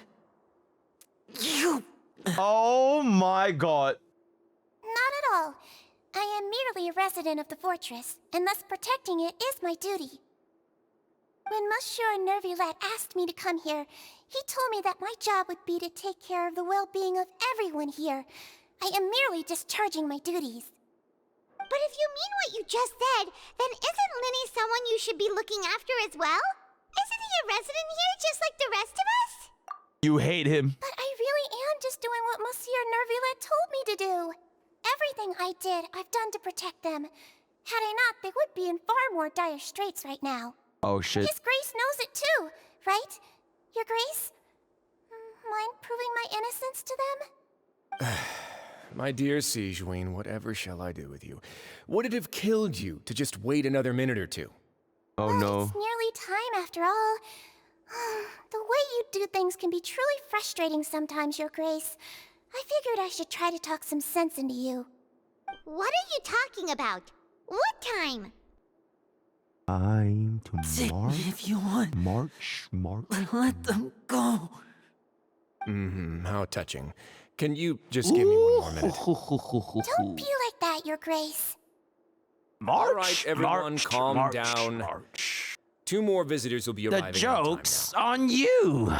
You... Oh my god. Not at all. I am merely a resident of the fortress, and thus protecting it is my duty. When Monsieur Neuvillette asked me to come here, he told me that my job would be to take care of the well-being of everyone here. I am merely discharging my duties. But if you mean what you just said, then isn't Lyney someone you should be looking after as well? Isn't he a resident here just like the rest of us? You hate him. But I really am just doing what Monsieur Neuvillette told me to do. Everything I did, I've done to protect them. Had I not, they would be in far more dire straits right now. Oh shit. His Grace knows it too, right? Your Grace? Mind proving my innocence to them? My dear Sigewinne, whatever shall I do with you? Would it have killed you to just wait another minute or two? Oh no. It's nearly time after all. The way you do things can be truly frustrating sometimes, Your Grace. I figured I should try to talk some sense into you. What are you talking about? What time? I'm to Take March. me if you want. March. Let them go. How touching. Can you just give me one more minute? Don't be like that, Your Grace. All right, everyone, calm down. 2 more visitors will be arriving. The joke's on you.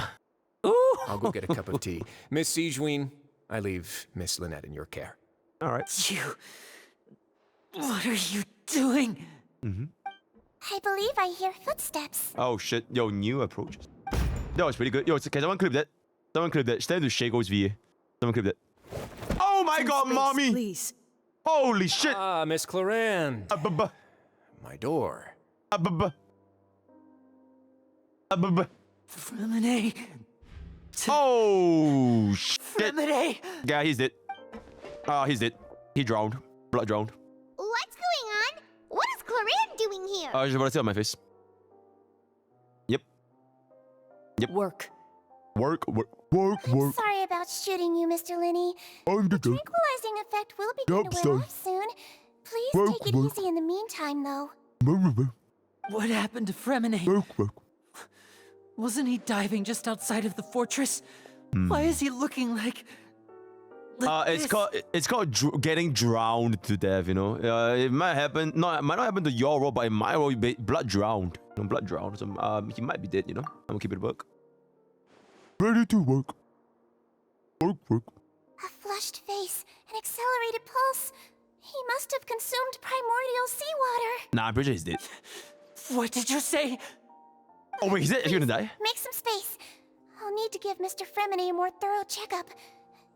Ooh. I'll go get a cup of tea. Miss Sigewinne, I leave Miss Lynette in your care. All right. You... What are you doing? I believe I hear footsteps. Oh shit. Yo, new approaches. That was pretty good. Yo, okay, someone clip that. Someone clip that. Stand to Shago's VA. Someone clip that. Oh my god, mommy! Please. Holy shit! Ah, Miss Clorinde. My door. Freminet. Oh shit! Freminet. Yeah, he's dead. He's dead. He drowned. Blood drowned. What's going on? What is Clorinde doing here? I just want to see on my face. Yep. Work. Sorry about shooting you, Mr. Lyney. The tranquilizing effect will begin to wear off soon. Please take it easy in the meantime, though. What happened to Freminet? Wasn't he diving just outside of the fortress? Why is he looking like it's called getting drowned to death. You know, it might happen. No, it might not happen to your role, but it might be blood drowned. Blood drowned. So, he might be dead. You know, I'm gonna keep it work. Ready to work. Work. A flushed face, an accelerated pulse. He must have consumed primordial seawater. Nah, I'm pretty sure he's dead. What did you say? Oh wait, he's dead. Is he gonna die? Make some space. I'll need to give Mr. Freminet a more thorough checkup.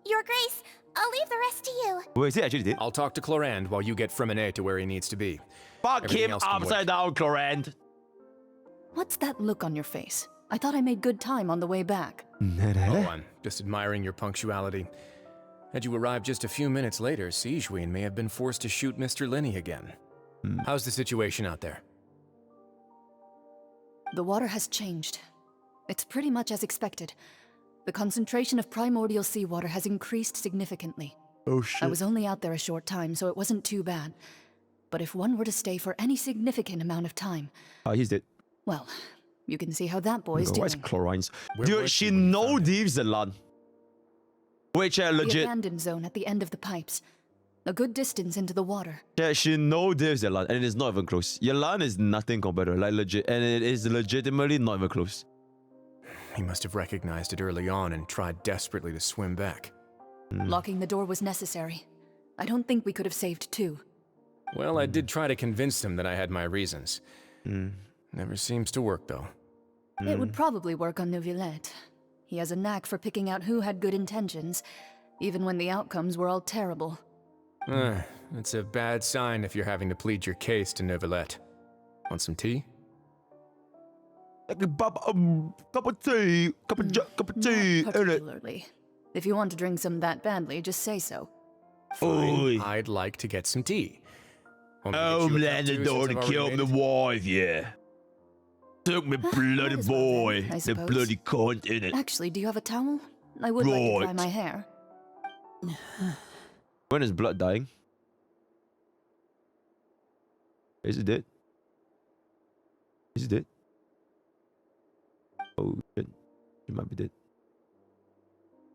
Your Grace, I'll leave the rest to you. Wait, is he actually dead? I'll talk to Clorinde while you get Freminet to where he needs to be. Fuck Everything him else can upside wait. down, Clorinde. What's that look on your face? I thought I made good time on the way back. Oh, I'm just admiring your punctuality. Had you arrived just a few minutes later, Sigewinne may have been forced to shoot Mr. Lyney again. How's the situation out there? The water has changed. It's pretty much as expected. The concentration of primordial seawater has increased significantly. Oh shit. I was only out there a short time, so it wasn't too bad. But if one were to stay for any significant amount of time... Oh, he's dead. Well, you can see how that boy's doing. Where's Clorine's? Dude, she know Eavesdropping. Which legit. The abandoned zone at the end of the pipes. A good distance into the water. Yeah, she know Eavesdropping, and it is not even close. Yalan is nothing compared to her, like legit, and it is legitimately not even close. He must have recognized it early on and tried desperately to swim back. Locking the door was necessary. I don't think we could have saved two. Well, I did try to convince him that I had my reasons. Never seems to work, though. It would probably work on Neuvillette. He has a knack for picking out who had good intentions, even when the outcomes were all terrible. It's a bad sign if you're having to plead your case to Neuvillette. Want some tea? Cup of tea. Cup of tea. Not particularly. If you want to drink some that badly, just say so. Fine, I'd like to get some tea. Oh, man, the door to kill my wife, yeah. Took me bloody boy. The bloody cunt in it. Actually, do you have a towel? I would like to dry my hair. When is blood dying? Is it dead? Is it dead? Oh shit. She might be dead.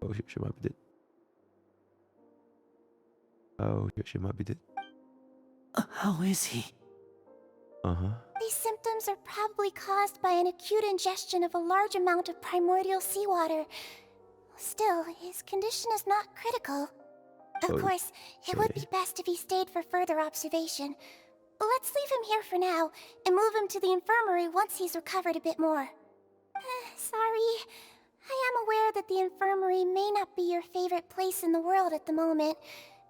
Oh shit, she might be dead. Oh shit, she might be dead. How is he? These symptoms are probably caused by an acute ingestion of a large amount of primordial seawater. Still, his condition is not critical. Of course, it would be best if he stayed for further observation. Let's leave him here for now, and move him to the infirmary once he's recovered a bit more. Sorry. I am aware that the infirmary may not be your favorite place in the world at the moment.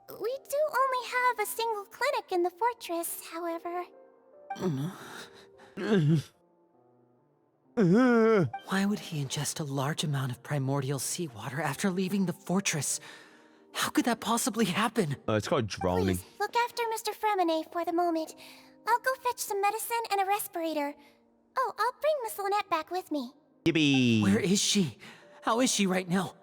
We do only have a single clinic in the fortress, however. Why would he ingest a large amount of primordial seawater after leaving the fortress? How could that possibly happen? It's called drowning. Please, look after Mr. Freminet for the moment. I'll go fetch some medicine and a respirator. Oh, I'll bring Miss Lynette back with me. Yippee! Where is she? How is she right now?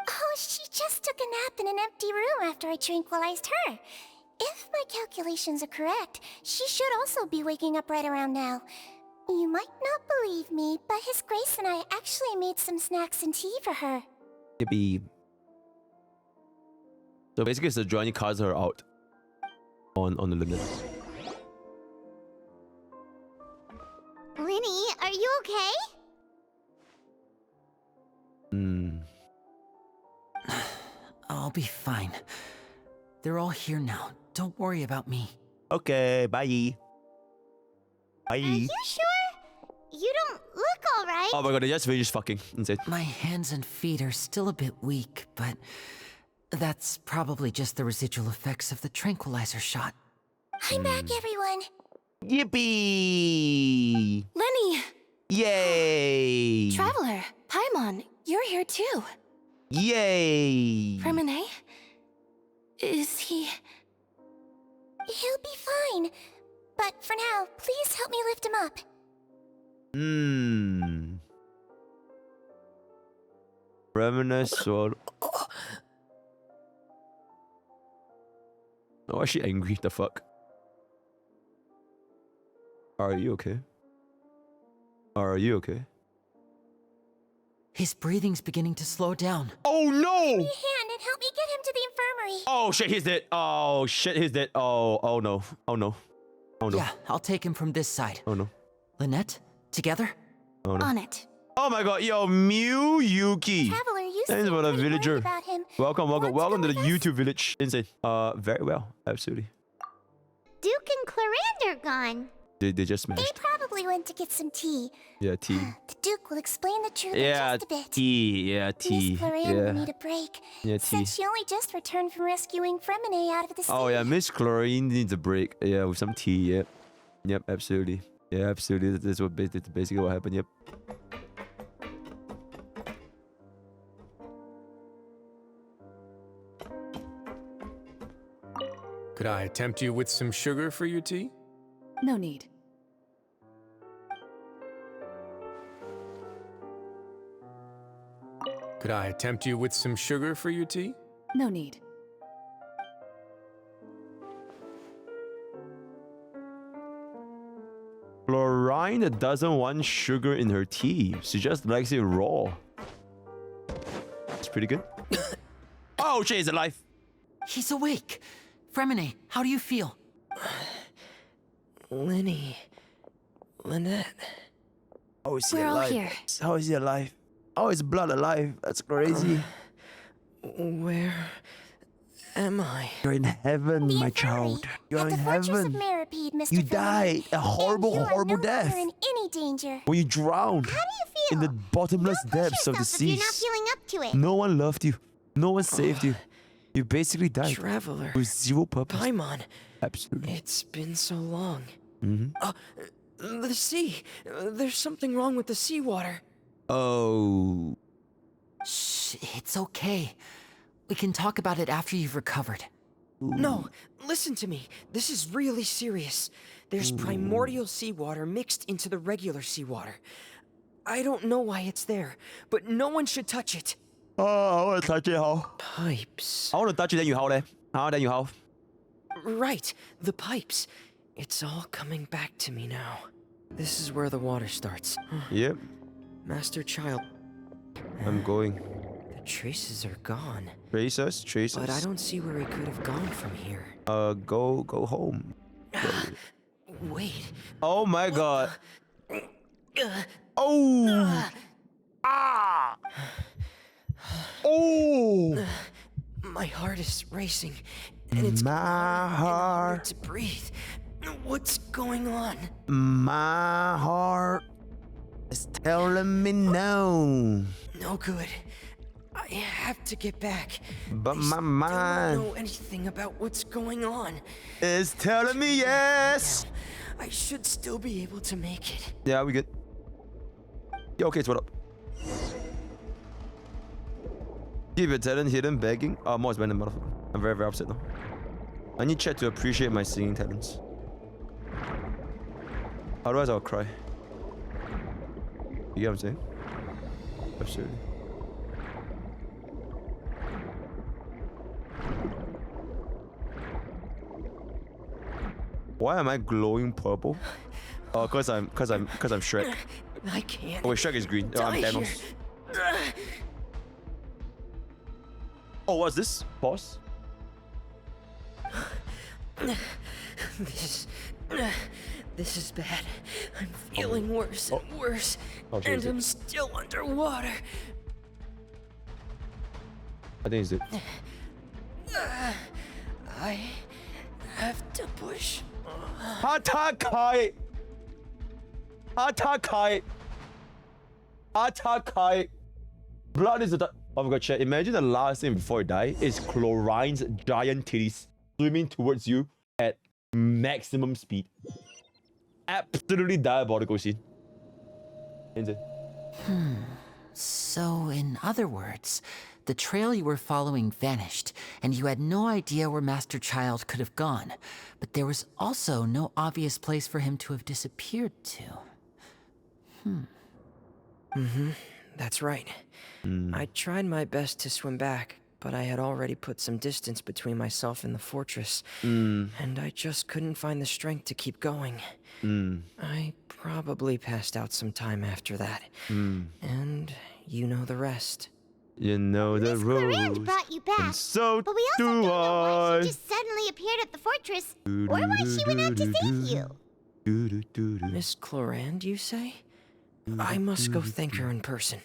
Oh, she just took a nap in an empty room after I tranquilized her. If my calculations are correct, she should also be waking up right around now. You might not believe me, but His Grace and I actually made some snacks and tea for her. Yippee. So basically, it's the Johnny cards her out on the limit. Lyney, are you okay? I'll be fine. They're all here now. Don't worry about me. Okay, bye. Bye. Are you sure? You don't look alright. Oh my god, they just finished fucking. Insane. My hands and feet are still a bit weak, but that's probably just the residual effects of the tranquilizer shot. I'm back, everyone. Yippee! Lyney! Yay! Traveler, Paimon, you're here too. Yay! Freminet? Is he... He'll be fine. But for now, please help me lift him up. Freminet sword. Oh, is she angry? The fuck? Are you okay? Are you okay? His breathing's beginning to slow down. Oh no! Give me a hand and help me get him to the infirmary. Oh shit, he's dead. Oh shit, he's dead. Oh no. Oh no. Oh no. Yeah, I'll take him from this side. Oh no. Lynette, together? Oh no. On it. Oh my god, yo, Mew Yuki. Traveler, you Thanks seem for the pretty villager. worried about him. Welcome to the YouTube village. Insane. Very well, absolutely. Duke and Clorinde are gone. They just They smashed. probably went to get some tea. Yeah, tea. The Duke will explain the truth in Yeah, just a bit. tea. Yeah, tea. Miss Clorinde Yeah. will need a break. Yeah, tea. Since she only just returned from rescuing Freminet out of the sea. Oh yeah, Miss Clorinde needs a break. Yeah, with some tea. Yep. Yep, absolutely. Yeah, absolutely. That's basically what happened. Yep. Could I tempt you with some sugar for your tea? No need. Could I tempt you with some sugar for your tea? No need. Clorinde doesn't want sugar in her tea. She just likes it raw. It's pretty good. Oh, she's alive. He's awake. Freminet, how do you feel? Lyney. Lynette. How is he We're all alive? here. How is he alive? How is blood alive? That's crazy. Where am I? You're in heaven, my child. You're in Fortress of heaven. Meropide, Mr. You Freminet. died a horrible, And you horrible are no death. longer in any danger. When you drowned How do you feel? in the bottomless depths of the Yourself if you're not seas. feeling up to it. No one loved you. No one saved you. You basically died. Traveler. With zero purpose. Paimon. Absolutely. It's been so long. Mm-hmm. The sea. There's something wrong with the seawater. Oh. Shh, it's okay. We can talk about it after you've recovered. No, listen to me. This is really serious. There's primordial seawater mixed into the regular seawater. I don't know why it's there, but no one should touch it. Oh, I want to touch it, how? Pipes. I want to touch it, then you howl there. Then you howl. Right, the pipes. It's all coming back to me now. This is where the water starts. Yep. Master Childe. I'm going. The traces are gone. Traces? But I don't see where he could have gone from here. Go home. Wait. Oh my god. Oh. Ah. Oh. My heart is racing, and it's my heart to breathe. What's going on? My heart is telling me no. No good. I have to get back. But I my still mind don't know anything about what's going on. is telling me yes. I should still be able to make it. Yeah, we good. Yeah, okay, so what up? Keep your talent hidden, begging. Oh, more random, motherfucker. I'm very, very upset now. I need Chet to appreciate my singing talents. Otherwise, I'll cry. You get what I'm saying? Absolutely. Why am I glowing purple? Oh, cause I'm Shrek. I can't. Oh wait, Shrek is green. Oh, I'm die Thanos. here. Oh, what's this? Pause. This is bad. I'm feeling worse and worse, and I'm still underwater. I think it's it. I have to push. Atakai! Atakai! Atakai! Blood is the. Oh my god, chat. Imagine the last thing before you die is Clorinde's giant titties swimming towards you at maximum speed. Absolutely diabolical scene. Insane. So, in other words, the trail you were following vanished, and you had no idea where Master Childe could have gone, but there was also no obvious place for him to have disappeared to. That's right. I tried my best to swim back, but I had already put some distance between myself and the fortress, and I just couldn't find the strength to keep going. I probably passed out some time after that, and you know the rest. You know the Clorinde rules. brought you back, And so but we also do don't know why I. she just suddenly appeared at the fortress, or why she went out to save you. Miss Clorinde, you say? I must go thank her in person.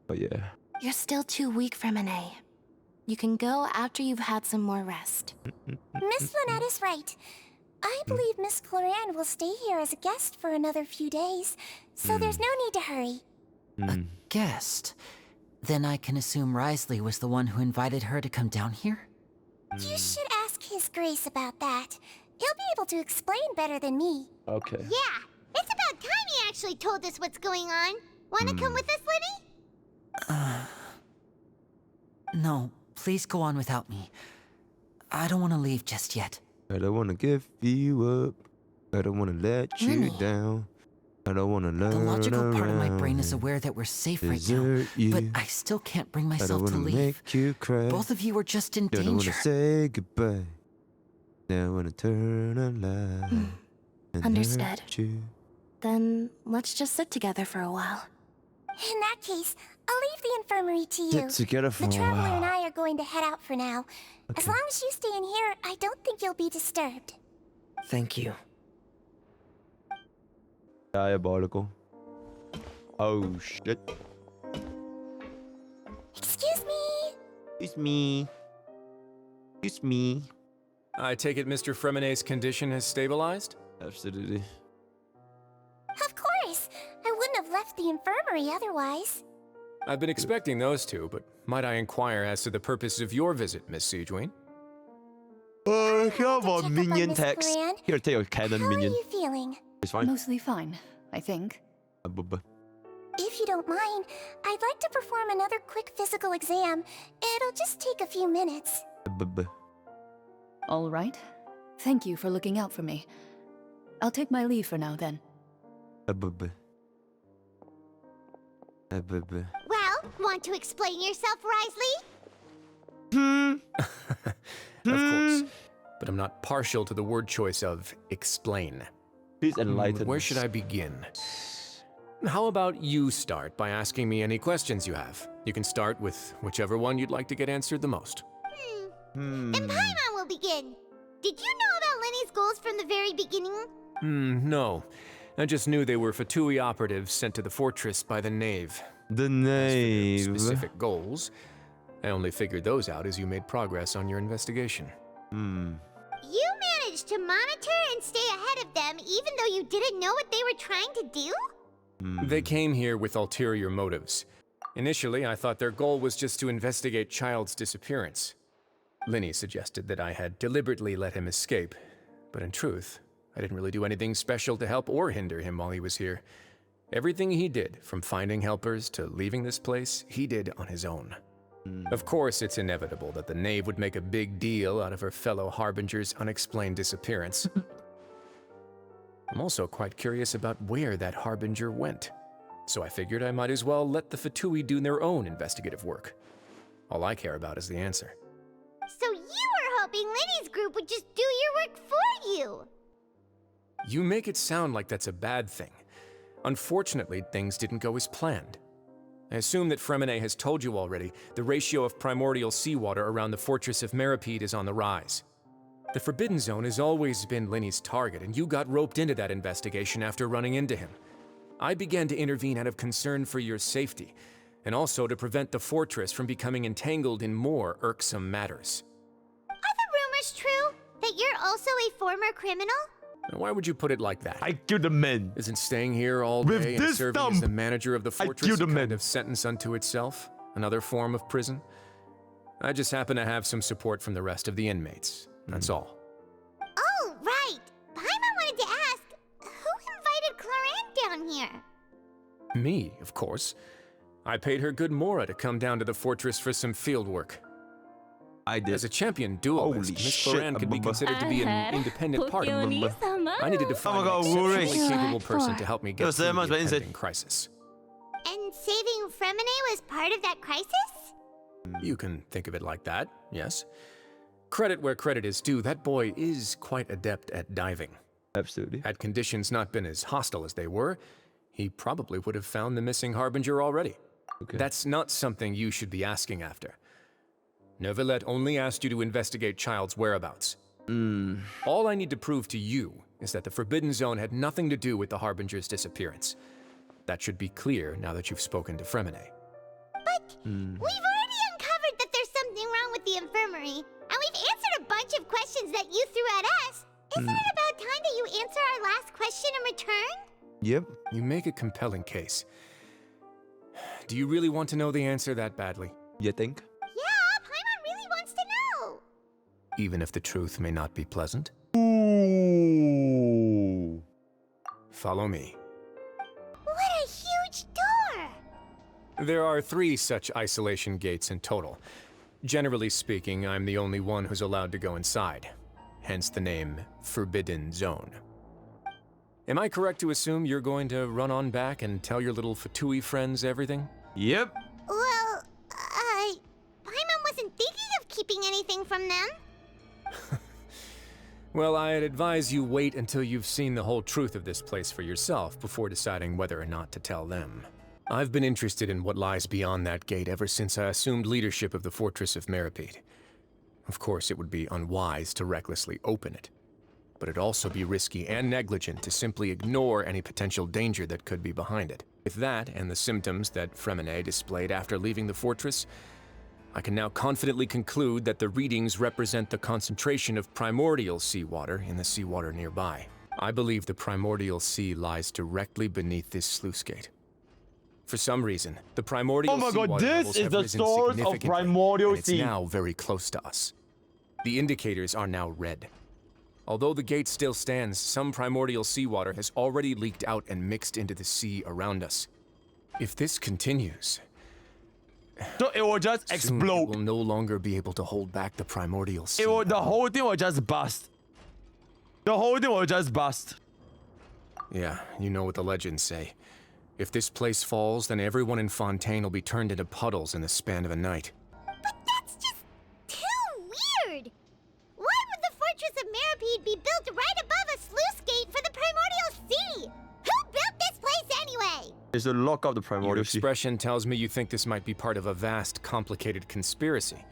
But yeah. You're still too weak, Freminet. You can go after you've had some more rest. Miss Lynette is right. I believe Miss Clorinde will stay here as a guest for another few days, so there's no need to hurry. A guest? Then I can assume Wriothesley was the one who invited her to come down here? You should ask His Grace about that. He'll be able to explain better than me. Okay. Yeah, it's about actually told us what's going on. Wanna come with us, Lyney? No, please go on without me. I don't want to leave just yet. I don't want to give you up. I don't want to let you Lyney. down. I don't want to learn The logical part of my around brain is and aware that we're safe right now, desert you. but I still can't bring I don't myself want to to leave. make you cry. Both of you are just in Don't want danger. to say goodbye. Now I want to turn a light and Understood. hurt you. Then let's just sit together for a while. In that case, I'll leave the infirmary to you. Sit together for The a Traveler while. and I are going to head out for now. As Okay. long as you stay in here, I don't think you'll be disturbed. Thank you. Diabolical. Oh shit. Excuse me. Excuse me. Excuse me. I take it Mr. Freminet's condition has stabilized? Absolutely. Of course. I wouldn't have left the infirmary otherwise. I've been expecting those two, but might I inquire as to the purpose of your visit, Miss Sigewinne? Come on, minion Miss text. Clorinde. Here, take a cannon How minion. are you feeling? It's fine. Mostly fine, I think. If you don't mind, I'd like to perform another quick physical exam. It'll just take a few minutes. All right. Thank you for looking out for me. I'll take my leave for now, then. Well, want to explain yourself, Of course. But I'm not partial to the word choice of explain. Please enlighten Where us. should I begin? How about you start by asking me any questions you have? You can start with whichever one you'd like to get answered the most. Then Paimon will begin. Did you know about Lyney's goals from the very beginning? No. I just knew they were Fatui operatives sent to the fortress by the Knave. The Knave. Specific goals. I only figured those out as you made progress on your investigation. You managed to monitor and stay ahead of them even though you didn't know what they were trying to do? They came here with ulterior motives. Initially, I thought their goal was just to investigate Childe's disappearance. Lyney suggested that I had deliberately let him escape, but in truth, I didn't really do anything special to help or hinder him while he was here. Everything he did, from finding helpers to leaving this place, he did on his own. Of course, it's inevitable that the Knave would make a big deal out of her fellow Harbinger's unexplained disappearance. I'm also quite curious about where that Harbinger went, so I figured I might as well let the Fatui do their own investigative work. All I care about is the answer. So you were hoping Lyney's group would just do your work for you? You make it sound like that's a bad thing. Unfortunately, things didn't go as planned. I assume that Freminet has told you already, the ratio of primordial seawater around the Fortress of Meropide is on the rise. The Forbidden Zone has always been Lyney's target, and you got roped into that investigation after running into him. I began to intervene out of concern for your safety, and also to prevent the fortress from becoming entangled in more irksome matters. Are the rumors true? That you're also a former criminal? Now, why would you put it like that? I killed the men. Isn't staying here all With day and this serving thumb, as the manager of the I fortress killed a the men. kind of sentence unto itself? Another form of prison? I just happen to have some support from the rest of the inmates. That's all. Oh, right. Paimon wanted to ask, who invited Clorinde down here? Me, of course. I paid her good mora to come down to the fortress for some field work. I did. As a champion duelist, Miss shit, Clorinde could be considered to be an independent party. I needed to find an exceptionally capable person to help me get through the impending crisis. And saving Freminet was part of that crisis? You can think of it like that, yes. Credit where credit is due, that boy is quite adept at diving. Absolutely. Had conditions not been as hostile as they were, he probably would have found the missing Harbinger already. Okay. That's not something you should be asking after. Neuvillette only asked you to investigate Childe's whereabouts. All I need to prove to you is that the Forbidden Zone had nothing to do with the Harbinger's disappearance. That should be clear now that you've spoken to Freminet. But we've already uncovered that there's something wrong with the infirmary, and we've answered a bunch of questions that you threw at us. Isn't it about time that you answer our last question in return? Yep. You make a compelling case. Do you really want to know the answer that badly? You think? Yeah, Paimon really wants to know. Even if the truth may not be pleasant? Ooh. Follow me. There are 3 such isolation gates in total. Generally speaking, I'm the only one who's allowed to go inside. Hence the name Forbidden Zone. Am I correct to assume you're going to run on back and tell your little Fatui friends everything? Yep. Well, Paimon wasn't thinking of keeping anything from them. Well, I'd advise you wait until you've seen the whole truth of this place for yourself before deciding whether or not to tell them. I've been interested in what lies beyond that gate ever since I assumed leadership of the Fortress of Meropide. Of course, it would be unwise to recklessly open it, but it'd also be risky and negligent to simply ignore any potential danger that could be behind it. With that and the symptoms that Freminet displayed after leaving the fortress, I can now confidently conclude that the readings represent the concentration of primordial seawater in the seawater nearby. I believe the primordial sea lies directly beneath this sluice gate. For some reason, the primordial Oh my god, seawater this levels is have the risen source of significantly, primordial and it's sea. now very close to us. The indicators are now red. Although the gate still stands, some primordial seawater has already leaked out and mixed into the sea around us. If this continues, so it will just soon explode. it will no longer be able to hold back the primordial sea. The whole thing will just bust. The whole thing will just bust. Yeah, you know what the legends say. If this place falls, then everyone in Fontaine will be turned into puddles in the span of a night. But that's just too weird! Why would the Fortress of Meropide be built right above a sluice gate for the Primordial Sea? Who built this place anyway? It's to lock up the Your primordial sea. expression tells me you think this might be part of a vast, complicated conspiracy.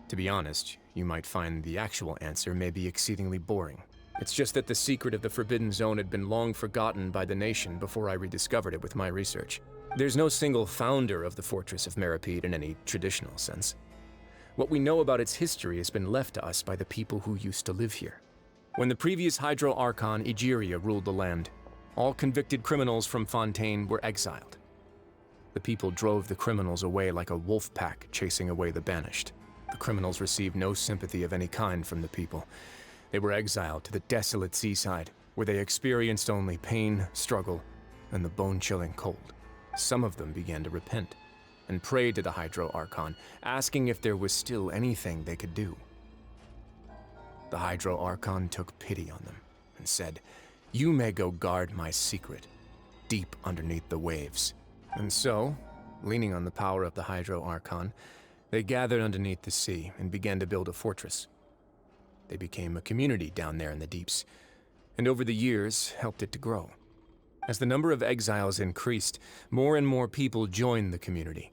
To be honest, you might find the actual answer may be exceedingly boring. It's just that the secret of the Forbidden Zone had been long forgotten by the nation before I rediscovered it with my research. There's no single founder of the Fortress of Meropide in any traditional sense. What we know about its history has been left to us by the people who used to live here. When the previous Hydro Archon Egeria ruled the land, all convicted criminals from Fontaine were exiled. The people drove the criminals away like a wolf pack chasing away the banished. The criminals received no sympathy of any kind from the people. They were exiled to the desolate seaside, where they experienced only pain, struggle, and the bone-chilling cold. Some of them began to repent, and prayed to the Hydro Archon, asking if there was still anything they could do. The Hydro Archon took pity on them, and said, "You may go guard my secret, deep underneath the waves." And so, leaning on the power of the Hydro Archon, they gathered underneath the sea and began to build a fortress. They became a community down there in the deeps, and over the years helped it to grow. As the number of exiles increased, more and more people joined the community.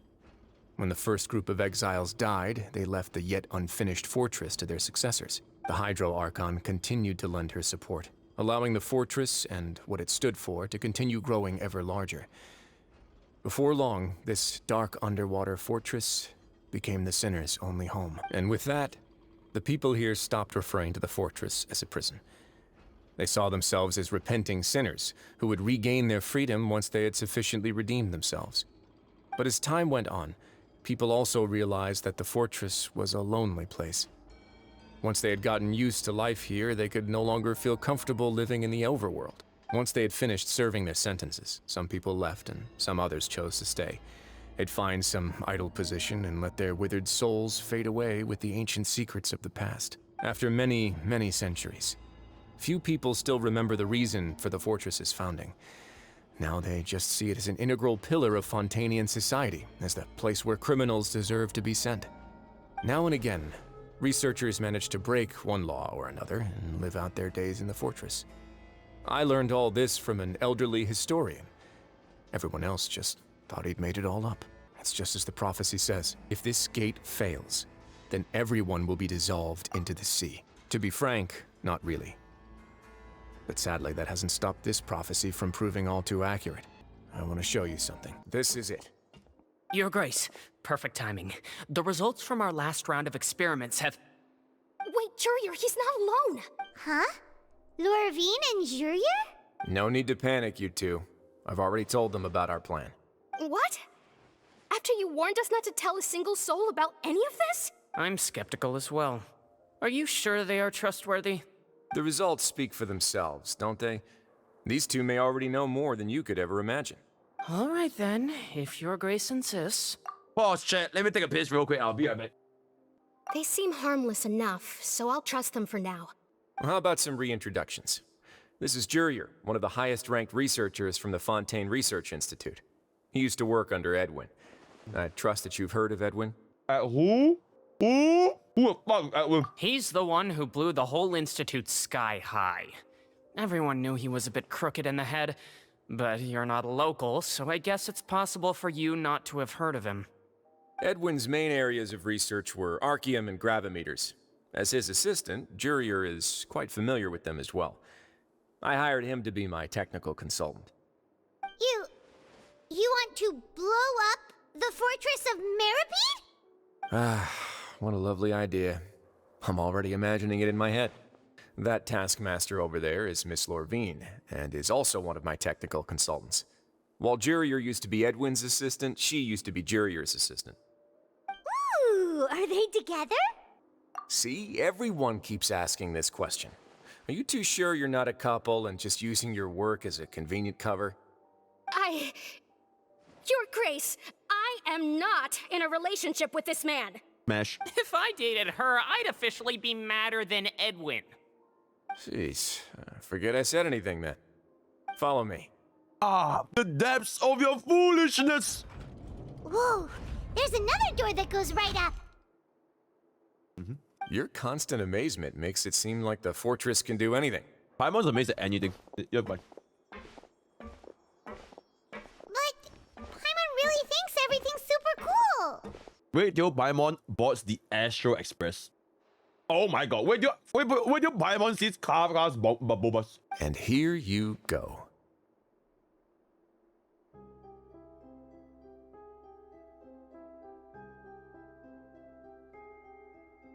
When the first group of exiles died, they left the yet unfinished fortress to their successors. The Hydro Archon continued to lend her support, allowing the fortress and what it stood for to continue growing ever larger. Before long, this dark underwater fortress became the sinner's only home. And with that, the people here stopped referring to the fortress as a prison. They saw themselves as repenting sinners who would regain their freedom once they had sufficiently redeemed themselves. But as time went on, people also realized that the fortress was a lonely place. Once they had gotten used to life here, they could no longer feel comfortable living in the overworld. Once they had finished serving their sentences, some people left and some others chose to stay. They'd find some idle position and let their withered souls fade away with the ancient secrets of the past. After many, many centuries, few people still remember the reason for the fortress's founding. Now they just see it as an integral pillar of Fontainian society, as the place where criminals deserve to be sent. Now and again, researchers manage to break one law or another and live out their days in the fortress. I learned all this from an elderly historian. Everyone else just thought he'd made it all up. It's just as the prophecy says. If this gate fails, then everyone will be dissolved into the sea. To be frank, not really. But sadly, that hasn't stopped this prophecy from proving all too accurate. I want to show you something. This is it. Your Grace, perfect timing. The results from our last round of experiments have... Wait, Jurier, he's not alone! Huh? Lorvine and Jurier? No need to panic, you two. I've already told them about our plan. What? After you warned us not to tell a single soul about any of this? I'm skeptical as well. Are you sure they are trustworthy? The results speak for themselves, don't they? These two may already know more than you could ever imagine. All right then, if your grace insists. Pause, chat. Let me take a piss real quick. I'll be right back. They seem harmless enough, so I'll trust them for now. How about some reintroductions? This is Jurier, one of the highest-ranked researchers from the Fontaine Research Institute. He used to work under Edwin. I trust that you've heard of Edwin? Who? Who? Who the fuck, Edwin? He's the one who blew the whole institute sky high. Everyone knew he was a bit crooked in the head, but you're not a local, so I guess it's possible for you not to have heard of him. Edwin's main areas of research were archaeum and gravimeters. As his assistant, Jurier is quite familiar with them as well. I hired him to be my technical consultant. You want to blow up the Fortress of Meropide? Ah, what a lovely idea. I'm already imagining it in my head. That taskmaster over there is Miss Lorvine, and is also one of my technical consultants. While Jurier used to be Edwin's assistant, she used to be Jurier's assistant. Ooh, are they together? See, everyone keeps asking this question. Are you too sure you're not a couple and just using your work as a convenient cover? Your Grace, I am not in a relationship with this man. Mash. If I dated her, I'd officially be madder than Edwin. Jeez, forget I said anything then. Follow me. Ah, the depths of your foolishness! Whoa, there's another door that goes right up. Your constant amazement makes it seem like the fortress can do anything. Paimon's amazed at anything. You're fine. But Paimon really thinks everything's super cool. Wait till Paimon boards the Astro Express. Oh my god, wait till Paimon sees cars bobas. And here you go.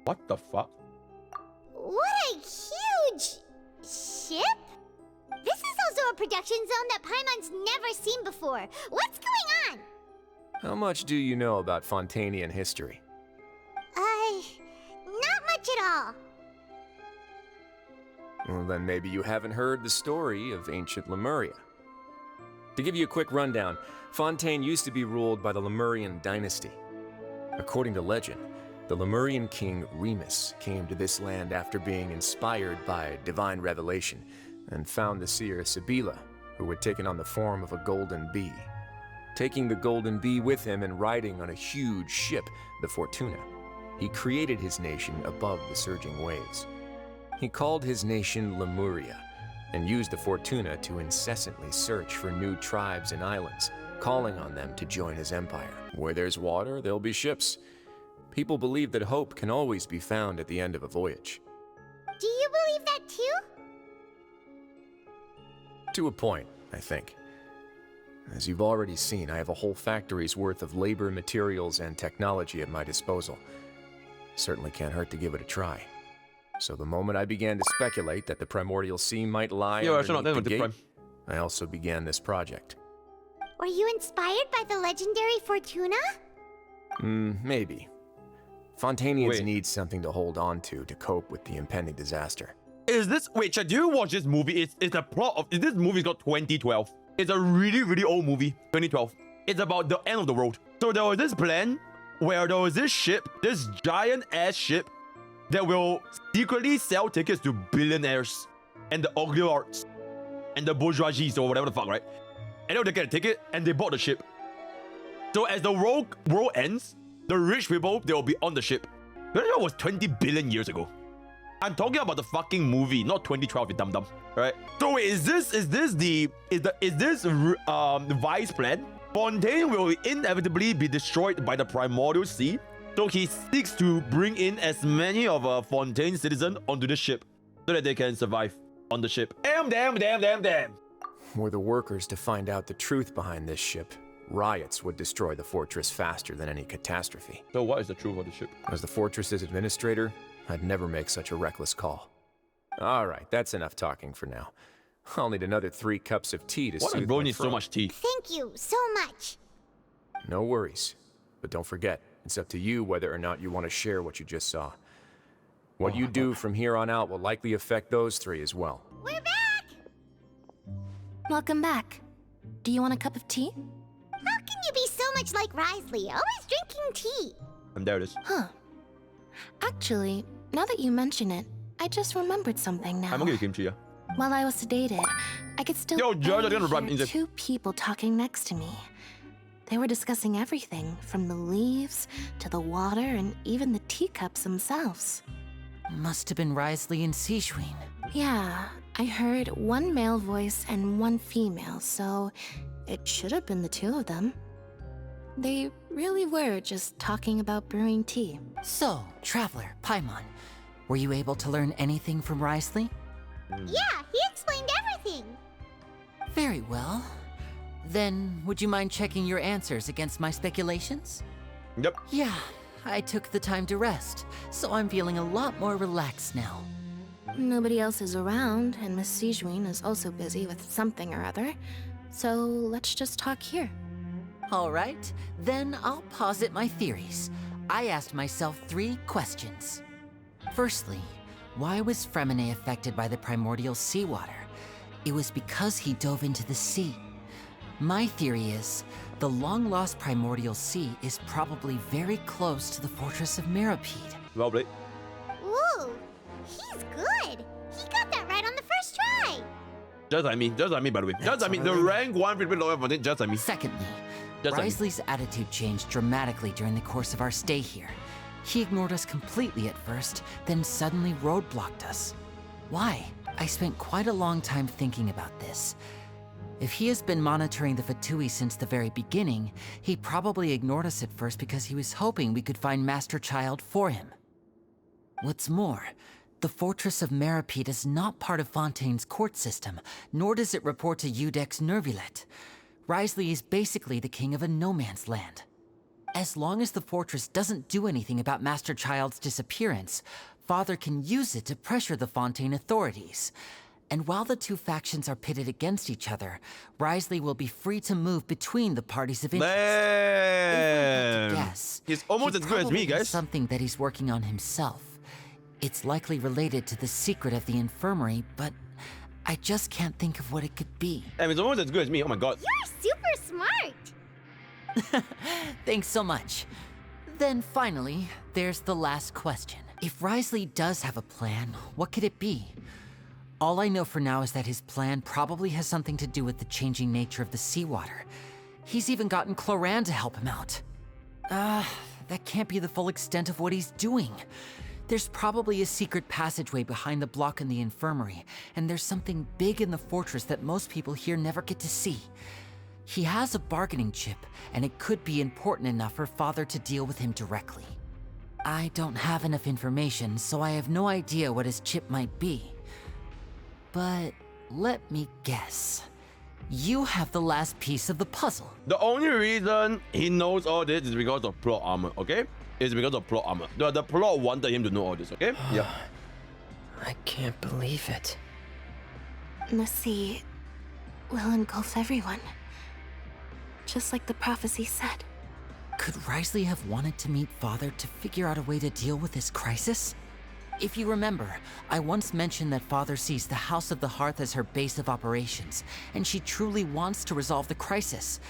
What the fuck? What a huge ship? This is also a production zone that Paimon's never seen before. What's going on? How much do you know about Fontainian history? Not much at all. Well, then maybe you haven't heard the story of ancient Lemuria. To give you a quick rundown, Fontaine used to be ruled by the Lemurian dynasty. According to legend, the Lemurian king Remus came to this land after being inspired by divine revelation and found the seer Sibila, who had taken on the form of a golden bee. Taking the golden bee with him and riding on a huge ship, the Fortuna, he created his nation above the surging waves. He called his nation Lemuria and used the Fortuna to incessantly search for new tribes and islands, calling on them to join his empire. Where there's water, there'll be ships. People believe that hope can always be found at the end of a voyage. Do you believe that too? To a point, I think. As you've already seen, I have a whole factory's worth of labor, materials, and technology at my disposal. Certainly can't hurt to give it a try. So the moment I began to speculate that the Primordial Sea might lie underneath the gate, I also began this project. Were you inspired by the legendary Fortuna? Maybe. Fontainians need something to hold on to cope with the impending disaster. Is this... Wait, Chad, do you watch this movie? It's the plot of... This movie got 2012. It's a really, really old movie. 2012. It's about the end of the world. So there was this plan where there was this ship, this giant-ass ship, that will secretly sell tickets to billionaires and the oligarchs and the bourgeoisies or whatever the fuck, right? And they get a ticket and they bought the ship. So as the world ends, the rich people, they will be on the ship. That was 20 billion years ago. I'm talking about the fucking movie, not 2012, you dum-dum. Right? So wait, is this Vice plan? Fontaine will inevitably be destroyed by the Primordial Sea. So he seeks to bring in as many of Fontaine's citizens onto the ship so that they can survive on the ship. Damn. Were the workers to find out the truth behind this ship, riots would destroy the fortress faster than any catastrophe. So what is the truth of the ship? As the fortress's administrator, I'd never make such a reckless call. All right, that's enough talking for now. I'll need another 3 cups of tea to soothe my needs so much tea? Thank you so much. No worries. But don't forget, it's up to you whether or not you want to share what you just saw. What you do from here on out will likely affect those 3 as well. We're back! Welcome back. Do you want a cup of tea? much like Wriothesley, always drinking tea. And there it is. Huh. Actually, now that you mention it, I just remembered something now. I'm gonna give you kimchi, yeah. While I was sedated, I could still hear two people talking next to me. They were discussing everything, from the leaves to the water and even the teacups themselves. Must have been Wriothesley and Sigewinne. Yeah, I heard one male voice and one female, so it should have been the two of them. They really were just talking about brewing tea. So, Traveler, Paimon, were you able to learn anything from Wriothesley? Yeah, he explained everything. Very well. Then, would you mind checking your answers against my speculations? Yep. Yeah, I took the time to rest, so I'm feeling a lot more relaxed now. Nobody else is around, and Miss Sigewinne is also busy with something or other, so let's just talk here. All right, then I'll posit my theories. I asked myself 3 questions. Firstly, why was Freminet affected by the primordial seawater? It was because he dove into the sea. My theory is, the long-lost primordial sea is probably very close to the Fortress of Meropide. Well played. Ooh, he's good. He got that right on the first try. Just like me, by the way. Just like me, the rank 1 little bit lower for it, just like me. Secondly, Just like me. Wriothesley's attitude changed dramatically during the course of our stay here. He ignored us completely at first, then suddenly roadblocked us. Why? I spent quite a long time thinking about this. If he has been monitoring the Fatui since the very beginning, he probably ignored us at first because he was hoping we could find Master Childe for him. What's more, the Fortress of Meropide is not part of Fontaine's court system, nor does it report to Iudex Neuvillette. Wriothesley is basically the king of a no-man's land. As long as the fortress doesn't do anything about Master Childe's disappearance, Father can use it to pressure the Fontaine authorities. And while the two factions are pitted against each other, Wriothesley will be free to move between the parties of interest. Man. Yes, he's almost as good as me, guys. Something that he's working on himself. It's likely related to the secret of the Infirmary, but I just can't think of what it could be. And he's almost as good as me. Oh my god. You're super smart. Thanks so much. Then finally, there's the last question. If Wriothesley does have a plan, what could it be? All I know for now is that his plan probably has something to do with the changing nature of the seawater. He's even gotten Clorinde to help him out. That can't be the full extent of what he's doing. There's probably a secret passageway behind the block in the infirmary, and there's something big in the fortress that most people here never get to see. He has a bargaining chip, and it could be important enough for Father to deal with him directly. I don't have enough information, so I have no idea what his chip might be. But let me guess. You have the last piece of the puzzle. The only reason he knows all this is because of plot armor, okay? It's because of plot armor. The plot wanted him to know all this, okay? Yeah. I can't believe it. The sea will engulf everyone. Just like the prophecy said. Could Wriothesley have wanted to meet Father to figure out a way to deal with this crisis? If you remember, I once mentioned that Father sees the House of the Hearth as her base of operations, and she truly wants to resolve the crisis.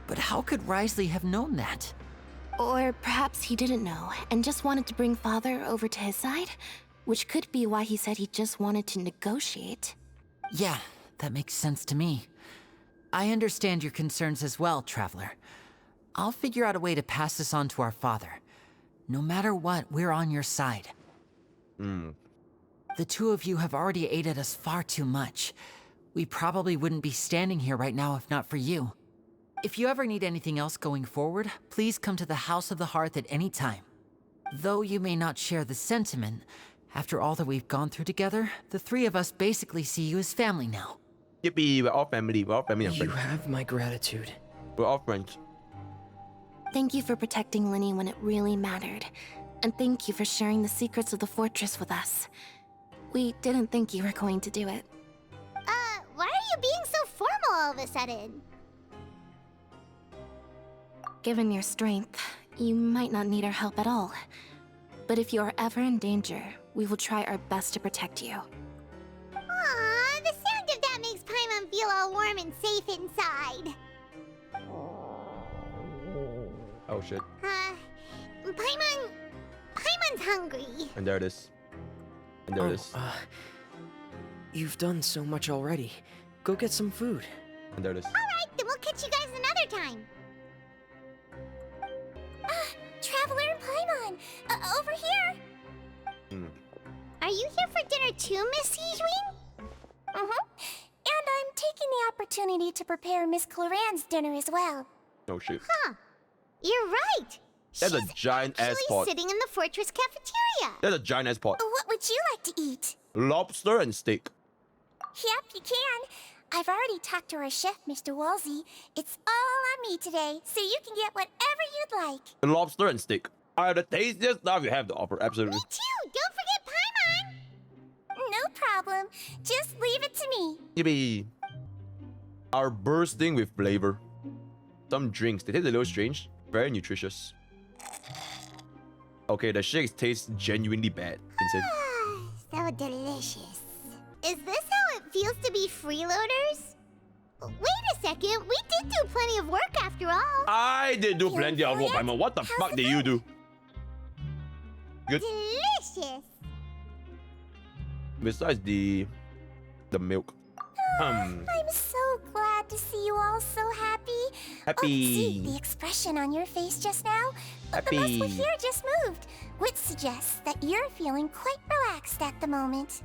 But how could Wriothesley have known that? Or perhaps he didn't know, and just wanted to bring Father over to his side? Which could be why he said he just wanted to negotiate. Yeah, that makes sense to me. I understand your concerns as well, Traveler. I'll figure out a way to pass this on to our Father. No matter what, we're on your side. The two of you have already aided us far too much. We probably wouldn't be standing here right now if not for you. If you ever need anything else going forward, please come to the House of the Hearth at any time. Though you may not share the sentiment, after all that we've gone through together, the three of us basically see you as family now. Yippee, we're all family. We're all family and friends. You have my gratitude. We're all friends. Thank you for protecting Lyney when it really mattered. And thank you for sharing the secrets of the fortress with us. We didn't think you were going to do it. Why are you being so formal all of a sudden? Given your strength, you might not need our help at all. But if you are ever in danger, we will try our best to protect you. Aww, the sound of that makes Paimon feel all warm and safe inside. Oh shit. Paimon's hungry. And there it is. And there it is. You've done so much already. Go get some food. And there it is. Alright, then we'll catch you guys another time. Traveler and Paimon, over here. Are you here for dinner too, Miss Sigewinne? And I'm taking the opportunity to prepare Miss Clorinde's dinner as well. Oh shit. Huh. You're right. That's a giant ass pot. She's sitting in the Fortress cafeteria. That's a giant ass pot. What would you like to eat? Lobster and steak. Yep, you can. I've already talked to our chef, Mr. Wolsey. It's all on me today, so you can get whatever you'd like. Lobster and steak are the tastiest stuff you have to offer. Absolutely. Me too. Don't forget Paimon. No problem. Just leave it to me. Yippee. Are bursting with flavor. Some drinks, they taste a little strange. Very nutritious. Okay, the shakes taste genuinely bad. Insane. So delicious. Is this how it feels to be freeloaders? Wait a second, we did do plenty of work after all. I did do plenty of work, Paimon. What the fuck did you do? Good. Delicious. Besides the milk. I'm so glad to see you all so happy. Happy. See, the expression on your face just now. Happy. The muscle here just moved, which suggests that you're feeling quite relaxed at the moment.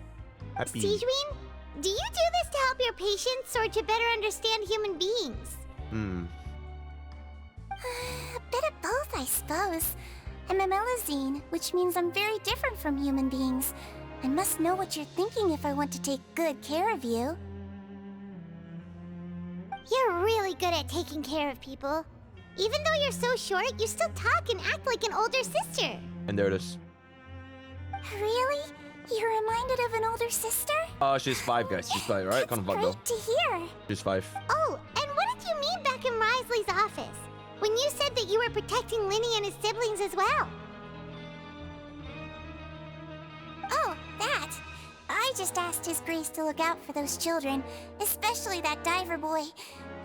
Happy. Sigewinne, do you do this to help your patients or to better understand human beings? A bit of both, I suppose. I'm a Melusine, which means I'm very different from human beings. I must know what you're thinking if I want to take good care of you. You're really good at taking care of people. Even though you're so short, you still talk and act like an older sister. And there it is. Really? You're reminded of an older sister? She's 5, guys. She's 5, right? Kind of fuck though. Great to hear. She's 5. Oh, and what did you mean back in Wriothesley's office? When you said that you were protecting Lyney and his siblings as well? Oh, that. I just asked His Grace to look out for those children, especially that diver boy.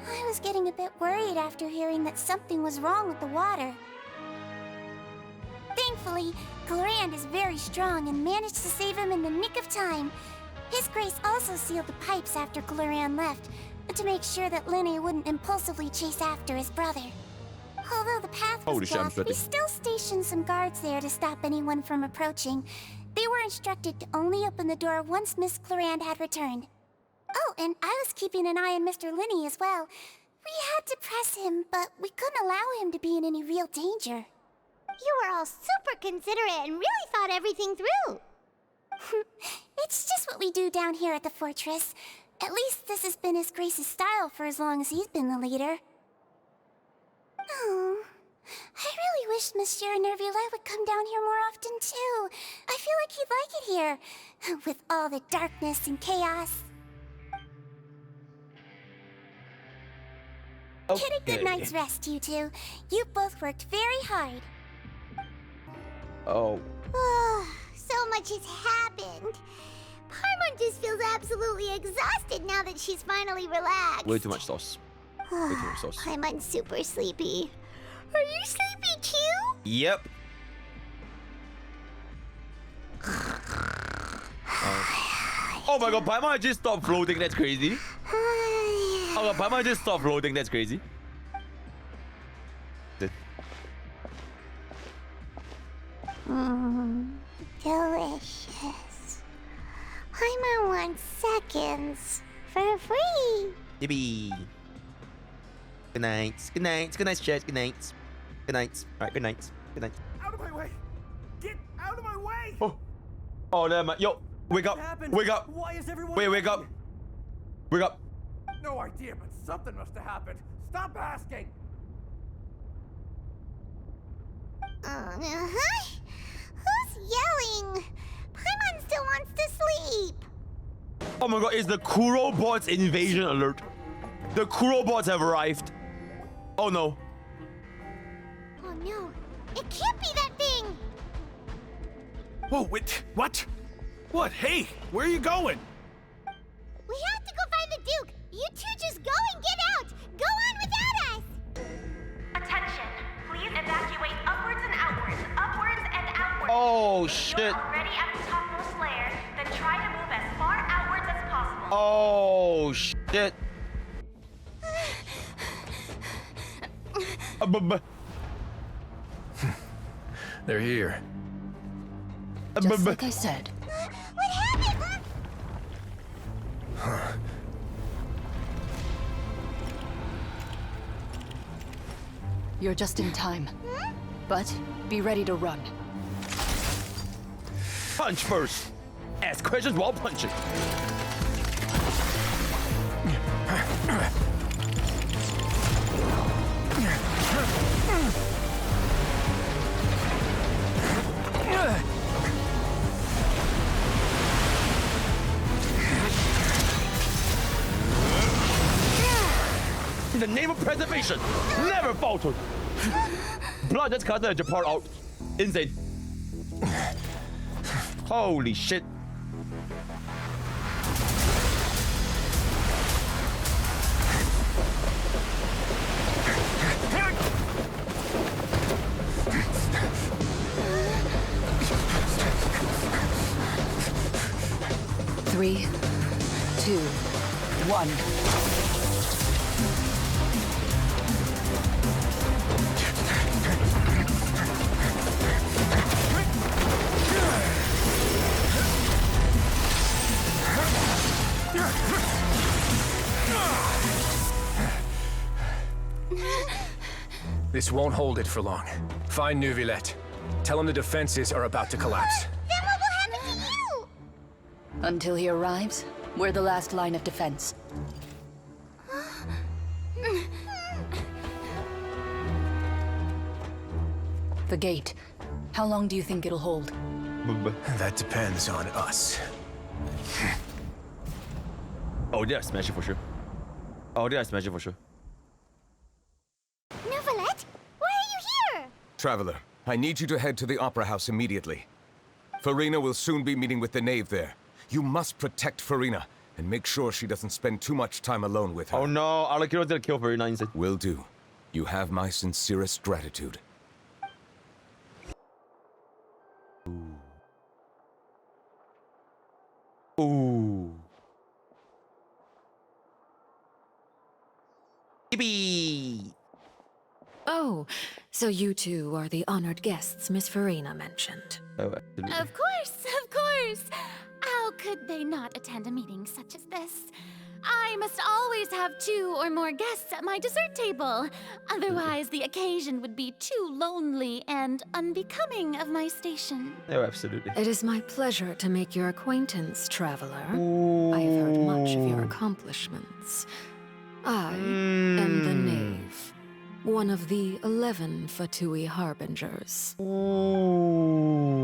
I was getting a bit worried after hearing that something was wrong with the water. Thankfully, Clorinde is very strong and managed to save him in the nick of time. His Grace also sealed the pipes after Clorinde left, to make sure that Lyney wouldn't impulsively chase after his brother. Although the path was blocked, we still stationed some guards there to stop anyone from approaching. They were instructed to only open the door once Miss Clorinde had returned. Oh, and I was keeping an eye on Mr. Lyney as well. We had to press him, but we couldn't allow him to be in any real danger. You were all super considerate and really thought everything through. It's just what we do down here at the fortress. At least this has been His Grace's style for as long as he's been the leader. Oh, I really wish Monsieur Neuvillette would come down here more often too. I feel like he'd like it here, with all the darkness and chaos. Okay. Get a good night's rest, you two. You both worked very hard. Oh. So much has happened. Paimon just feels absolutely exhausted now that she's finally relaxed. Way too much sauce. Way too much sauce. Paimon's super sleepy. Are you sleepy too? Yep. Oh my god, Paimon just stopped floating. That's crazy. Oh, Paimon just stopped floating. That's crazy. Delicious. Paimon wants seconds for free. Yippee. Good nights. Good nights. Good nights, chat. Good nights. Good nights. Alright, good nights. Good nights. Out of my way! Get out of my way! Oh, never mind. Yo, wake up. Wake up. Why is everyone Wake up. Wake up. No idea, but something must have happened. Stop asking! Who's yelling? Paimon still wants to sleep. Oh my god, it's the Kuro bots invasion alert. The Kuro bots have arrived. Oh no. Oh no, it can't be that thing. Whoa, wait, what? What? Hey, where are you going? We have to go find the Duke. You two just go and get out. Go on without us. Attention, please evacuate Oh shit. Already at the topmost layer, then try to move as far outwards as possible. Oh shit. They're here. Just like I said. What happened? You're just in time. But be ready to run. Punch first. Ask questions while punching. In the name of preservation, never falter. Blood just cut the part out. Insane. Holy shit. Three, two, one. This won't hold it for long. Find Neuvillette. Tell him the defenses are about to collapse. Then what will happen to you? Until he arrives, we're the last line of defense. The gate. How long do you think it'll hold? That depends on us. Oh, yeah, smash it for sure. Oh, yeah, smash it for sure. Neuvillette, why are you here? Traveler, I need you to head to the Opera House immediately. Furina will soon be meeting with the knave there. You must protect Furina and make sure she doesn't spend too much time alone with her. Oh no, Arlecchino did kill Furina instead. Will do. You have my sincerest gratitude. Ooh. Baby. Oh, so you two are the honored guests Miss Furina mentioned. Oh, absolutely. Of course, of course. How could they not attend a meeting such as this? I must always have 2 or more guests at my dessert table. Otherwise, the occasion would be too lonely and unbecoming of my station. Oh, absolutely. It is my pleasure to make your acquaintance, traveler. I have heard much of your accomplishments. I am the knave, one of the 11 Fatui Harbingers. Ooh.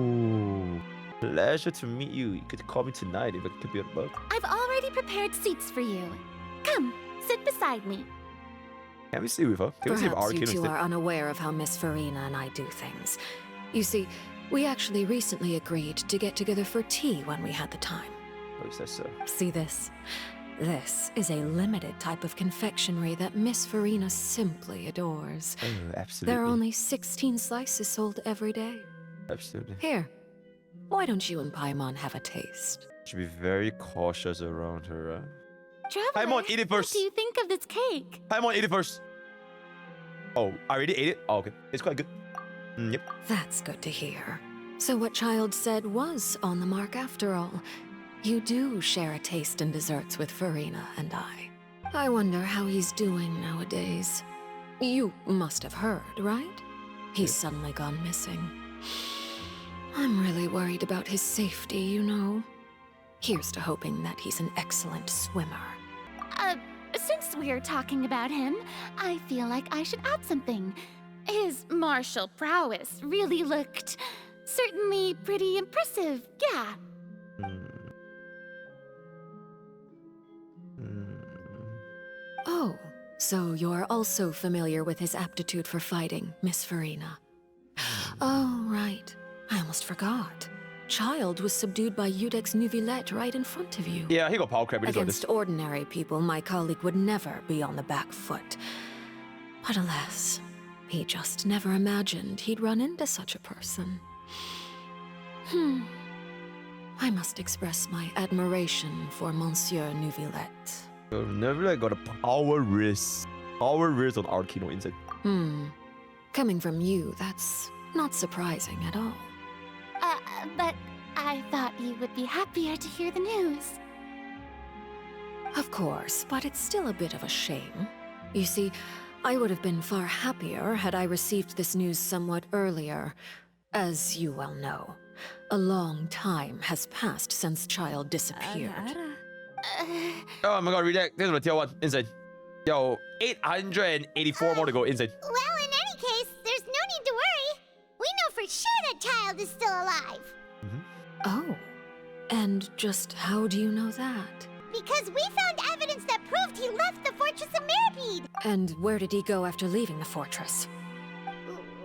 Pleasure to meet you. You could call me tonight if it could be a bug. I've already prepared seats for you. Come, sit beside me. Can we see with her? Can we see if Perhaps you Arlecchino two are unaware of how Miss Furina and I do things. You see, we actually recently agreed to get together for tea when we had the time. Oh, is that so? See this? This is a limited type of confectionery that Miss Furina simply adores. Oh, absolutely. There are only 16 slices sold every day. Absolutely. Here, why don't you and Paimon have a taste? Should be very cautious around her, right? Traveler, Paimon, eat it what first. do you think of this cake? Paimon, eat it first. Oh, I already ate it? Oh, okay. It's quite good. Yep. That's good to hear. So what Childe said was on the mark after all. You do share a taste in desserts with Furina and I. I wonder how he's doing nowadays. You must have heard, right? He's suddenly gone missing. I'm really worried about his safety, you know. Here's to hoping that he's an excellent swimmer. Since we're talking about him, I feel like I should add something. His martial prowess really looked certainly pretty impressive, yeah. Oh, so you're also familiar with his aptitude for fighting, Miss Furina. Oh, right. I almost forgot. Childe was subdued by Iudex Neuvillette right in front of you. Yeah, he got power crab. Against ordinary people, my colleague would never be on the back foot. But alas, he just never imagined he'd run into such a person. I must express my admiration for Monsieur Neuvillette. Neuvillette got a power wrist. Power wrist on Arlecchino inside. Coming from you, that's not surprising at all. But I thought you would be happier to hear the news. Of course, but it's still a bit of a shame. You see, I would have been far happier had I received this news somewhat earlier. As you well know, a long time has passed since Childe disappeared. Oh my god, read that. This is tier 1. Inside. Yo, 884 more to go. Inside. Well, in any case, there's no need to worry. We know for sure that Childe is still alive. Oh, and just how do you know that? Because we found evidence that proved he left the Fortress of Meropide. And where did he go after leaving the fortress?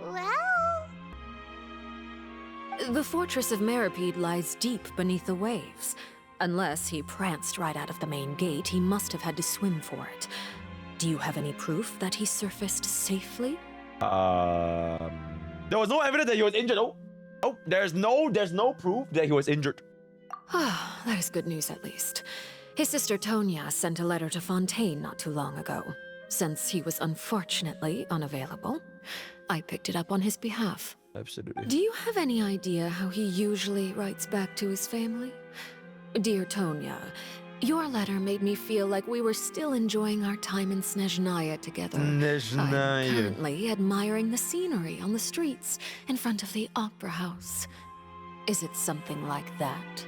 Well... The Fortress of Meropide lies deep beneath the waves. Unless he pranced right out of the main gate, he must have had to swim for it. Do you have any proof that he surfaced safely? There was no evidence that he was injured. Oh, there's no proof that he was injured. Ah, that is good news at least. His sister Tonya sent a letter to Fontaine not too long ago. Since he was unfortunately unavailable, I picked it up on his behalf. Absolutely. Do you have any idea how he usually writes back to his family? Dear Tonya, your letter made me feel like we were still enjoying our time in Snezhnaya together. I'm currently admiring the scenery on the streets in front of the opera house. Is it something like that?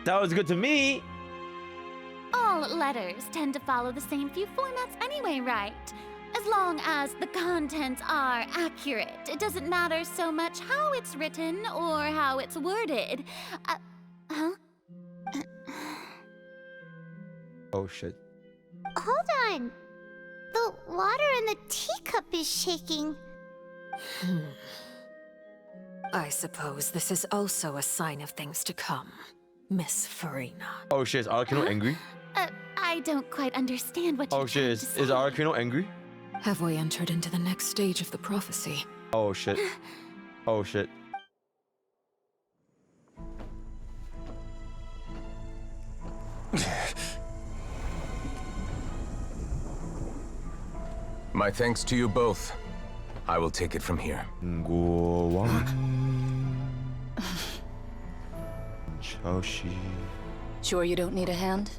That was good to me. All letters tend to follow the same few formats anyway, right? As long as the contents are accurate, it doesn't matter so much how it's written or how it's worded. Huh? Oh shit. Hold on. The water in the teacup is shaking. I suppose this is also a sign of things to come, Miss Furina. Oh shit, is Arlecchino angry? I don't quite understand what you're Oh shit, is Arlecchino angry? Have we entered into the next stage of the prophecy? Oh shit. Oh shit. My thanks to you both. I will take it from here. Sure you don't need a hand?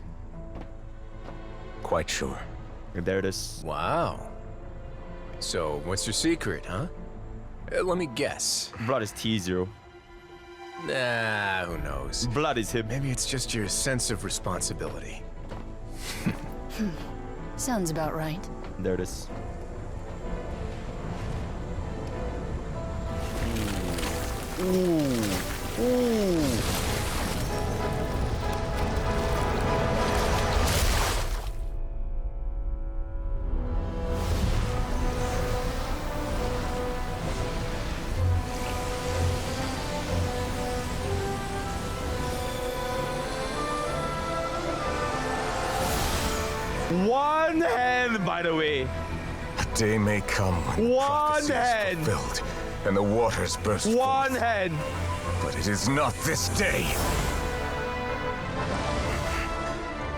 Quite sure. There it is. Wow. So, what's your secret, huh? Let me guess. Blood is T0. Nah, who knows? Blood is him. Maybe it's just your sense of responsibility. Sounds about right. There it is. Ooh. One hand, by the way. A day may come when prophecy is fulfilled and the waters burst One forth. hand. But it is not this day.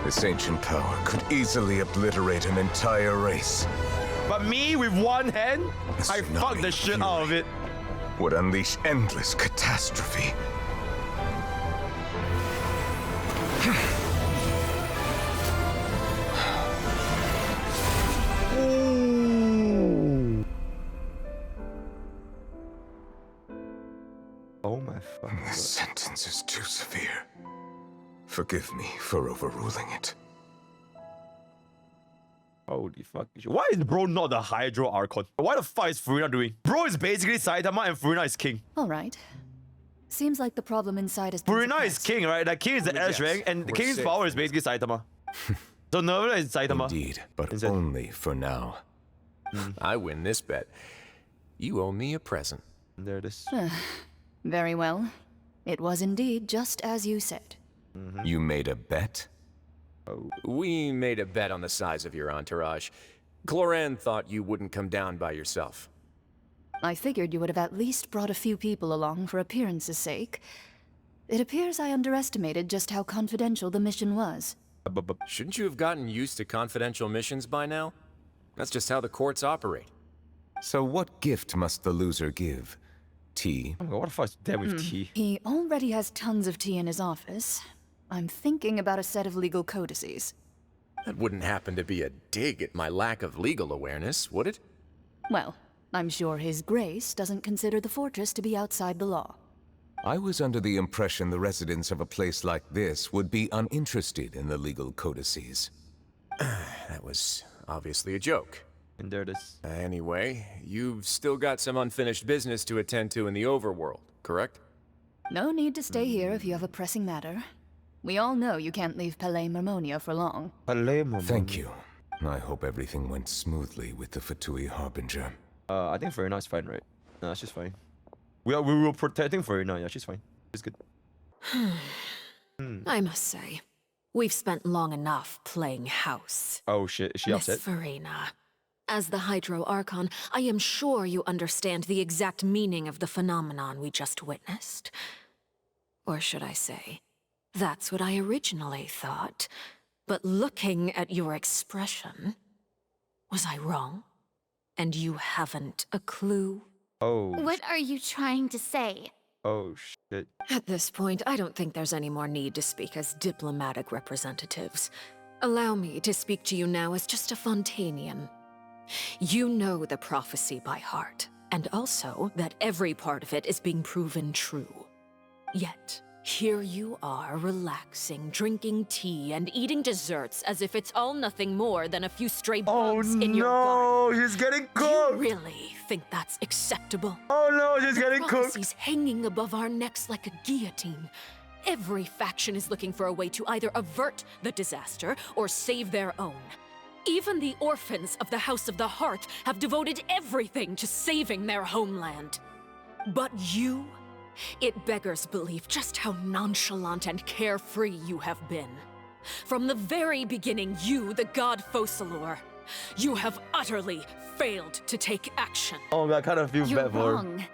This ancient power could easily obliterate an entire race. But me with one hand, I fucked the shit out of it. Would unleash endless catastrophe. Oh my fucking God. This sentence is too severe. Forgive me for overruling it. Holy fuck. Why is bro not the Hydro Archon? What the fuck is Furina doing? Bro is basically Saitama and Furina is king. Alright. Seems like the problem inside is Furina is king, right? Like king is the S rank and the king's power is basically Saitama. So Neuvillette is Saitama. Indeed, but only for now. I win this bet. You owe me a present. There it is. Very well. It was indeed just as you said. You made a bet? We made a bet on the size of your entourage. Clorinde thought you wouldn't come down by yourself. I figured you would have at least brought a few people along for appearance's sake. It appears I underestimated just how confidential the mission was. Shouldn't you have gotten used to confidential missions by now? That's just how the courts operate. So what gift must the loser give? Tea? Oh my god, what the fuck's there with tea? He already has tons of tea in his office. I'm thinking about a set of legal codices. That wouldn't happen to be a dig at my lack of legal awareness, would it? Well, I'm sure His Grace doesn't consider the fortress to be outside the law. I was under the impression the residents of a place like this would be uninterested in the legal codices. That was obviously a joke. And there it is. Anyway, you've still got some unfinished business to attend to in the overworld, correct? No need to stay here if you have a pressing matter. We all know you can't leave Palais Marmonia for long. Thank you. I hope everything went smoothly with the Fatui Harbinger. I think Furina's fine, right? No, she's fine. We were protecting Furina. Yeah, she's fine. She's good. I must say, we've spent long enough playing house. Oh shit, is she upset? Miss Furina, as the Hydro Archon, I am sure you understand the exact meaning of the phenomenon we just witnessed. Or should I say, that's what I originally thought. But looking at your expression, was I wrong? And you haven't a clue? Oh. What are you trying to say? Oh shit. At this point, I don't think there's any more need to speak as diplomatic representatives. Allow me to speak to you now as just a Fontainian. You know the prophecy by heart, and also that every part of it is being proven true. Yet, here you are, relaxing, drinking tea, and eating desserts as if it's all nothing more than a few stray bugs in your garden. Oh no, she's getting cooked! You really think that's acceptable? Oh no, she's getting cooked! Prophecies hanging above our necks like a guillotine. Every faction is looking for a way to either avert the disaster or save their own. Even the orphans of the House of the Hearth have devoted everything to saving their homeland. But you... It beggars belief just how nonchalant and carefree you have been. From the very beginning, you, the god Focalor, you have utterly failed to take action. Oh my god, I kind of feel You're bad for her. wrong.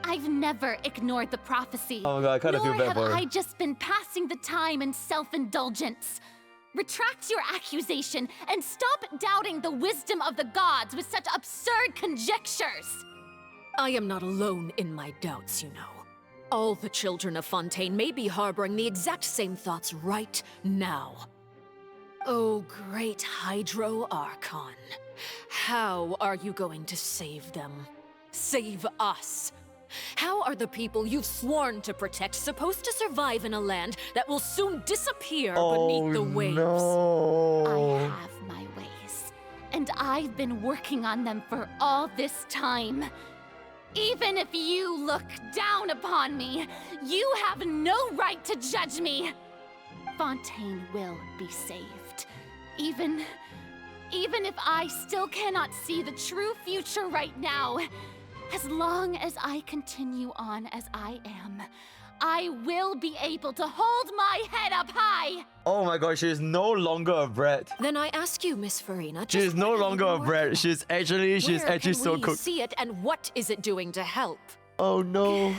I've never ignored the prophecy. Oh my god, I kind of feel bad for her. Nor have I just been passing the time in self-indulgence. Retract your accusation and stop doubting the wisdom of the gods with such absurd conjectures. I am not alone in my doubts, you know. All the children of Fontaine may be harboring the exact same thoughts right now. Oh, great Hydro Archon. How are you going to save them? Save us? How are the people you've sworn to protect supposed to survive in a land that will soon disappear beneath the waves? No. I have my ways, and I've been working on them for all this time. Even if you look down upon me, you have no right to judge me. Fontaine will be saved. Even if I still cannot see the true future right now, as long as I continue on as I am, I will be able to hold my head up high. Oh my god, she is no longer a brat. Then I ask you, Miss Furina, She is no longer a brat. She's actually where can so we cooked. see it, and what is it doing to help? Oh no.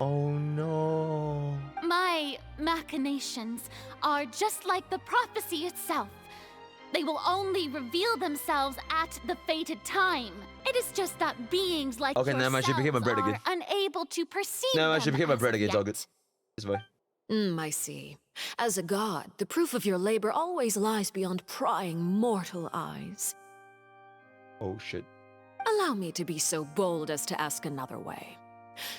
Oh no. My machinations are just like the prophecy itself. They will only reveal themselves at the fated time. It is just that beings like Okay, never mind, she became a brat yourselves again. are unable to perceive No, them she became a as brat of again, yet. dog. It's fine. I see. As a god, the proof of your labor always lies beyond prying mortal eyes. Oh shit. Allow me to be so bold as to ask another way.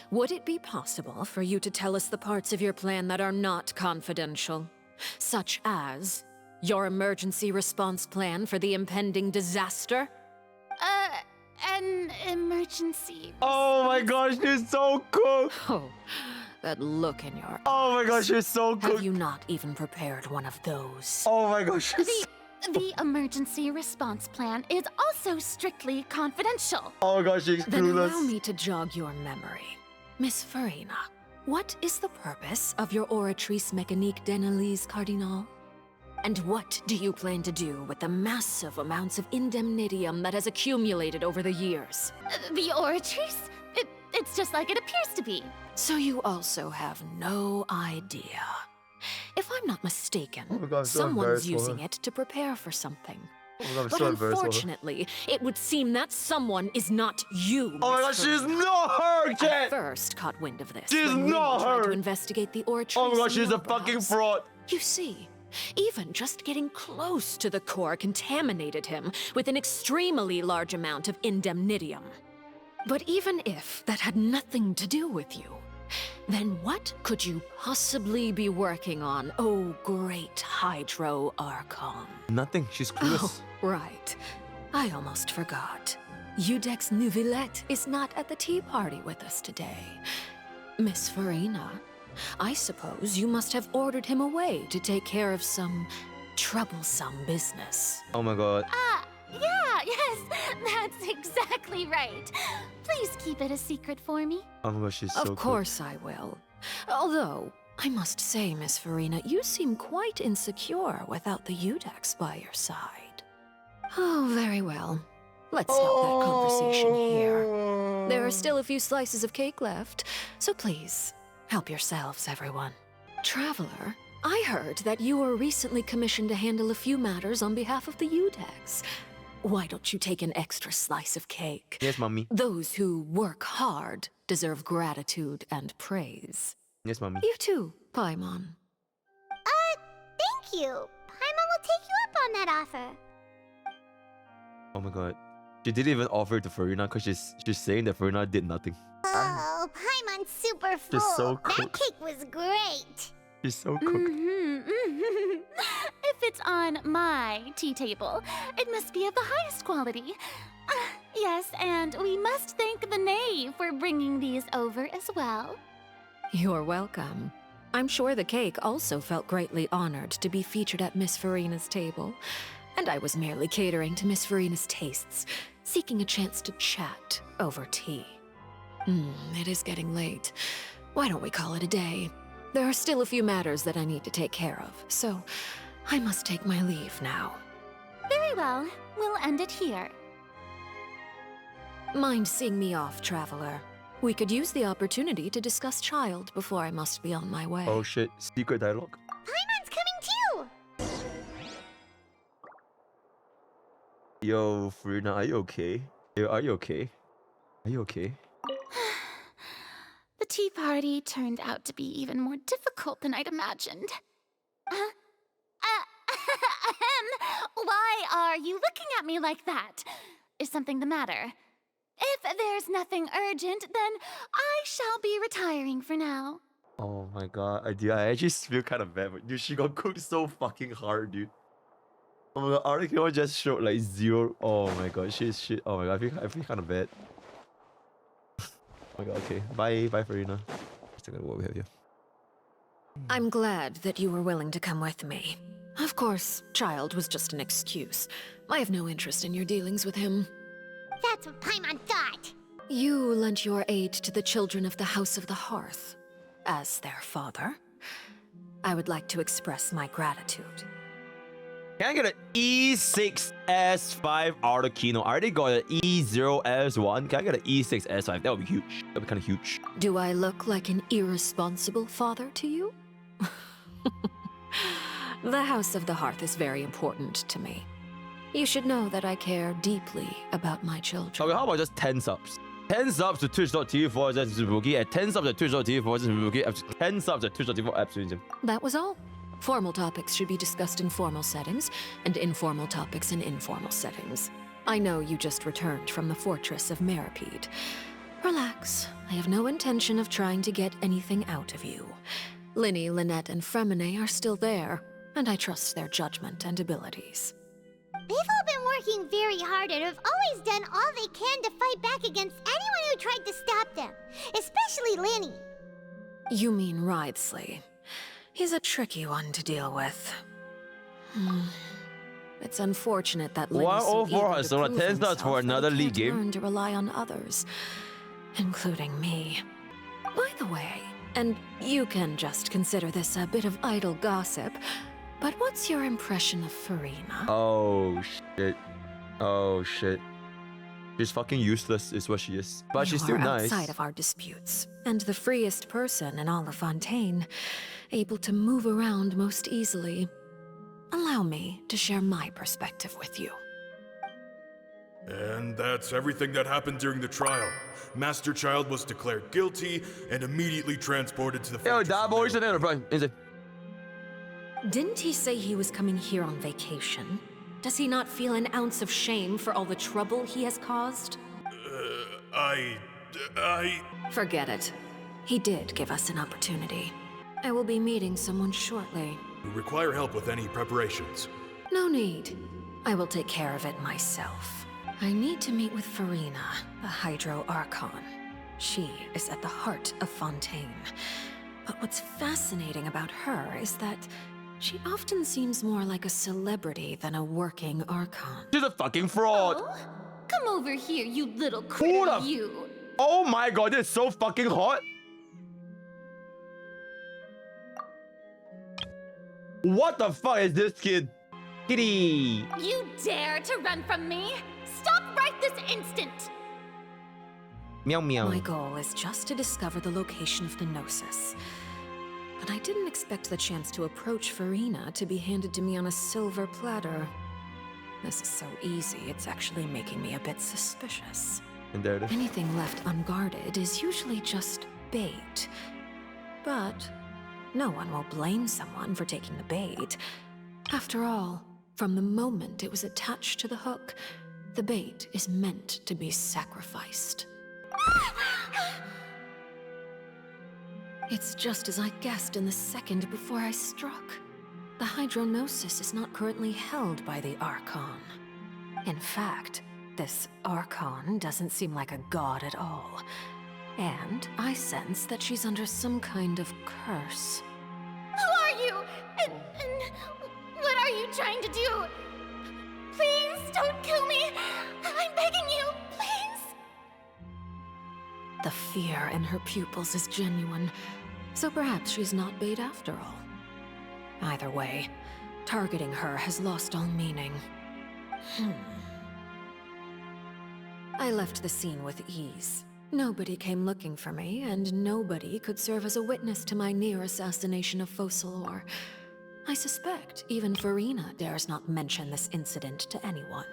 Would it be possible for you to tell us the parts of your plan that are not confidential? Such as your emergency response plan for the impending disaster? An emergency. Oh my gosh, she's so cooked. Oh, that look in your Oh my gosh, she's so cooked. Have you not even prepared one of those? Oh my gosh. The emergency response plan is also strictly confidential. Oh my gosh, she's Then allow clueless. me to jog your memory. Miss Furina, what is the purpose of your Oratrice Mécanique d'Analyse Cardinal? And what do you plan to do with the massive amounts of indemnitium that has accumulated over the years? The oratories? It's just like it appears to be. So you also have no idea. If I'm not mistaken, someone's using it to prepare for something. But unfortunately, it would seem that someone is not you. Oh my god, she's not her, Jet! I first caught wind of this. She's when not Lyney tried her! to investigate the oratories. Oh my god, she's a fucking fraud! You see, even just getting close to the core contaminated him with an extremely large amount of indemnitium. But even if that had nothing to do with you, then what could you possibly be working on, oh great Hydro Archon? Nothing, she's clueless. Oh, right. I almost forgot. Udex Neuvillette is not at the tea party with us today. Miss Furina, I suppose you must have ordered him away to take care of some troublesome business. Oh my god. Yes, that's exactly right. Please keep it a secret for me. Oh my god, she's so Of course I will. Although, I must say, Miss Furina, you seem quite insecure without the Udex by your side. Oh, very well. Let's stop that conversation here. There are still a few slices of cake left, so please, help yourselves, everyone. Traveler, I heard that you were recently commissioned to handle a few matters on behalf of the Udex. Why don't you take an extra slice of cake? Yes, mommy. Those who work hard deserve gratitude and praise. Yes, mommy. You too, Paimon. Thank you. Paimon will take you up on that offer. Oh my god. She didn't even offer it to Furina because she's saying that Furina did nothing. Oh, Paimon's super full. She's so That cooked. cake was great. She's so cooked. If it's on my tea table, it must be of the highest quality. Yes, and we must thank the knave for bringing these over as well. You're welcome. I'm sure the cake also felt greatly honored to be featured at Miss Furina's table. And I was merely catering to Miss Furina's tastes, seeking a chance to chat over tea. It is getting late. Why don't we call it a day? There are still a few matters that I need to take care of, so I must take my leave now. Very well. We'll end it here. Mind seeing me off, Traveler? We could use the opportunity to discuss Childe before I must be on my way. Oh shit, secret dialogue. Paimon's coming too! Yo, Furina, are you okay? Yo, are you okay? Are you okay? The tea party turned out to be even more difficult than I'd imagined. Why are you looking at me like that? Is something the matter? If there's nothing urgent, then I shall be retiring for now. Oh my god, I actually feel kind of bad, but dude, she got cooked so fucking hard, dude. Oh my god, Arlecchino just showed like 0. Oh my god, shit. Oh my god, I feel kind of bad. Oh my god, okay. Bye, Furina. Just gonna work with you. I'm glad that you were willing to come with me. Of course, Childe was just an excuse. I have no interest in your dealings with him. That's what Paimon thought. You lent your aid to the children of the House of the Hearth. As their father, I would like to express my gratitude. Can I get an E6S5 Arlecchino? I already got an E0S1. Can I get an E6S5? That would be huge. That would be kind of huge. Do I look like an irresponsible father to you? The House of the Hearth is very important to me. You should know that I care deeply about my children. Okay, how about just 10 subs? 10 subs to twitch.tv/MrPokke and 10 subs to twitch.tv/MrPokke and 10 subs at twitch.tv/Absolutism. That was all. Formal topics should be discussed in formal settings, and informal topics in informal settings. I know you just returned from the Fortress of Meropide. Relax. I have no intention of trying to get anything out of you. Lyney, Lynette, and Freminet are still there, and I trust their judgment and abilities. They've all been working very hard and have always done all they can to fight back against anyone who tried to stop them, especially Lyney. You mean Wriothesley. He's a tricky one to deal with. It's unfortunate that Lyney's so eager to prove 10 subs for another himself league that he can't game. learn to rely on others, including me. By the way, and you can just consider this a bit of idle gossip, But what's your impression of Furina? Oh shit. Oh shit. She's fucking useless is what she is. But she's still nice. Outside of our disputes, and the freest person in all of Fontaine, able to move around most easily. Allow me to share my perspective with you. And that's everything that happened during the trial. Master Childe was declared guilty and immediately transported to the Fortress of Meropide. Didn't he say he was coming here on vacation? Does he not feel an ounce of shame for all the trouble he has caused? Forget it. He did give us an opportunity. I will be meeting someone shortly. We require help with any preparations. No need. I will take care of it myself. I need to meet with Furina, the Hydro Archon. She is at the heart of Fontaine. But what's fascinating about her is that she often seems more like a celebrity than a working Archon. She's a fucking fraud. Oh, come over here, you little critter, you. Oh my god, this is so fucking hot. What the fuck is this kid? Kitty. You dare to run from me? Stop right this instant! Meow meow. My goal is just to discover the location of the Gnosis. But I didn't expect the chance to approach Furina to be handed to me on a silver platter. This is so easy, it's actually making me a bit suspicious. And there it is. Anything left unguarded is usually just bait. But no one will blame someone for taking the bait. After all, from the moment it was attached to the hook, the bait is meant to be sacrificed. It's just as I guessed in the second before I struck. The Hydronosis is not currently held by the Archon. In fact, this Archon doesn't seem like a god at all. And I sense that she's under some kind of curse. Who are you? And what are you trying to do? Please don't kill me. I'm begging you, please. The fear in her pupils is genuine, so perhaps she's not bait after all. Either way, targeting her has lost all meaning. I left the scene with ease. Nobody came looking for me, and nobody could serve as a witness to my near assassination of Focalor. I suspect even Furina dares not mention this incident to anyone.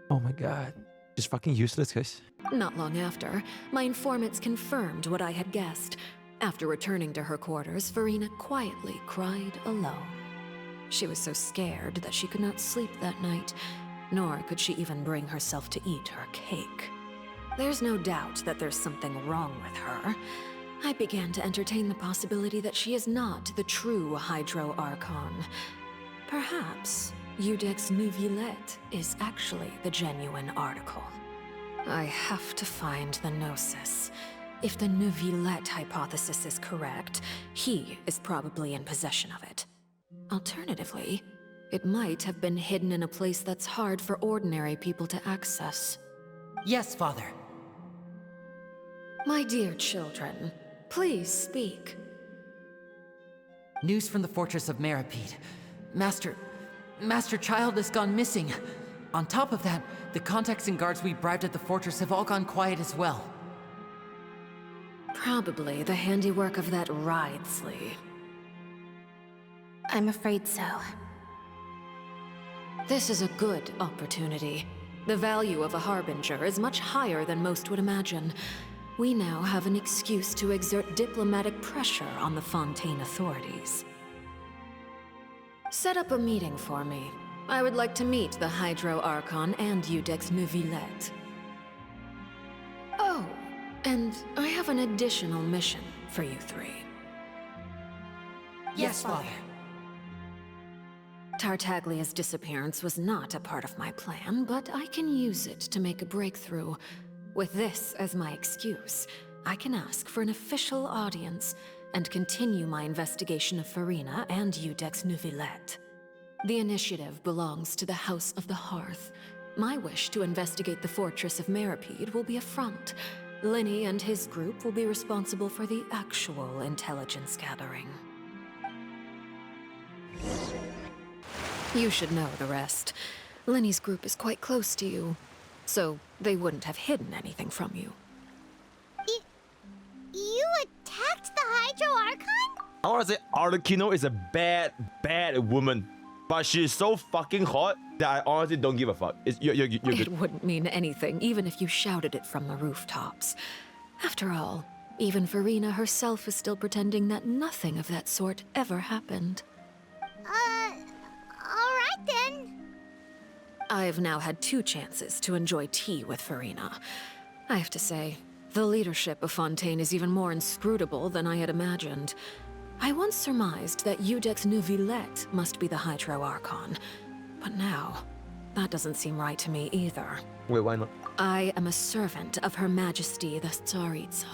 Oh my god. Just fucking useless, guys. Not long after, my informants confirmed what I had guessed. After returning to her quarters, Furina quietly cried alone. She was so scared that she could not sleep that night, nor could she even bring herself to eat her cake. There's no doubt that there's something wrong with her. I began to entertain the possibility that she is not the true Hydro Archon. Perhaps Iudex Neuvillette is actually the genuine article. I have to find the Gnosis. If the Neuvillette hypothesis is correct, he is probably in possession of it. Alternatively, it might have been hidden in a place that's hard for ordinary people to access. Yes, Father. My dear children, please speak. News from the Fortress of Meropide. Master Childe has gone missing. On top of that, the contacts and guards we bribed at the fortress have all gone quiet as well. Probably the handiwork of that Wriothesley. I'm afraid so. This is a good opportunity. The value of a Harbinger is much higher than most would imagine. We now have an excuse to exert diplomatic pressure on the Fontaine authorities. Set up a meeting for me. I would like to meet the Hydro Archon and Iudex Neuvillette. Oh, and I have an additional mission for you three. Yes, Father. Tartaglia's disappearance was not a part of my plan, but I can use it to make a breakthrough. With this as my excuse, I can ask for an official audience and continue my investigation of Furina and Iudex Neuvillette. The initiative belongs to the House of the Hearth. My wish to investigate the Fortress of Meropide will be a front. Lyney and his group will be responsible for the actual intelligence gathering. You should know the rest. Lyney's group is quite close to you, so they wouldn't have hidden anything from you. You attacked the Hydro Archon? I want to say Arlecchino is a bad woman. But she's so fucking hot that I honestly don't give a fuck. You're It good. wouldn't mean anything, even if you shouted it from the rooftops. After all, even Furina herself is still pretending that nothing of that sort ever happened. Alright then. I've now had 2 chances to enjoy tea with Furina. I have to say, the leadership of Fontaine is even more inscrutable than I had imagined. I once surmised that Iudex Neuvillette must be the Hydro Archon, but now, that doesn't seem right to me either. Wait, why not? I am a servant of Her Majesty the Tsaritsa.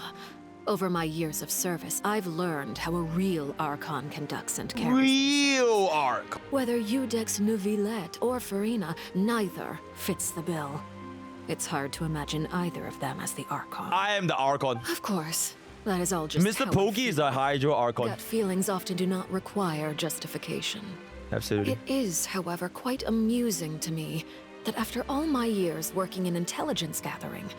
Over my years of service, I've learned how a real Archon conducts and carries Real Arch. Whether Iudex Neuvillette or Furina, neither fits the bill. It's hard to imagine either of them as the Archon. I am the Archon. Of course. That is all just MrPokke is a Hydro Archon. Gut feelings often do not require justification. Absolutely. It is, however, quite amusing to me that after all my years working in intelligence gathering,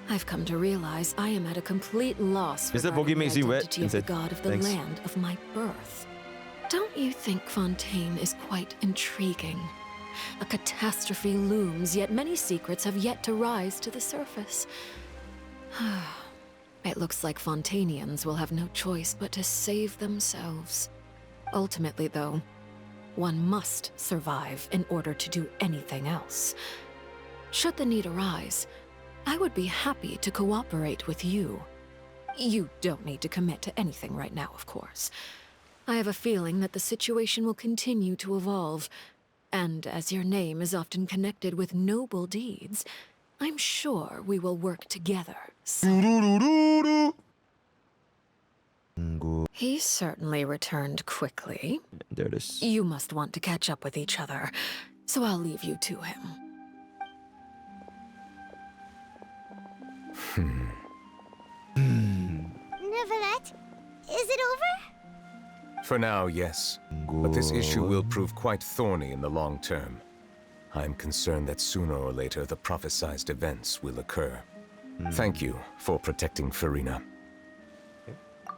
I've come to realize I am at a complete loss regarding MrPokke makes the you wet identity and of the said, god of the "Thanks." land of my birth. Don't you think Fontaine is quite intriguing? A catastrophe looms, yet many secrets have yet to rise to the surface. It looks like Fontainians will have no choice but to save themselves. Ultimately, though, one must survive in order to do anything else. Should the need arise, I would be happy to cooperate with you. You don't need to commit to anything right now, of course. I have a feeling that the situation will continue to evolve, and as your name is often connected with noble deeds, I'm sure we will work together. He certainly returned quickly. There it is. You must want to catch up with each other, so I'll leave you to him. Neuvillette, is it over? For now, yes. But this issue will prove quite thorny in the long term. I'm concerned that sooner or later the prophesized events will occur. Thank you for protecting Furina.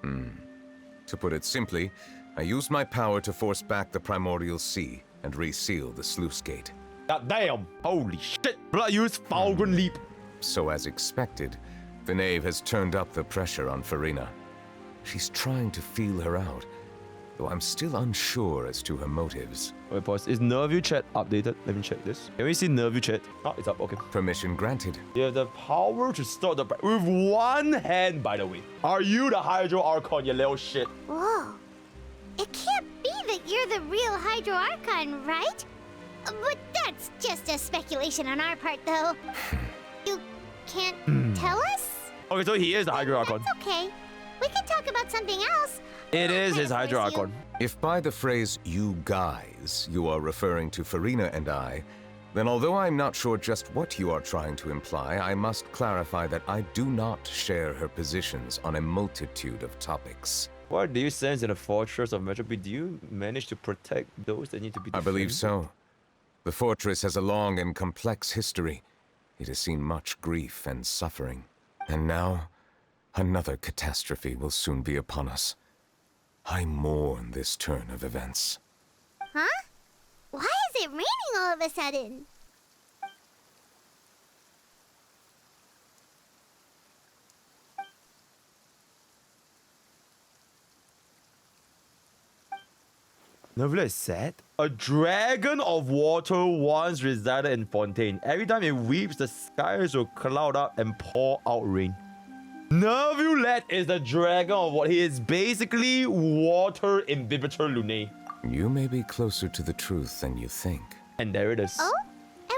To put it simply, I used my power to force back the Primordial Sea and reseal the sluice gate. God damn! Holy shit! Blood use Falgrim Leap. So as expected, the Knave has turned up the pressure on Furina. She's trying to feel her out, though I'm still unsure as to her motives. Wait, pause. Is Nervview chat updated? Let me check this. Can we see Nervview chat? Oh, it's up. Okay. Permission granted. You have the power to start the with one hand, by the way. Are you the Hydro Archon, you little shit? Whoa. It can't be that you're the real Hydro Archon, right? But that's just a speculation on our part, though. You can't tell us? Okay, so he is the Hydro Archon. That's okay. We can talk about something else. It is his Hydro Archon. If by the phrase "you guys" you are referring to Furina and I, then although I'm not sure just what you are trying to imply, I must clarify that I do not share her positions on a multitude of topics. What do you sense in the Fortress of Meropide? Do you manage to protect those that need to be defended? I believe so. The fortress has a long and complex history. It has seen much grief and suffering. And now, another catastrophe will soon be upon us. I mourn this turn of events. Huh? Why is it raining all of a sudden? Neuvillette is sad. A dragon of water once resided in Fontaine. Every time it weeps, the skies will cloud up and pour out rain. Neuvillette is the dragon of water. He is basically water inhibitor Lyney. You may be closer to the truth than you think. And there it is. Oh?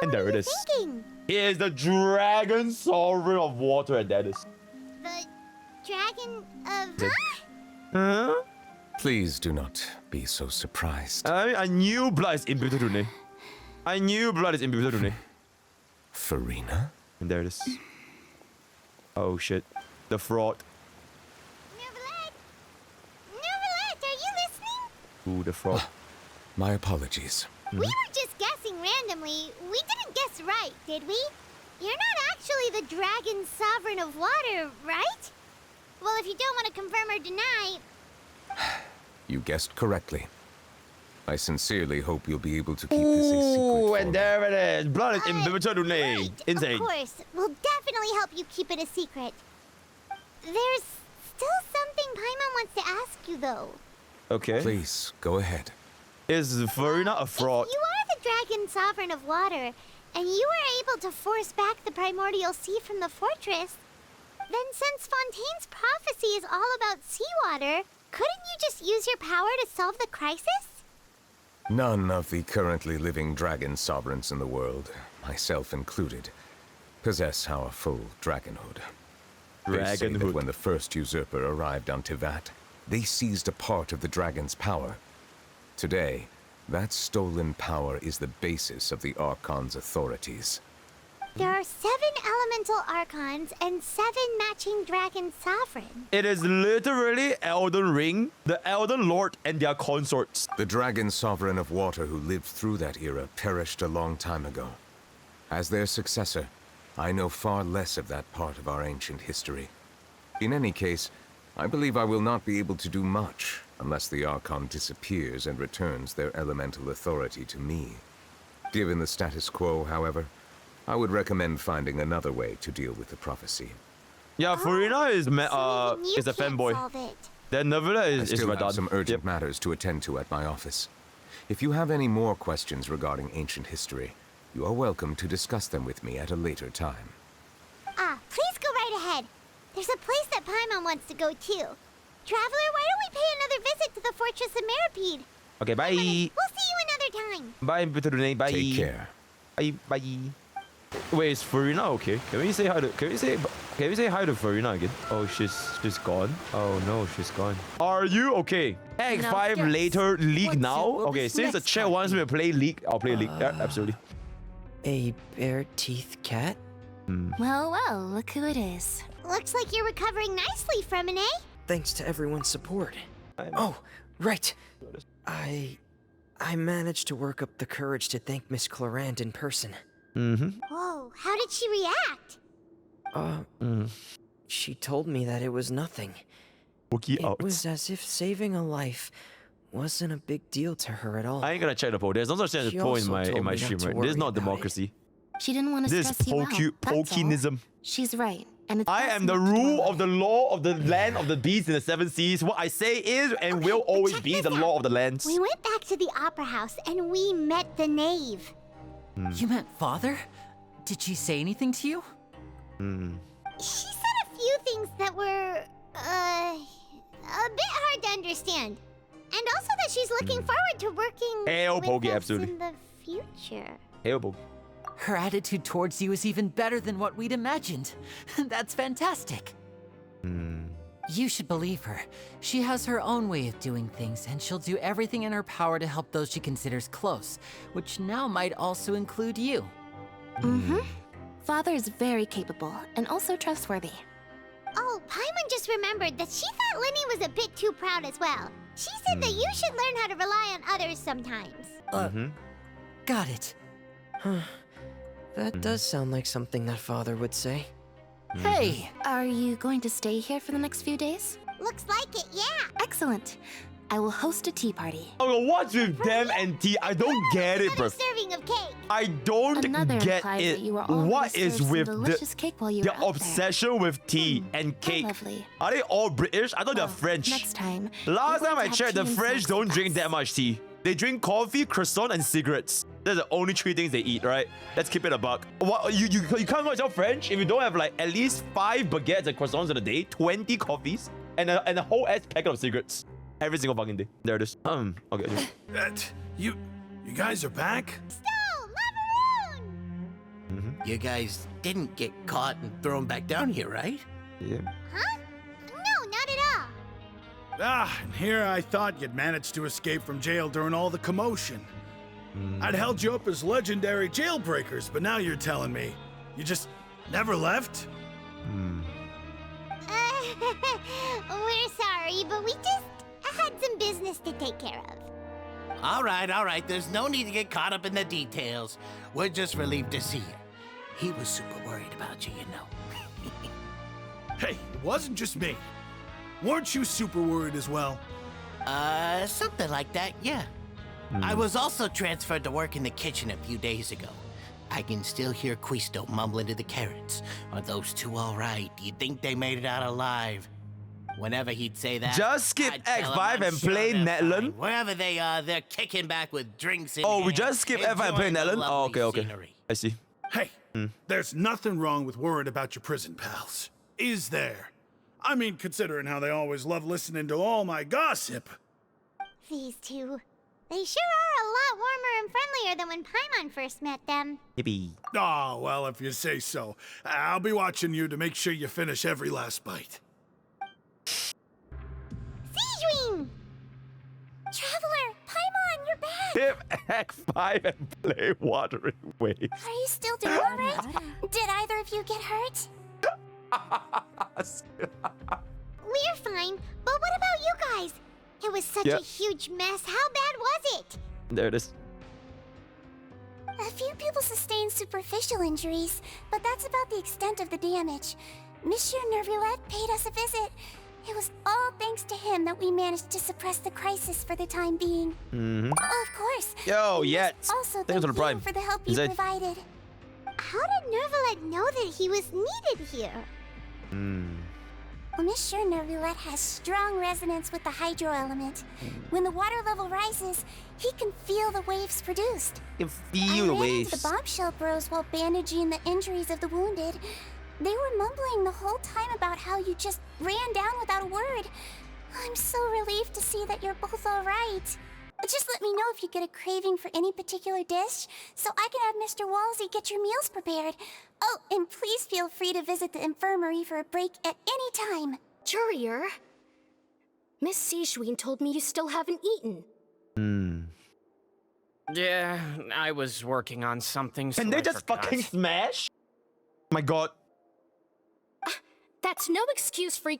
And there it is. Thinking? He is the dragon sovereign of water, and that is. The dragon of... Huh? Please do not be so surprised. I knew blood is imputed to Lyney. I knew blood is imputed to Lyney. Furina? And there it is. Oh shit. The fraud. Neuvillette! Neuvillette, are you listening? Ooh, the fraud. My apologies. We were just guessing randomly. We didn't guess right, did we? You're not actually the Dragon Sovereign of Water, right? Well, if you don't want to confirm or deny... You guessed correctly. I sincerely hope you'll be able to keep this a secret. Ooh, and there it is. Blood is invincible to Lyney. Insane. Of course. We'll definitely help you keep it a secret. There's still something Paimon wants to ask you, though. Okay. Please, go ahead. Is Furina a fraud? If you are the Dragon Sovereign of Water, and you were able to force back the Primordial Sea from the fortress, then since Fontaine's prophecy is all about seawater, couldn't you just use your power to solve the crisis? None of the currently living dragon sovereigns in the world, myself included, possess our full dragonhood. They say that when the first usurper arrived on Tivat, they seized a part of the dragon's power. Today, that stolen power is the basis of the Archon's authorities. There are 7 elemental Archons and 7 matching dragon sovereigns. It is literally Elden Ring, the Elden Lord, and their consorts. The dragon sovereign of water who lived through that era perished a long time ago. As their successor, I know far less of that part of our ancient history. In any case, I believe I will not be able to do much unless the Archon disappears and returns their elemental authority to me. Given the status quo, however, I would recommend finding another way to deal with the prophecy. Yeah, Furina is a fanboy. Then Neuvillette is I still my have some urgent matters to attend to at my office. If you have any more questions regarding ancient history, you are welcome to discuss them with me at a later time. Please go right ahead. There's a place that Paimon wants to go too. Traveler, why don't we pay another visit to the Fortress of Meropide? Okay, bye. We'll see you another time. Bye, Lyney. Bye. Take care. Bye. Wait, is Furina okay? Can we say hi to hi to Furina again? Oh, she's gone. Oh no, she's gone. Are you okay? Act 5 later, League now? Okay, since the chat wants me to play League, I'll play League. Yeah, absolutely. A bare-teeth cat? Well, look who it is. Looks like you're recovering nicely, Freminet. Thanks to everyone's support. Oh, right. I managed to work up the courage to thank Miss Clorinde in person. Whoa, how did she react? She told me that it was nothing. It was as if saving a life wasn't a big deal to her at all. I ain't gonna check the poll. There's no such thing as poll in my stream, right? This is not democracy. She didn't want to stress you out. This is Pokinism. She's right. And it's I am the rule of the law of the land of the beasts in the 7 seas. What I say is and will always be the law of the lands. We went back to the opera house and we met the knave. You met Father? Did she say anything to you? She said a few things that were, a bit hard to understand. And also that she's looking forward to working with us in the future. Her attitude towards you is even better than what we'd imagined. That's fantastic. You should believe her. She has her own way of doing things, and she'll do everything in her power to help those she considers close, which now might also include you. Father is very capable and also trustworthy. Oh, Paimon just remembered that she thought Lyney was a bit too proud as well. She said that you should learn how to rely on others sometimes. Got it. That does sound like something that Father would say. Hey! Are you going to stay here for the next few days? Looks like it, yeah. Excellent. I will host a tea party. Oh, what's with them and tea? I don't get it, bro. Serving of cake. I don't get it. What is with the obsession with tea and cake? Are they all British? I thought they're French. Next time. Last time I checked, the French don't drink that much tea. They drink coffee, croissant, and cigarettes. They're the only 3 things they eat, right? Let's keep it a buck. What, you can't call yourself French if you don't have like at least 5 baguettes and croissants in a day, 20 coffees, and a whole ass packet of cigarettes. Every single fucking day. There it is. Okay. You guys are back? You guys didn't get caught and thrown back down here, right? Yeah. Huh? No, not at all. And here I thought you'd managed to escape from jail during all the commotion. I'd held you up as legendary jailbreakers, but now you're telling me you just never left? We're sorry, but we just had some business to take care of. All right. There's no need to get caught up in the details. We're just relieved to see you. He was super worried about you, you know. Hey, it wasn't just me. Weren't you super worried as well? Something like that, yeah. I was also transferred to work in the kitchen a few days ago. I can still hear Quisto mumbling to the carrots. Are those two all right? Do you think they made it out alive? Whenever he'd say that, just skip I'd tell him F5 I'm and sure play they're Netland. fine. Wherever they are, they're kicking back with drinks in Oh, we hand, just skip F5 and play enjoying the Netland? Oh, lovely okay. scenery. I see. Hey, there's nothing wrong with worrying about your prison pals. Is there? I mean, considering how they always love listening to all my gossip. These two. They sure are a lot warmer and friendlier than when Paimon first met them. Yippee. Oh, well, if you say so. I'll be watching you to make sure you finish every last bite. Sigewinne! Traveler, Paimon, you're back! Hit F5 and play Watering Waves. Are you still doing all right? Did either of you get hurt? We're fine, but what about you guys? It was such a huge mess. How bad was it? There it is. A few people sustained superficial injuries, but that's about the extent of the damage. Monsieur Neuvillette paid us a visit. It was all thanks to him that we managed to suppress the crisis for the time being. Of course. Yo, yeah. Also, Thanks for the prime. for the help you provided. How did Neuvillette know that he was needed here? Well, Monsieur Neuvillette has strong resonance with the hydro element. When the water level rises, he can feel the waves produced. You can feel the I ran waves. into the bombshell bros while bandaging the injuries of the wounded. They were mumbling the whole time about how you just ran down without a word. I'm so relieved to see that you're both all right. Just let me know if you get a craving for any particular dish, so I can have Mr. Wolsey get your meals prepared. Oh, and please feel free to visit the infirmary for a break at any time. Courier, Miss Sigewinne told me you still haven't eaten. Yeah, I was working on something. Can they just fucking smash? My god. That's no excuse for...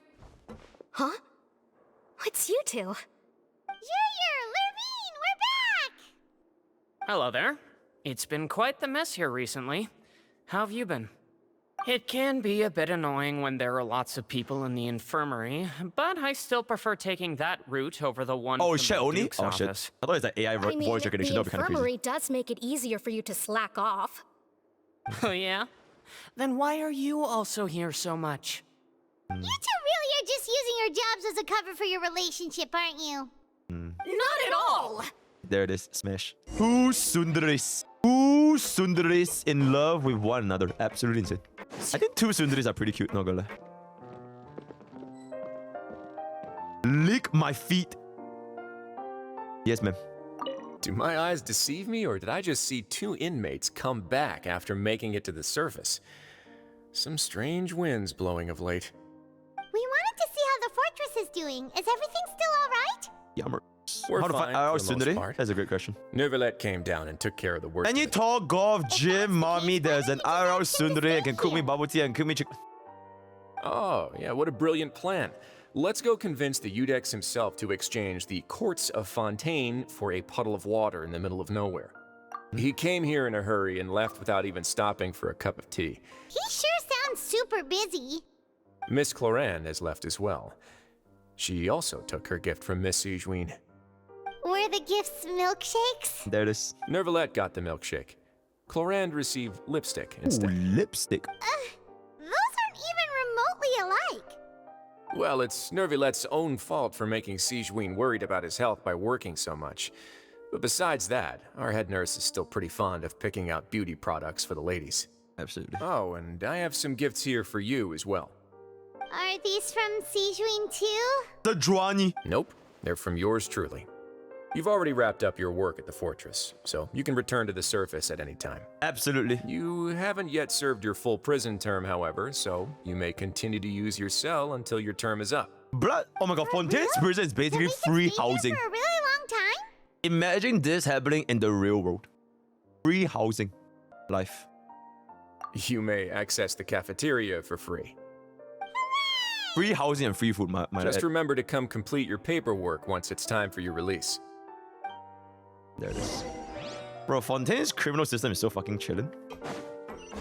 Huh? What's you two? Lurvine, we're back! Hello there. It's been quite the mess here recently. How have you been? It can be a bit annoying when there are lots of people in the infirmary, but I still prefer taking that route over the one Oh from shit, the Oni? Duke's Oh shit. office. I thought it was like AI voice recognition. The That would be kind of crazy. infirmary does make it easier for you to slack off. Oh yeah? Then why are you also here so much? You two really are just using your jobs as a cover for your relationship, aren't you? Not at all! There it is. Smash. Two sundaris. Two sundaris in love with one another. Absolutely insane. I think two sundaris are pretty cute, not gonna lie. Lick my feet. Yes, ma'am. Do my eyes deceive me, or did I just see two inmates come back after making it to the surface? Some strange winds blowing of late. We wanted to see how the fortress is doing. Is everything still all right? Yummer. We're How to fine find our for the most sundari? part. That's a great question. Neuvillette came down and took care of the work. Any tall golf gym, mommy, there's an RL sundari and can cook me bubble tea and cook me chicken. Oh, yeah, what a brilliant plan. Let's go convince the Udex himself to exchange the courts of Fontaine for a puddle of water in the middle of nowhere. He came here in a hurry and left without even stopping for a cup of tea. He sure sounds super busy. Miss Clorinde has left as well. She also took her gift from Miss Sigewinne. Were the gifts milkshakes? There it is. Neuvillette got the milkshake. Clorinde received lipstick instead. Ooh, lipstick. Those aren't even remotely alike. Well, it's Neuvillette's own fault for making Sigewinne worried about his health by working so much. But besides that, our head nurse is still pretty fond of picking out beauty products for the ladies. Absolutely. Oh, and I have some gifts here for you as well. Are these from Sigewinne too? The Drawny. Nope, they're from yours truly. You've already wrapped up your work at the fortress, so you can return to the surface at any time. Absolutely. You haven't yet served your full prison term, however, so you may continue to use your cell until your term is up. Blood. Oh my god, Fontaine's prison is basically free housing. For a really long time? Imagine this happening in the real world. Free housing. Life. You may access the cafeteria for free. Free housing and free food, my Just remember to come complete your paperwork once it's time for your release. There it is. Bro, Fontaine's criminal system is so fucking chillin'.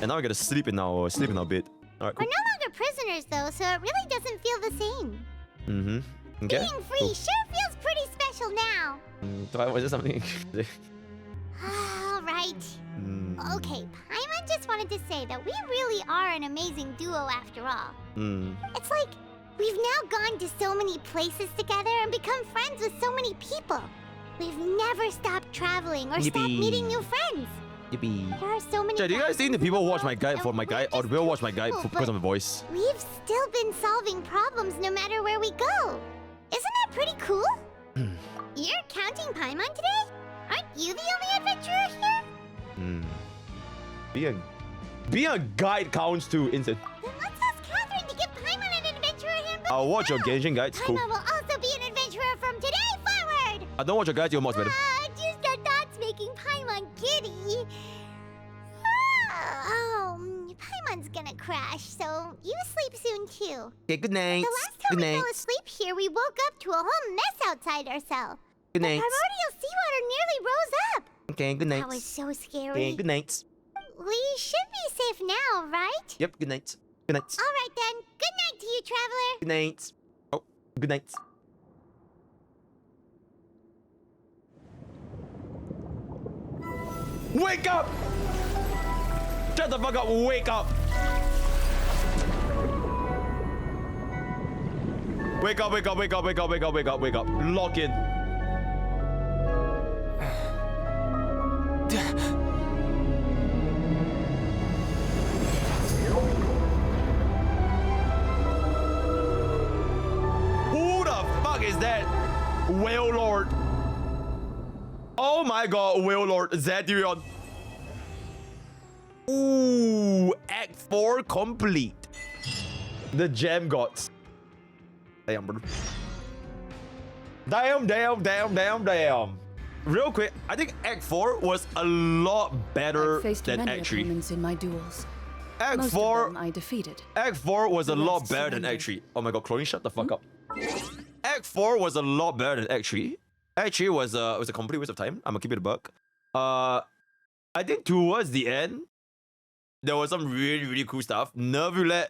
And now we gotta sleep in our bed. Alright, We're cool. no longer prisoners, though, so it really doesn't feel the same. Mm-hmm. Okay. Being free Cool. sure feels pretty special now. Was there something? All right. Okay, Paimon just wanted to say that we really are an amazing duo after all. It's like we've now gone to so many places together and become friends with so many people. We've never stopped traveling or stopped Yippee. meeting new friends. Yippee. There are so many. Do you guys think the people watch my guide for my and guide, or do people watch my guide because of my voice? We've still been solving problems no matter where we go. Isn't that pretty cool? You're counting Paimon today? Aren't you the only adventurer here? Being a guide counts too, instant. Then let's ask Catherine to give Paimon an adventurer handbook. I'll watch your Genshin guides. Cool. Paimon will also be an adventurer from today forward. I don't watch your guides. You're much better. Just our thoughts making Paimon giddy. Paimon's gonna crash, so you sleep soon too. Okay, good night. The last time we fell asleep here, we woke up to a whole mess outside our cell. Good The night. primordial seawater nearly rose up. Okay, good night. That was so scary. Okay, good night. We should be safe now, right? Yep, good night. Good night. All right then. Good night to you, traveler. Good night. Oh, good night. Wake up! Shut the fuck up, wake up! Wake up, wake up, wake up, wake up, wake up, wake up, wake up. Lock in. Who the fuck is that? Whale Lord. Oh my god, Whale Lord. Zadrion. Ooh, Act 4 complete. The Gem Gods. Damn, bro. Damn. Real quick, I think Act 4 was a lot better I've faced than many Act 3. opponents in my duels. Act Most 4 of them I defeated. Act 4 was a The lot rest better than surrendered. Act 3. Oh my god, Clorinde, shut the fuck up. Act 4 was a lot better than Act 3. Act 3 was a complete waste of time. I'm gonna keep it a buck. I think towards the end, there was some really cool stuff. Neuvillette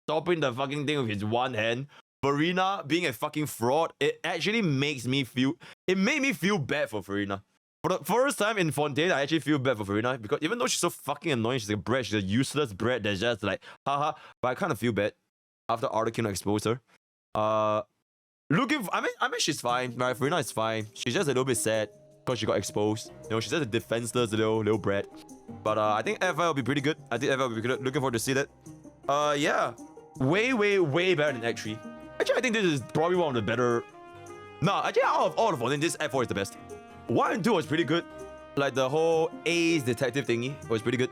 stopping the fucking thing with his one hand. Furina being a fucking fraud. It actually makes me feel... It made me feel bad for Furina. For the first time in Fontaine, I actually feel bad for Furina. Because even though she's so fucking annoying, she's a brat. She's a useless brat that's just like, haha. But I kind of feel bad after Arlecchino exposed her. I mean, she's fine. Right? Furina is fine. She's just a little bit sad because she got exposed. You know, she's just a defenseless little brat. But I think FI will be pretty good. I think FI will be good. Looking forward to see that. Yeah. Way better than Act 3. Actually, I think this is probably one of the better... Nah, actually, out of all of them, this Act 4 is the best. 1 and 2 was pretty good. Like, the whole Ace detective thingy was pretty good.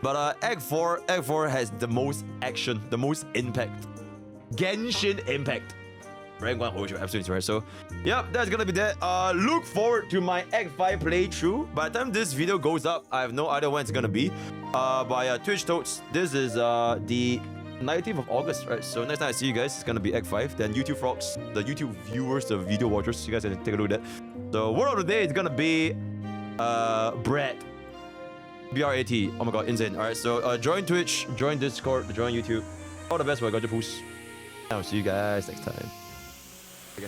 But Act 4 has the most action, the most impact. Genshin impact. Rank 1 Hojo, absolutely right. So, yep, that's gonna be that. Look forward to my Act 5 playthrough. By the time this video goes up, I have no idea when it's gonna be. By Twitch Totes, this is the 19th of August, right? So next time I see you guys, it's gonna be Act 5. Then YouTube Frogs, the YouTube viewers, the video watchers, you guys can take a look at that. So word of the day is gonna be Brat. B-R-A-T. Oh my god, insane. Alright, so join Twitch, join Discord, join YouTube. All the best for Gotcha Poos. I'll see you guys next time. Okay.